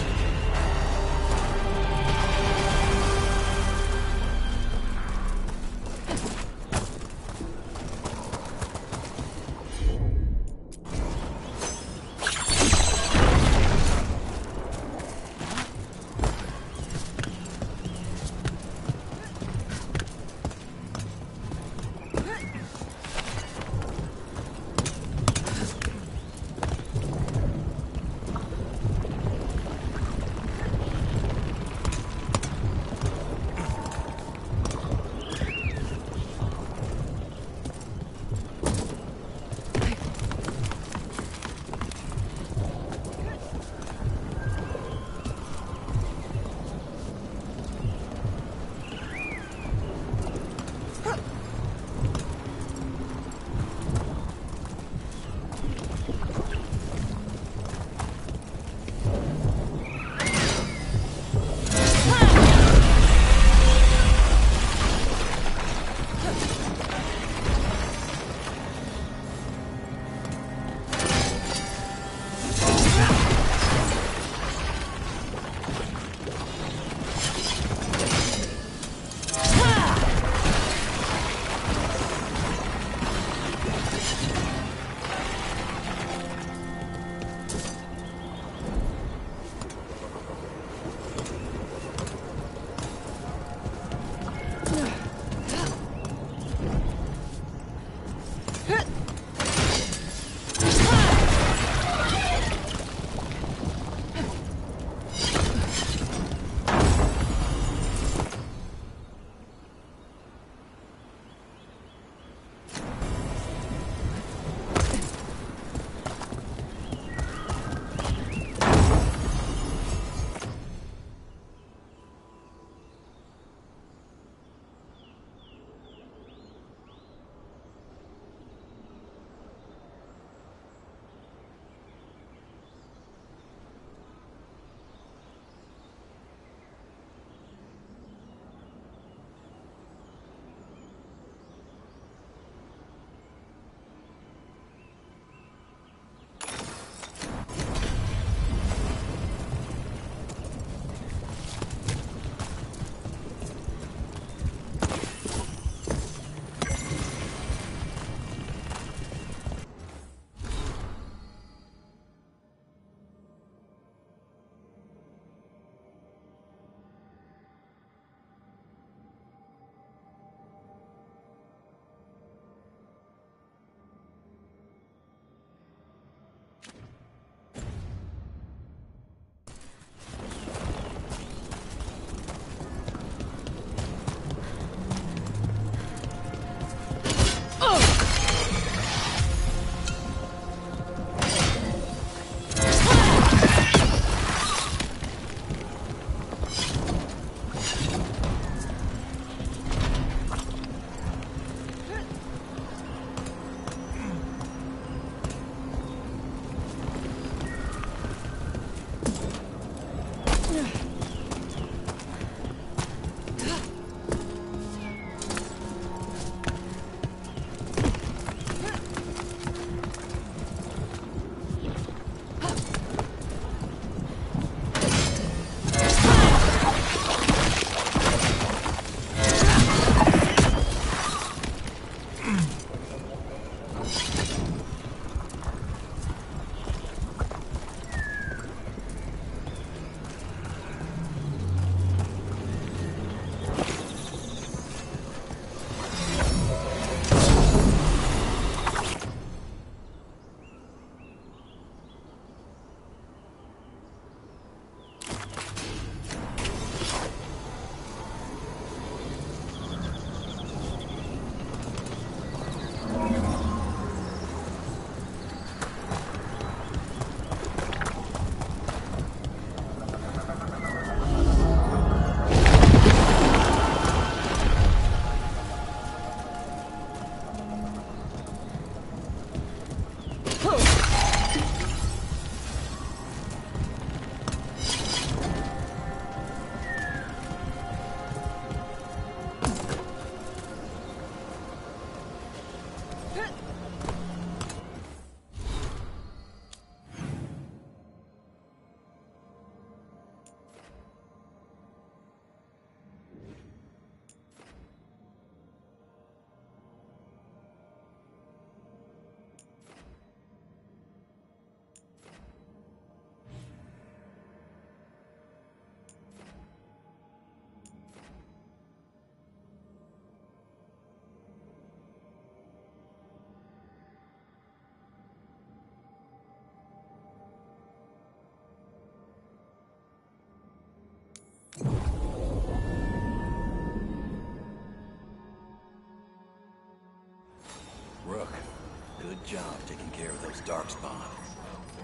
job taking care of those darkspawn.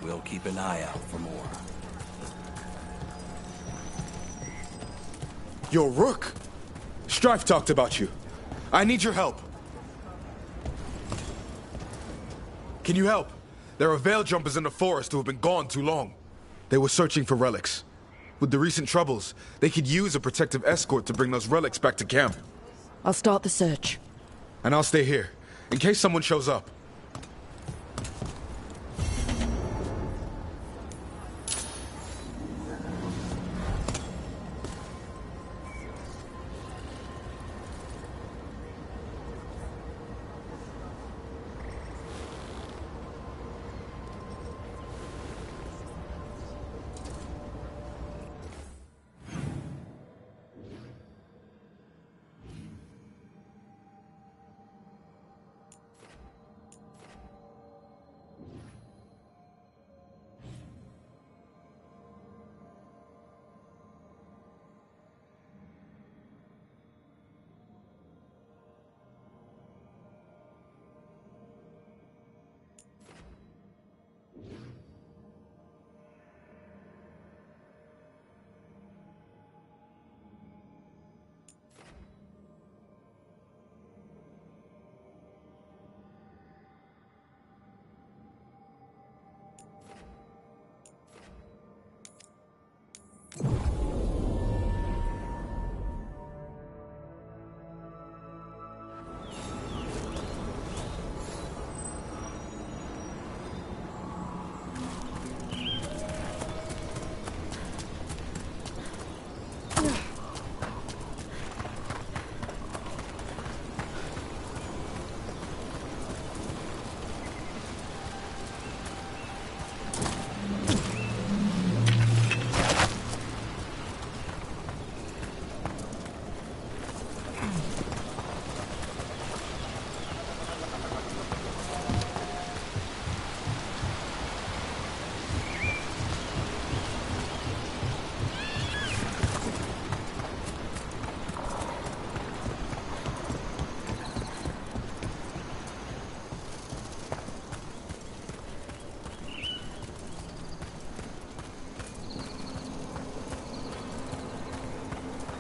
We'll keep an eye out for more. Yo, Rook! Strife talked about you. I need your help. Can you help? There are veil jumpers in the forest who have been gone too long. They were searching for relics. With the recent troubles, they could use a protective escort to bring those relics back to camp. I'll start the search. And I'll stay here, in case someone shows up.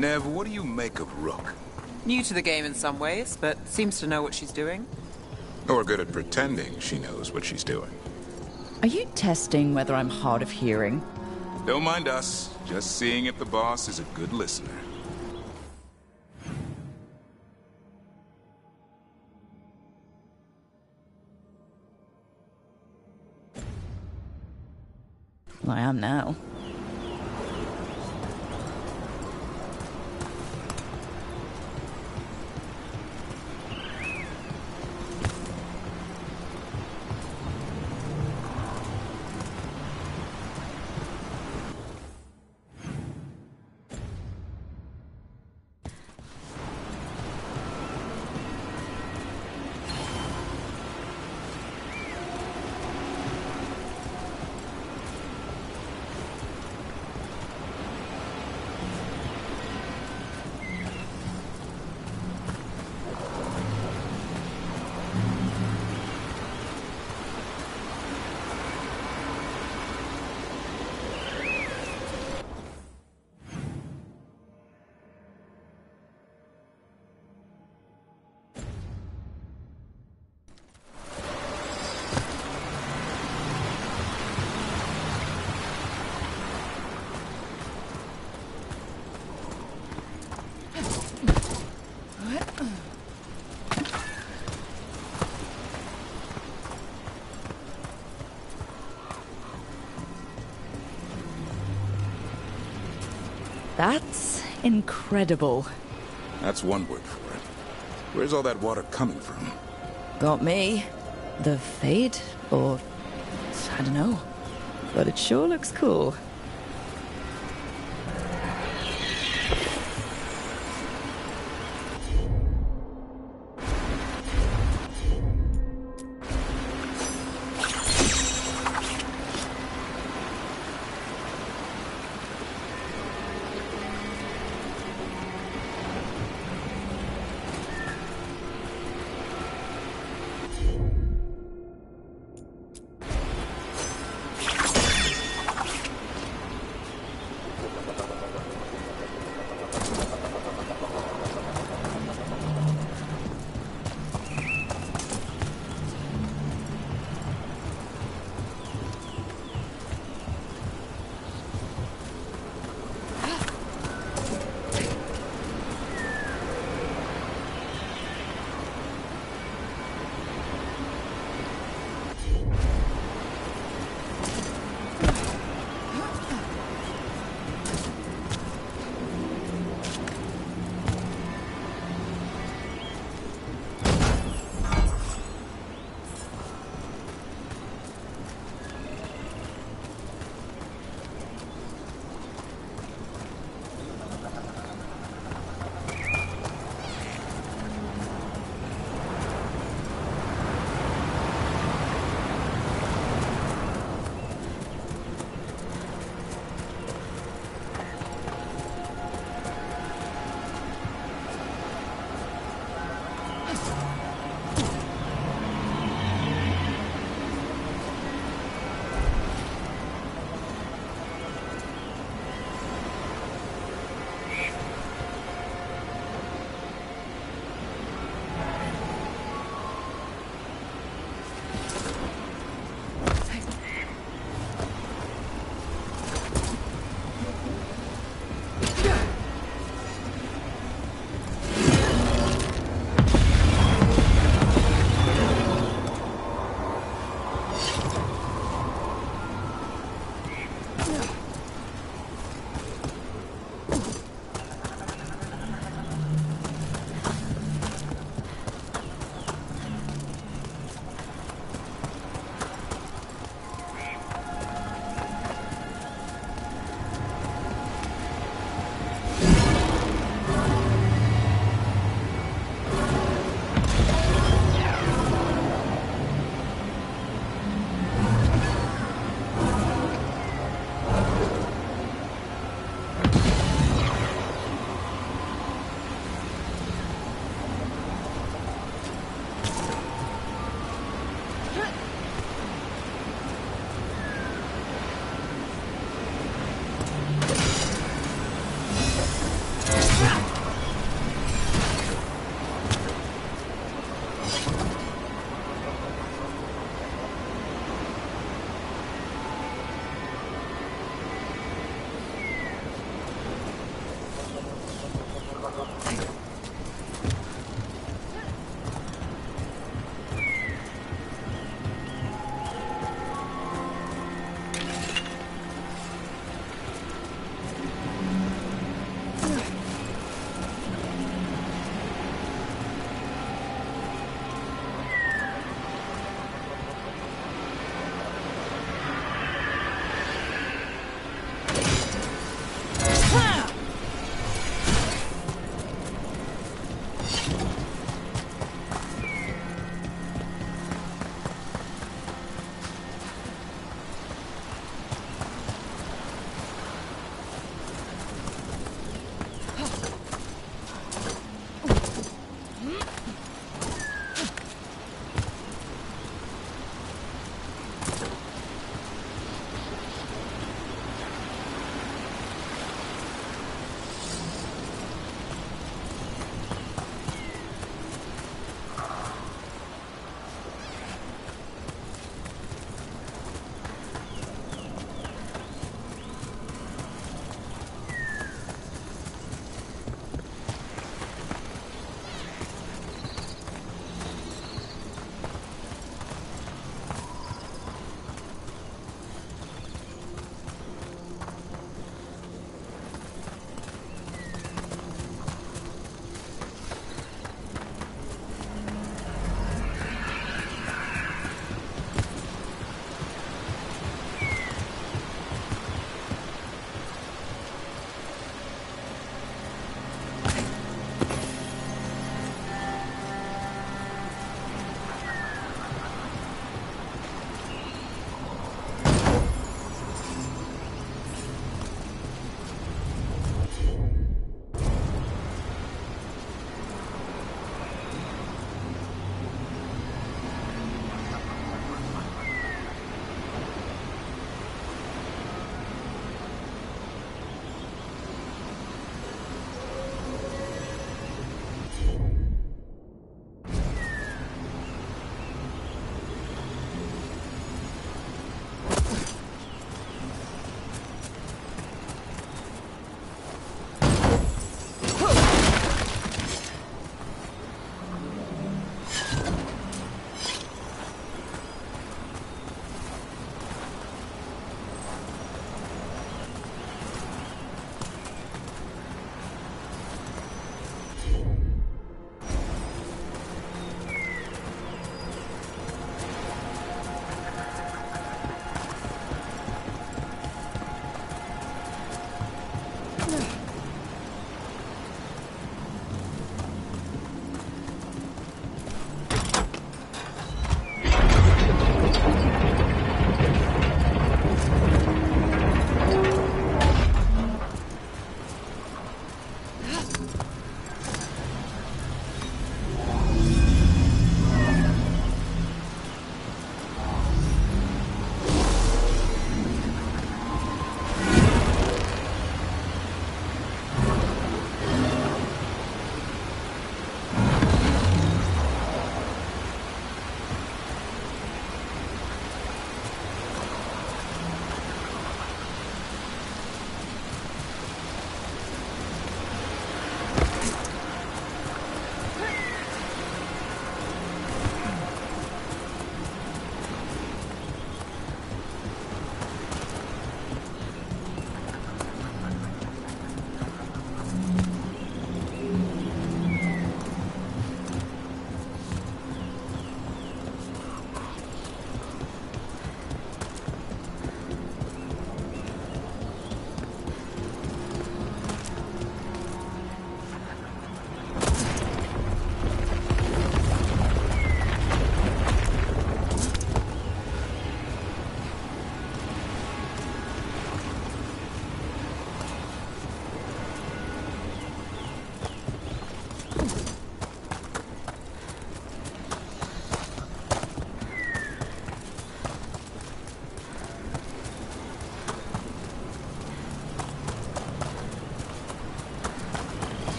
Nev, what do you make of Rook? New to the game in some ways, but seems to know what she's doing. Or good at pretending she knows what she's doing. Are you testing whether I'm hard of hearing? Don't mind us. Just seeing if the boss is a good listener. Well, I am now. That's incredible. That's one word for it. Where's all that water coming from? Got me. The Fade? Or... I don't know. But it sure looks cool.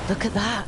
Look at that.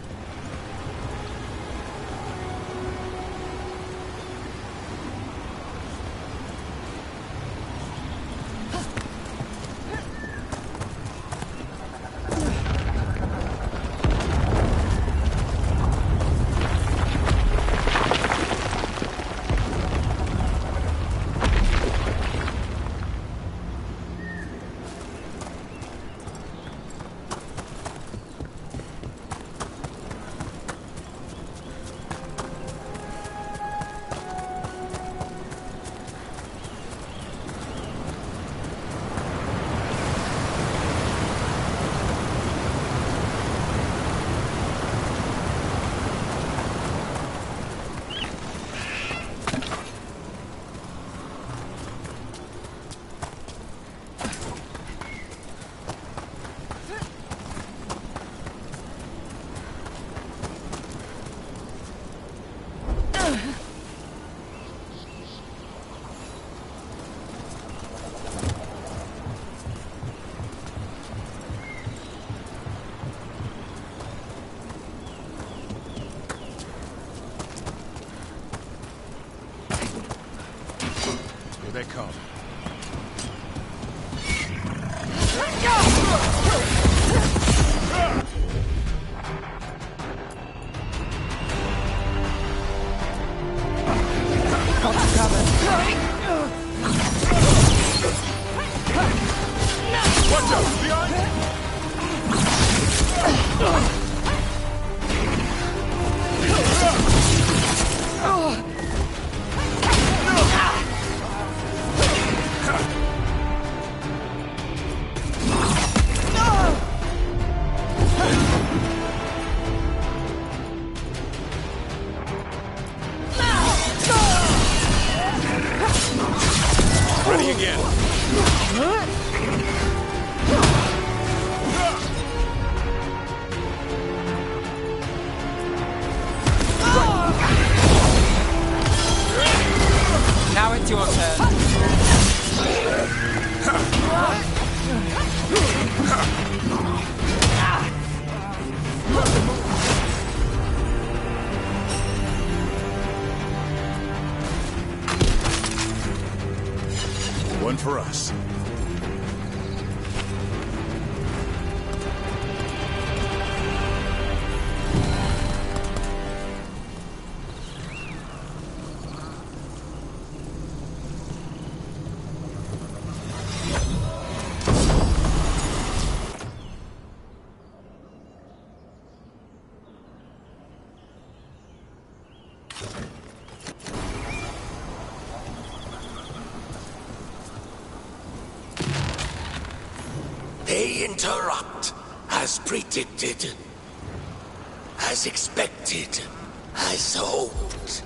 Here they come. Watch out! Behind! Ready again. Now it's your turn. One for us. They interrupt, as predicted, as expected, as hoped.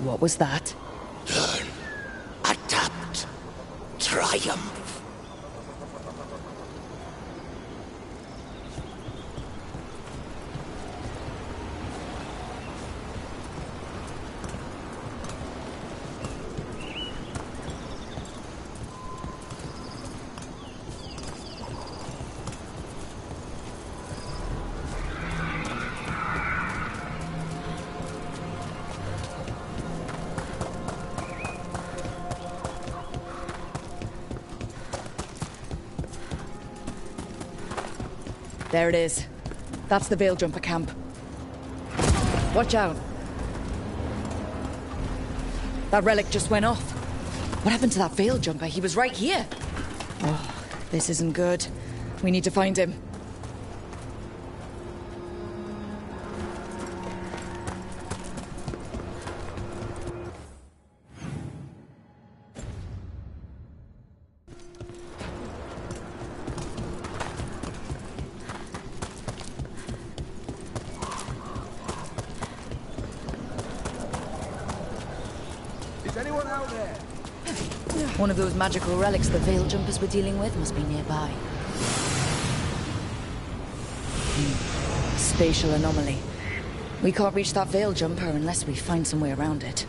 What was that? Learn, adapt, triumph. There it is. That's the Veil Jumper camp. Watch out. That relic just went off. What happened to that Veil Jumper? He was right here. Oh, this isn't good. We need to find him. One of those magical relics the Veil Jumpers were dealing with must be nearby. Spatial anomaly. We can't reach that Veil Jumper unless we find some way around it.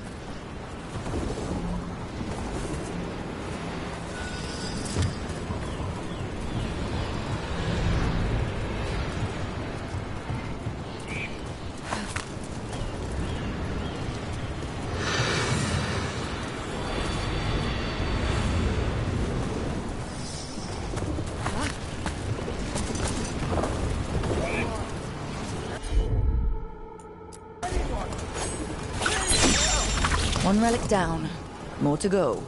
One relic down. More to go.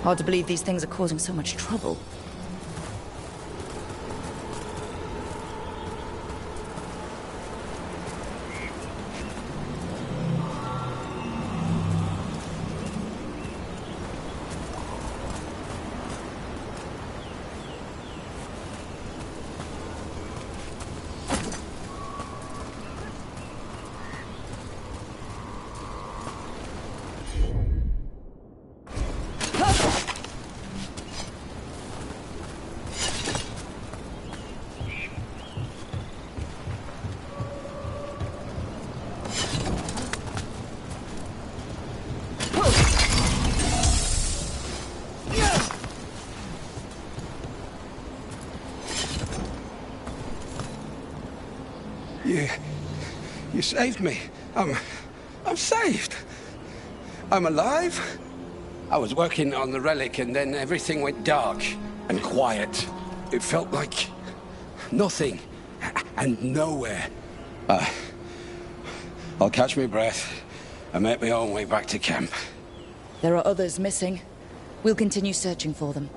Hard to believe these things are causing so much trouble. You saved me. I'm saved. I'm alive. I was working on the relic and then everything went dark and quiet. It felt like nothing and nowhere. I'll catch my breath and make my own way back to camp. There are others missing. We'll continue searching for them.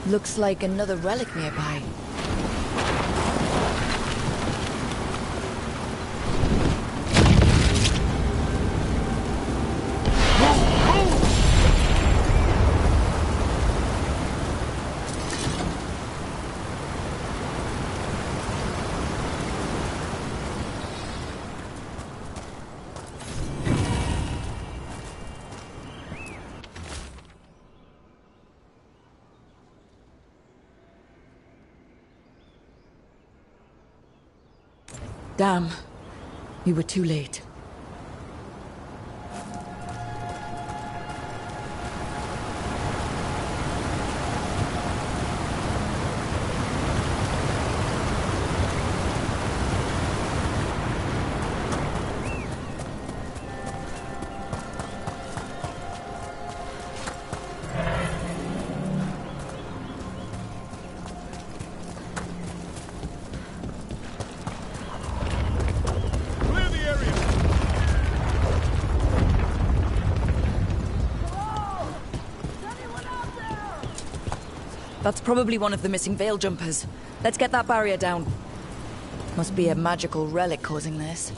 Looks like another relic nearby. Damn. We were too late. That's probably one of the missing veil jumpers. Let's get that barrier down. Must be a magical relic causing this.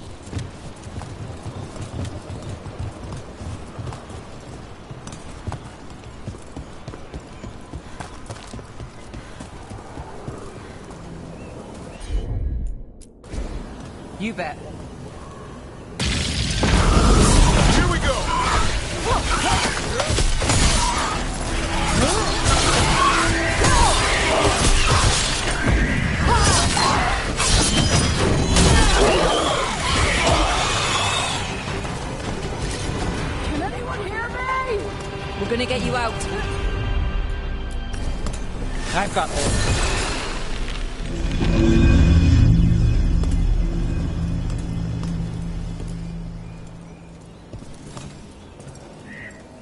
You bet. Here we go! Can anyone hear me? We're gonna get you out. I've got this.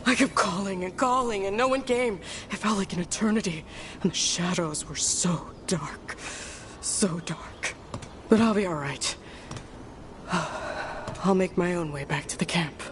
I kept calling and calling, and no one came. It felt like an eternity, and the shadows were so dark. So dark. But I'll be all right. I'll make my own way back to the camp.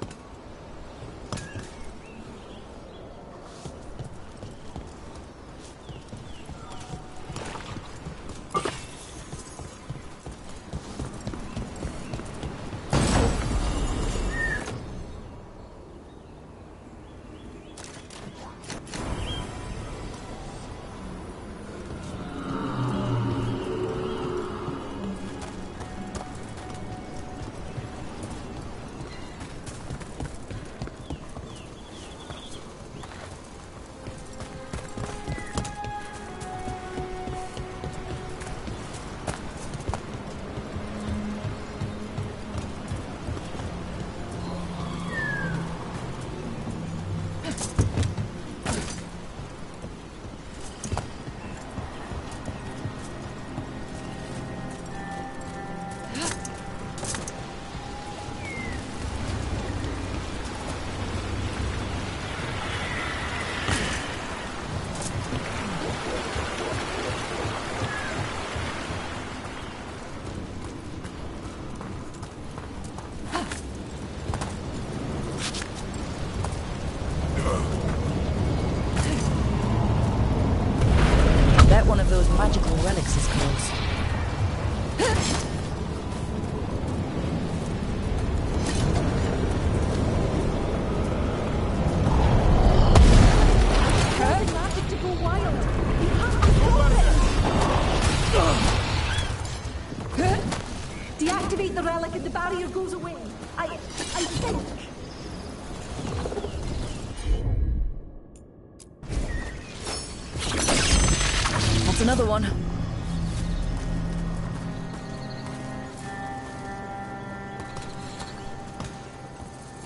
That's another one.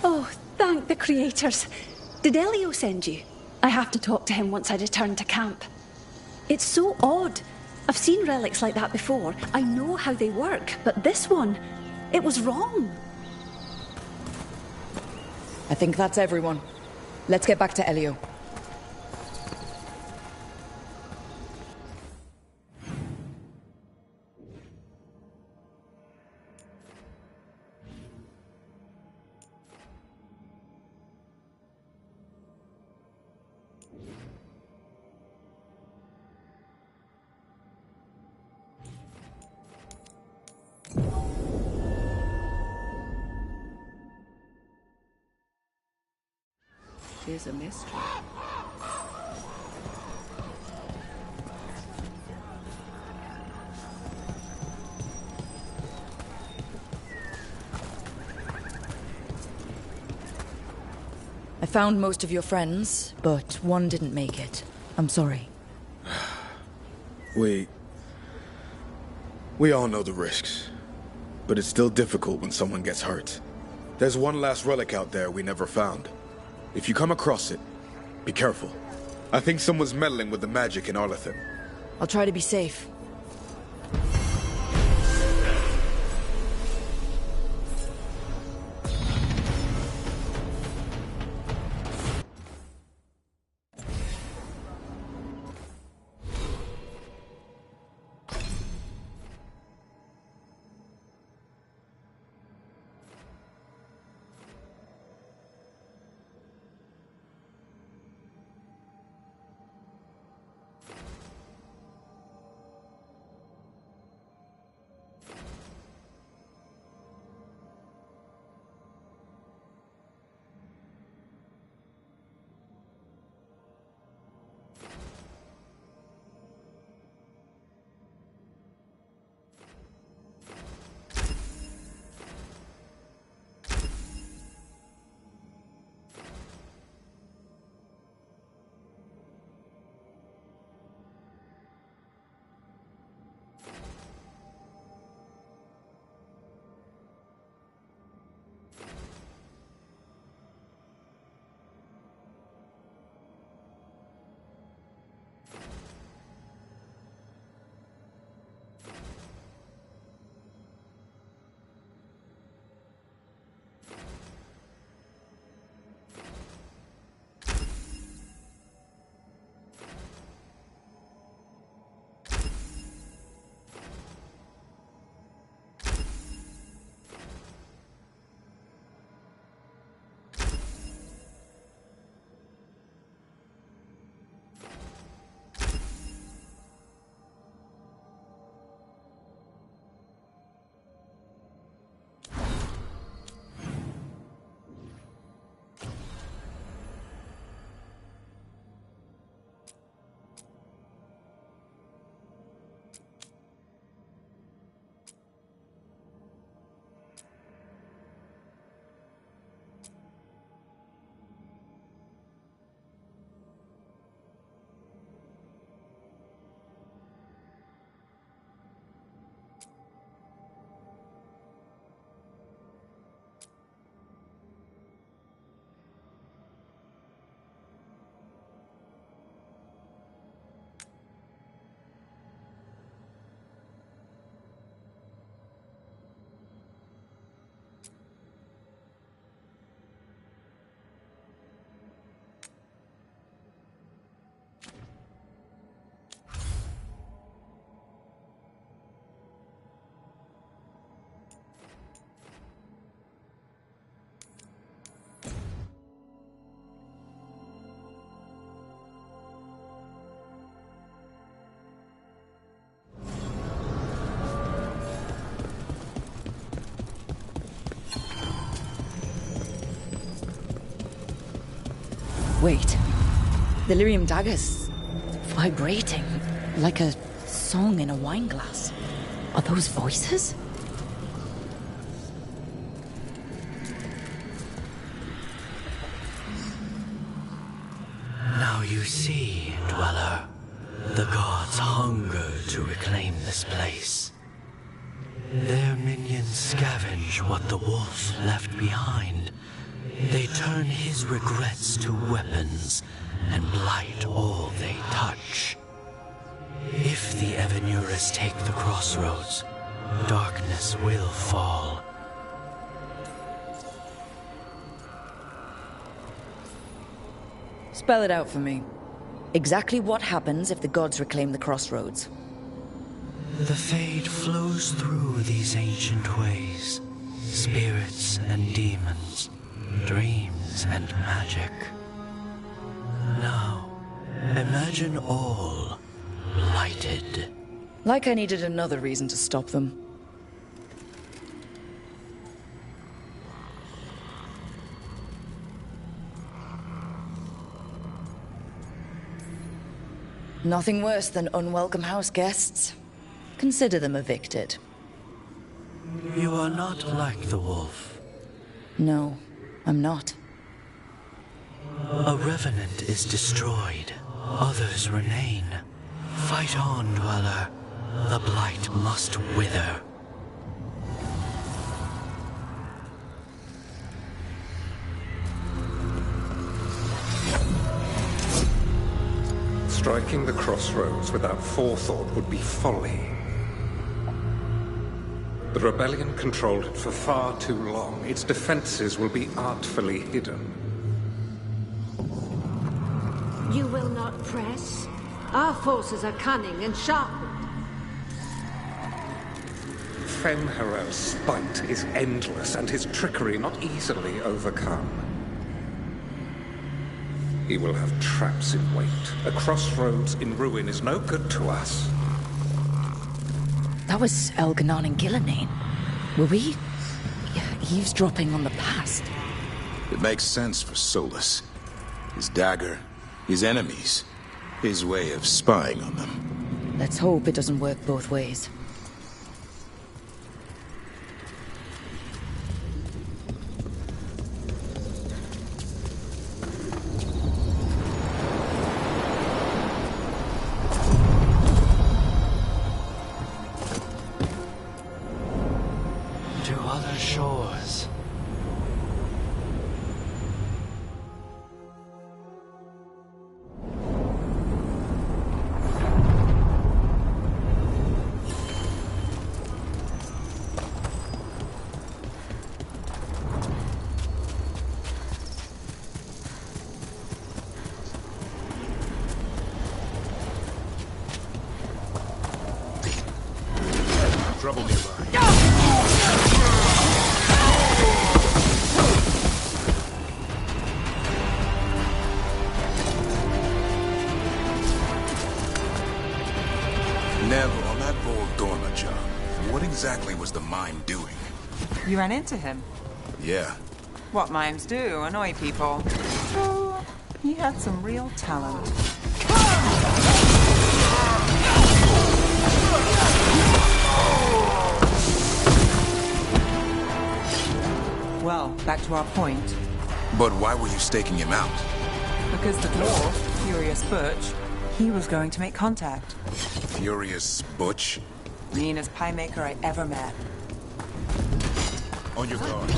Oh, thank the creators. Did Elio send you? I have to talk to him once I return to camp. It's so odd. I've seen relics like that before. I know how they work, but this one, it was wrong. I think that's everyone. Let's get back to Elio. Tis a mystery. I found most of your friends, but one didn't make it. I'm sorry. We all know the risks, but it's still difficult when someone gets hurt. There's one last relic out there we never found. If you come across it, be careful. I think someone's meddling with the magic in Arlethan. I'll try to be safe. Wait. The lyrium dagger's vibrating like a song in a wine glass. Are those voices? see, Dweller, the gods hunger to reclaim this place. Their minions scavenge what the wolf left behind. They turn his regrets to weapons and blight all they touch. If the Evanuris take the crossroads, darkness will fall. Spell it out for me. Exactly what happens if the gods reclaim the crossroads? The Fade flows through these ancient ways. Spirits and demons, dreams and magic. Now, imagine all blighted. Like I needed another reason to stop them. Nothing worse than unwelcome house guests. Consider them evicted. You are not like the wolf. No, I'm not. A revenant is destroyed. Others remain. Fight on, Dweller. The blight must wither. Striking the crossroads without forethought would be folly. The rebellion controlled it for far too long. Its defenses will be artfully hidden. You will not press? Our forces are cunning and sharpened. Fen'Harel's spite is endless and his trickery not easily overcome. He will have traps in wait. A crossroads in ruin is no good to us. That was Elganon and Gillenane. Were we eavesdropping on the past? It makes sense for Solus. His dagger, his enemies, his way of spying on them. Let's hope it doesn't work both ways. To other shores. Trouble nearby. Never on that bold Dorma job. What exactly was the mime doing? You ran into him. Yeah. What mimes do, annoy people. So, he had some real talent. Well, back to our point. But why were you staking him out? Because the dwarf, Furious Butch, he was going to make contact. Furious Butch? Meanest pie maker I ever met. On your guard.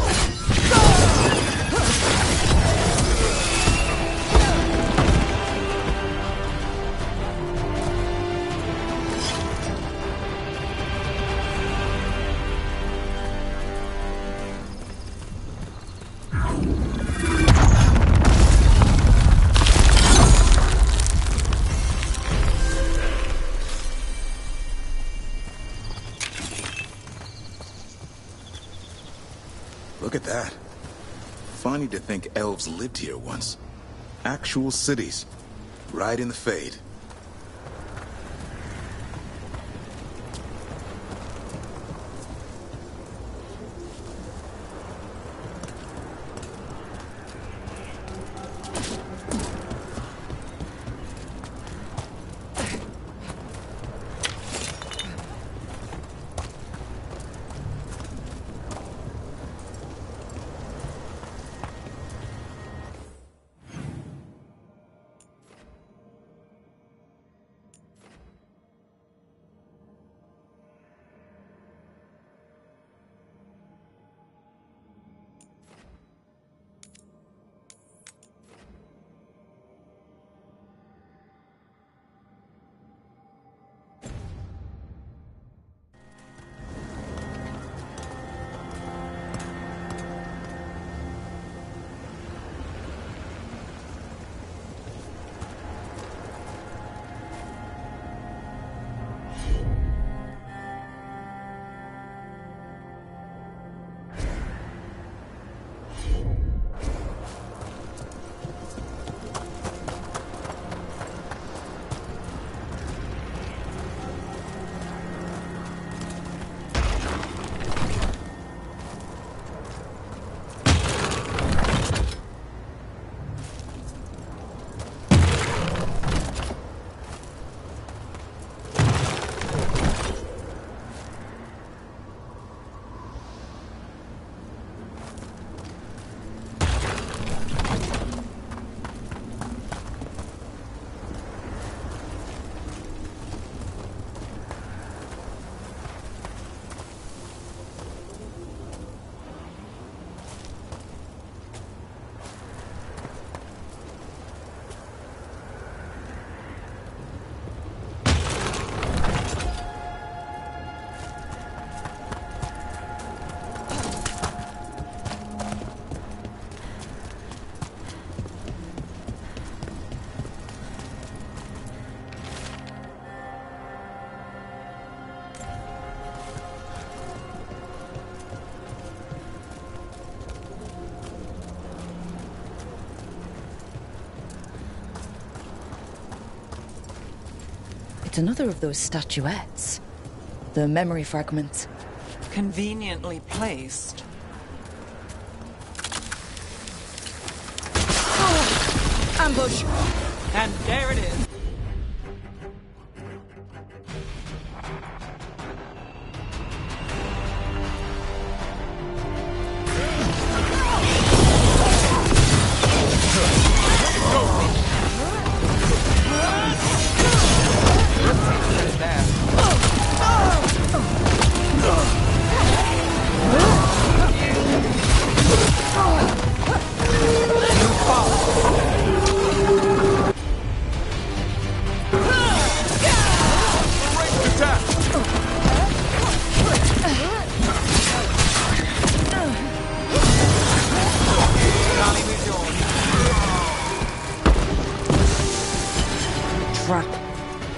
Look at that. Funny to think elves lived here once. Actual cities. Right in the Fade. Yet another of those statuettes. The memory fragments. Conveniently placed. Ambush! And there it is.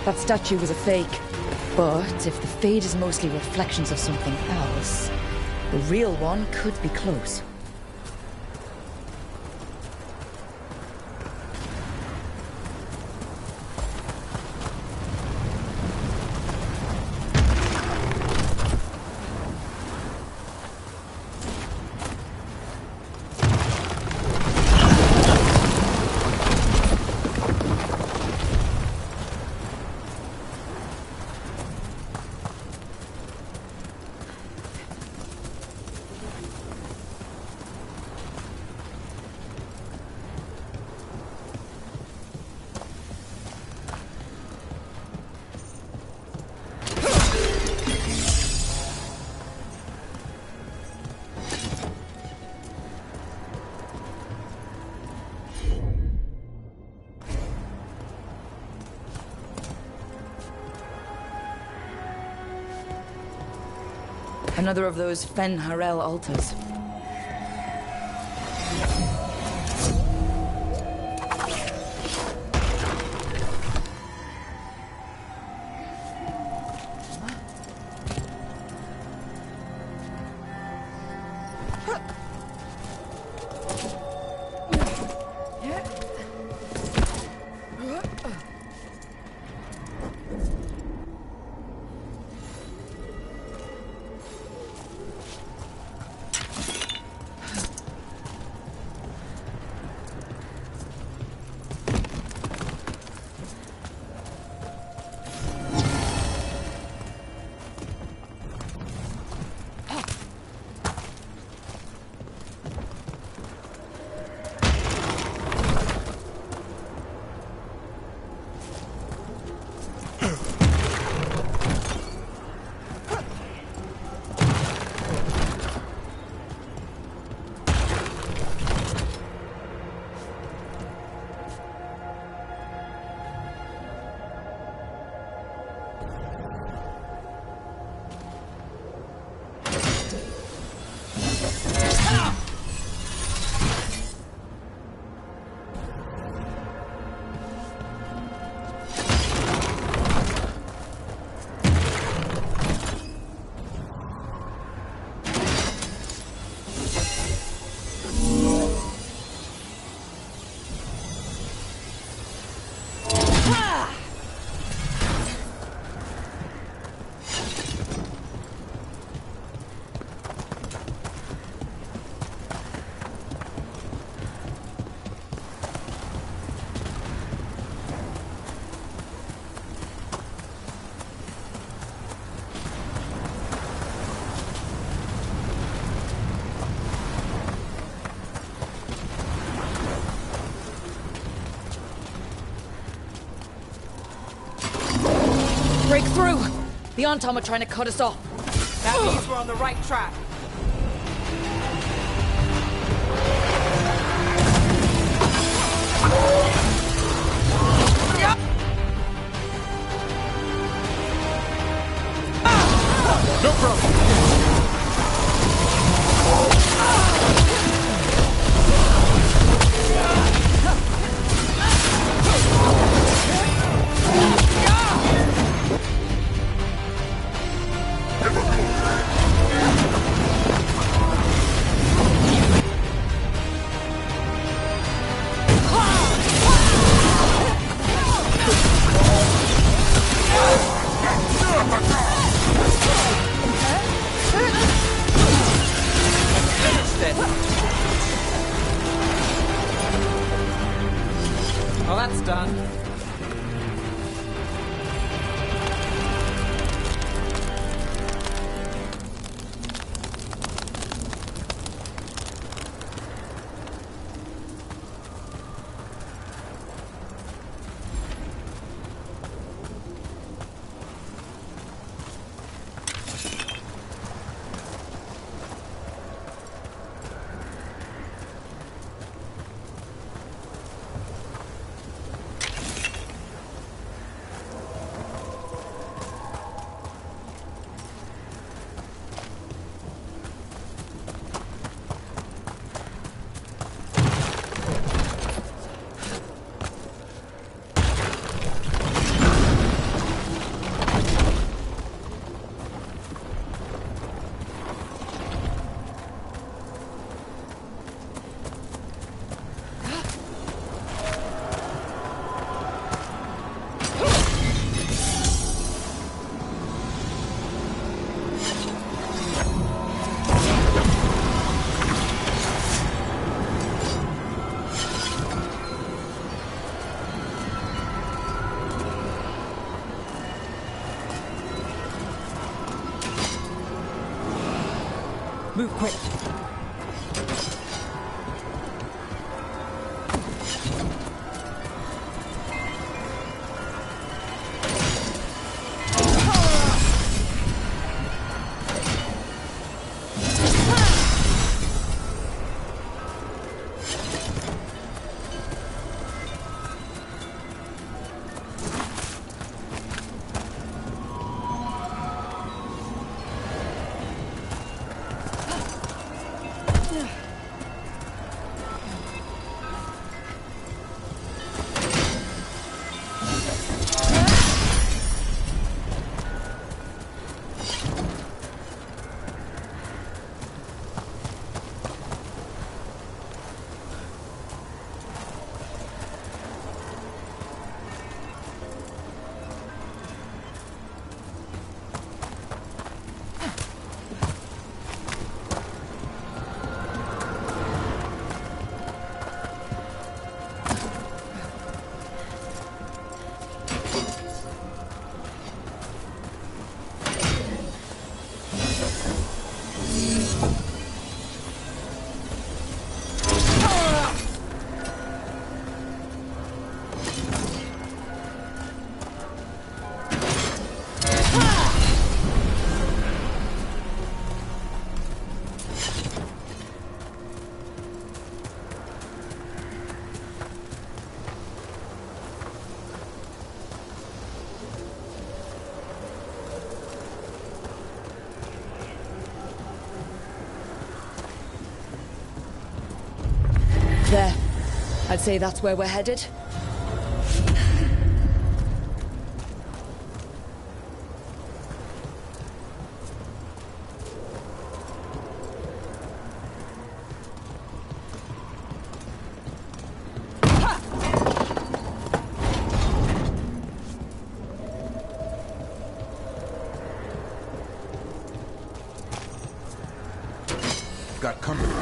That statue was a fake. But if the fade is mostly reflections of something else, the real one could be close. Another of those Fen Harel altars. Break through! The Antom are trying to cut us off. That means we're on the right track. No problem. that's done. Move quick. There. I'd say that's where we're headed. Got company.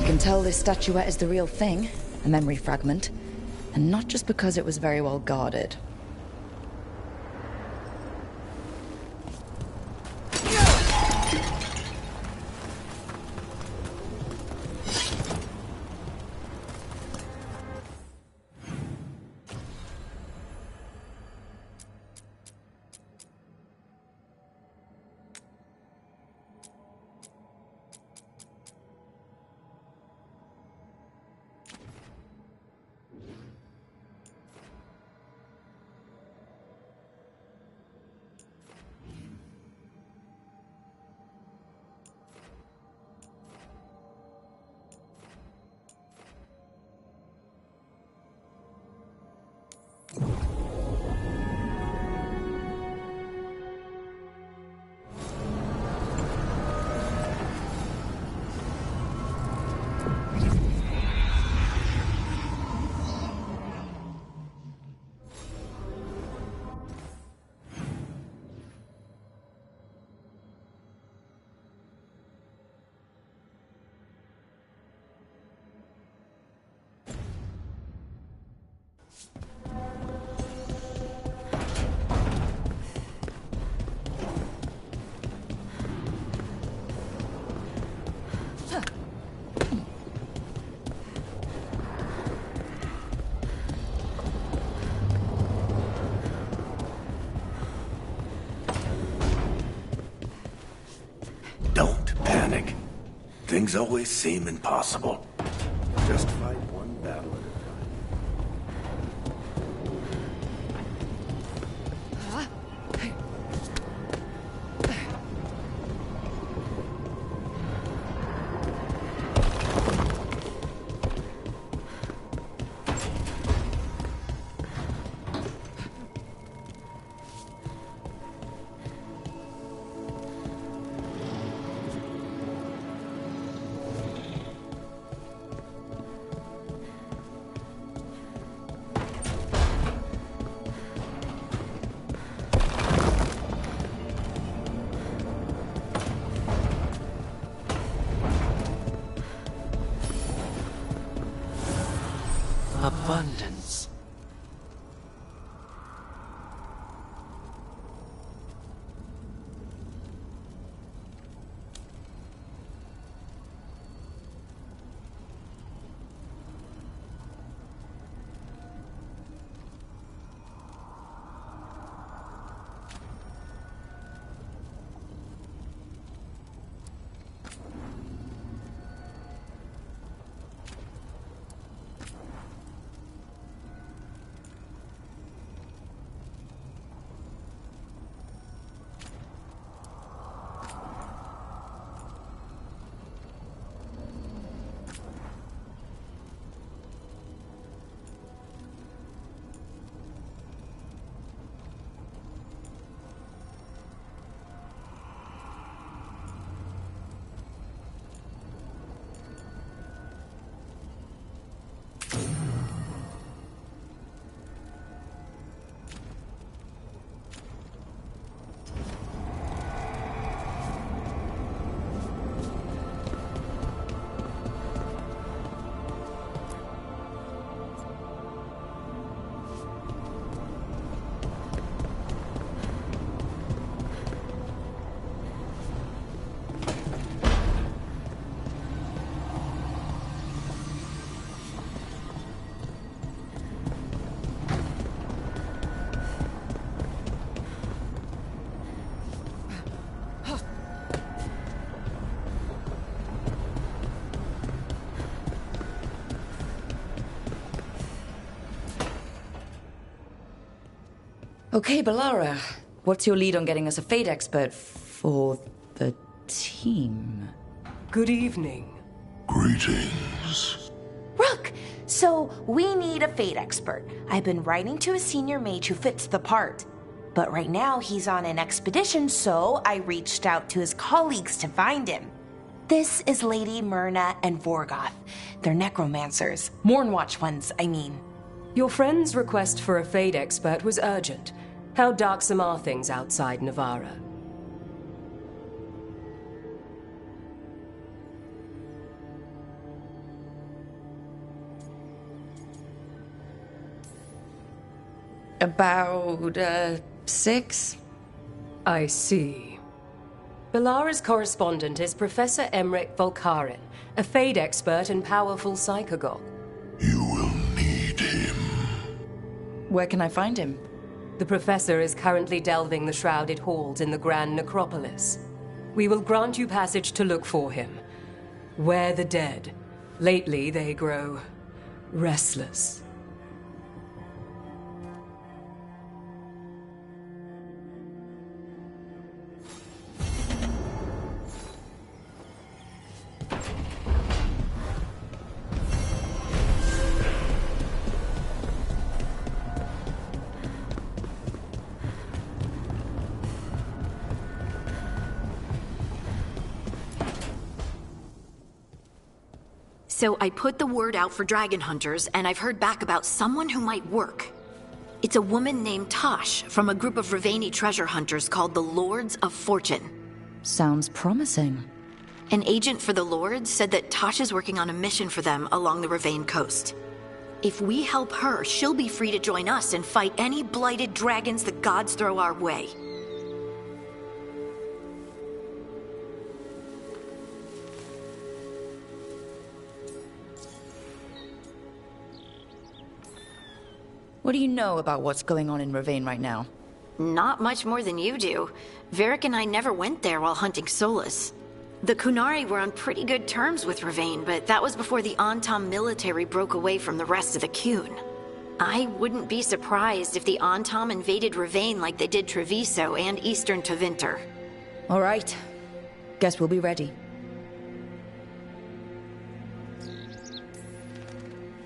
can tell this statuette is the real thing, a memory fragment, and not just because it was very well guarded. Things always seem impossible. Just fight one battle at a Abundance. Okay, Balara, what's your lead on getting us a fate expert for the team? Good evening. Greetings. Rook! So, we need a fate expert. I've been writing to a senior mage who fits the part. But right now, he's on an expedition, so I reached out to his colleagues to find him. This is Lady Myrna and Vorgoth. They're necromancers. Mournwatch ones, I mean. Your friend's request for a fate expert was urgent. How darksome are things outside Navarra? About, 6? I see. Belara's correspondent is Professor Emmerich Volkaren, a Fade expert and powerful psychagogue. Where can I find him? The Professor is currently delving the shrouded halls in the Grand Necropolis. We will grant you passage to look for him. Where the dead. Lately they grow restless. So I put the word out for dragon hunters, and I've heard back about someone who might work. It's a woman named Tosh from a group of Ravani treasure hunters called the Lords of Fortune. Sounds promising. An agent for the Lords said that Tosh is working on a mission for them along the Ravane coast. If we help her, she'll be free to join us and fight any blighted dragons the gods throw our way. What do you know about what's going on in Ravane right now? Not much more than you do. Varric and I never went there while hunting Solus. The Kunari were on pretty good terms with Ravane, but that was before the Antam military broke away from the rest of the Qun. I wouldn't be surprised if the Antam invaded Ravane like they did Treviso and Eastern Tevinter. All right. Guess we'll be ready.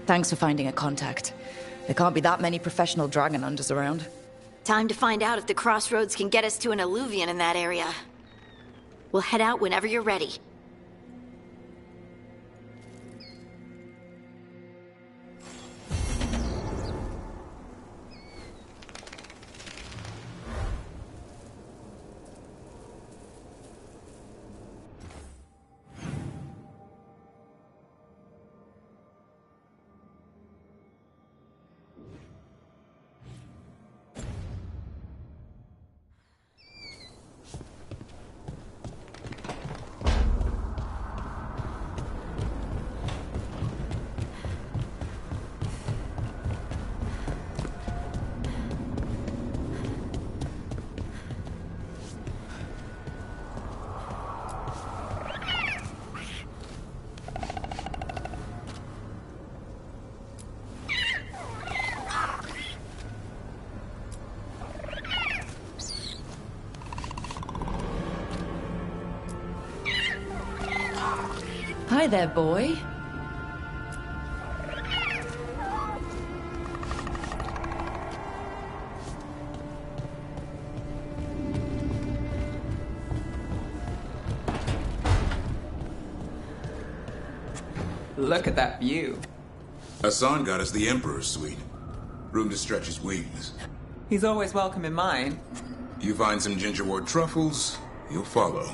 Thanks for finding a contact. There can't be that many professional dragon hunters around. Time to find out if the crossroads can get us to an alluvion in that area. We'll head out whenever you're ready. Hi there, boy. Look at that view. Hassan got us the Emperor's suite. Room to stretch his wings. He's always welcome in mine. You find some gingerwort truffles, you'll follow.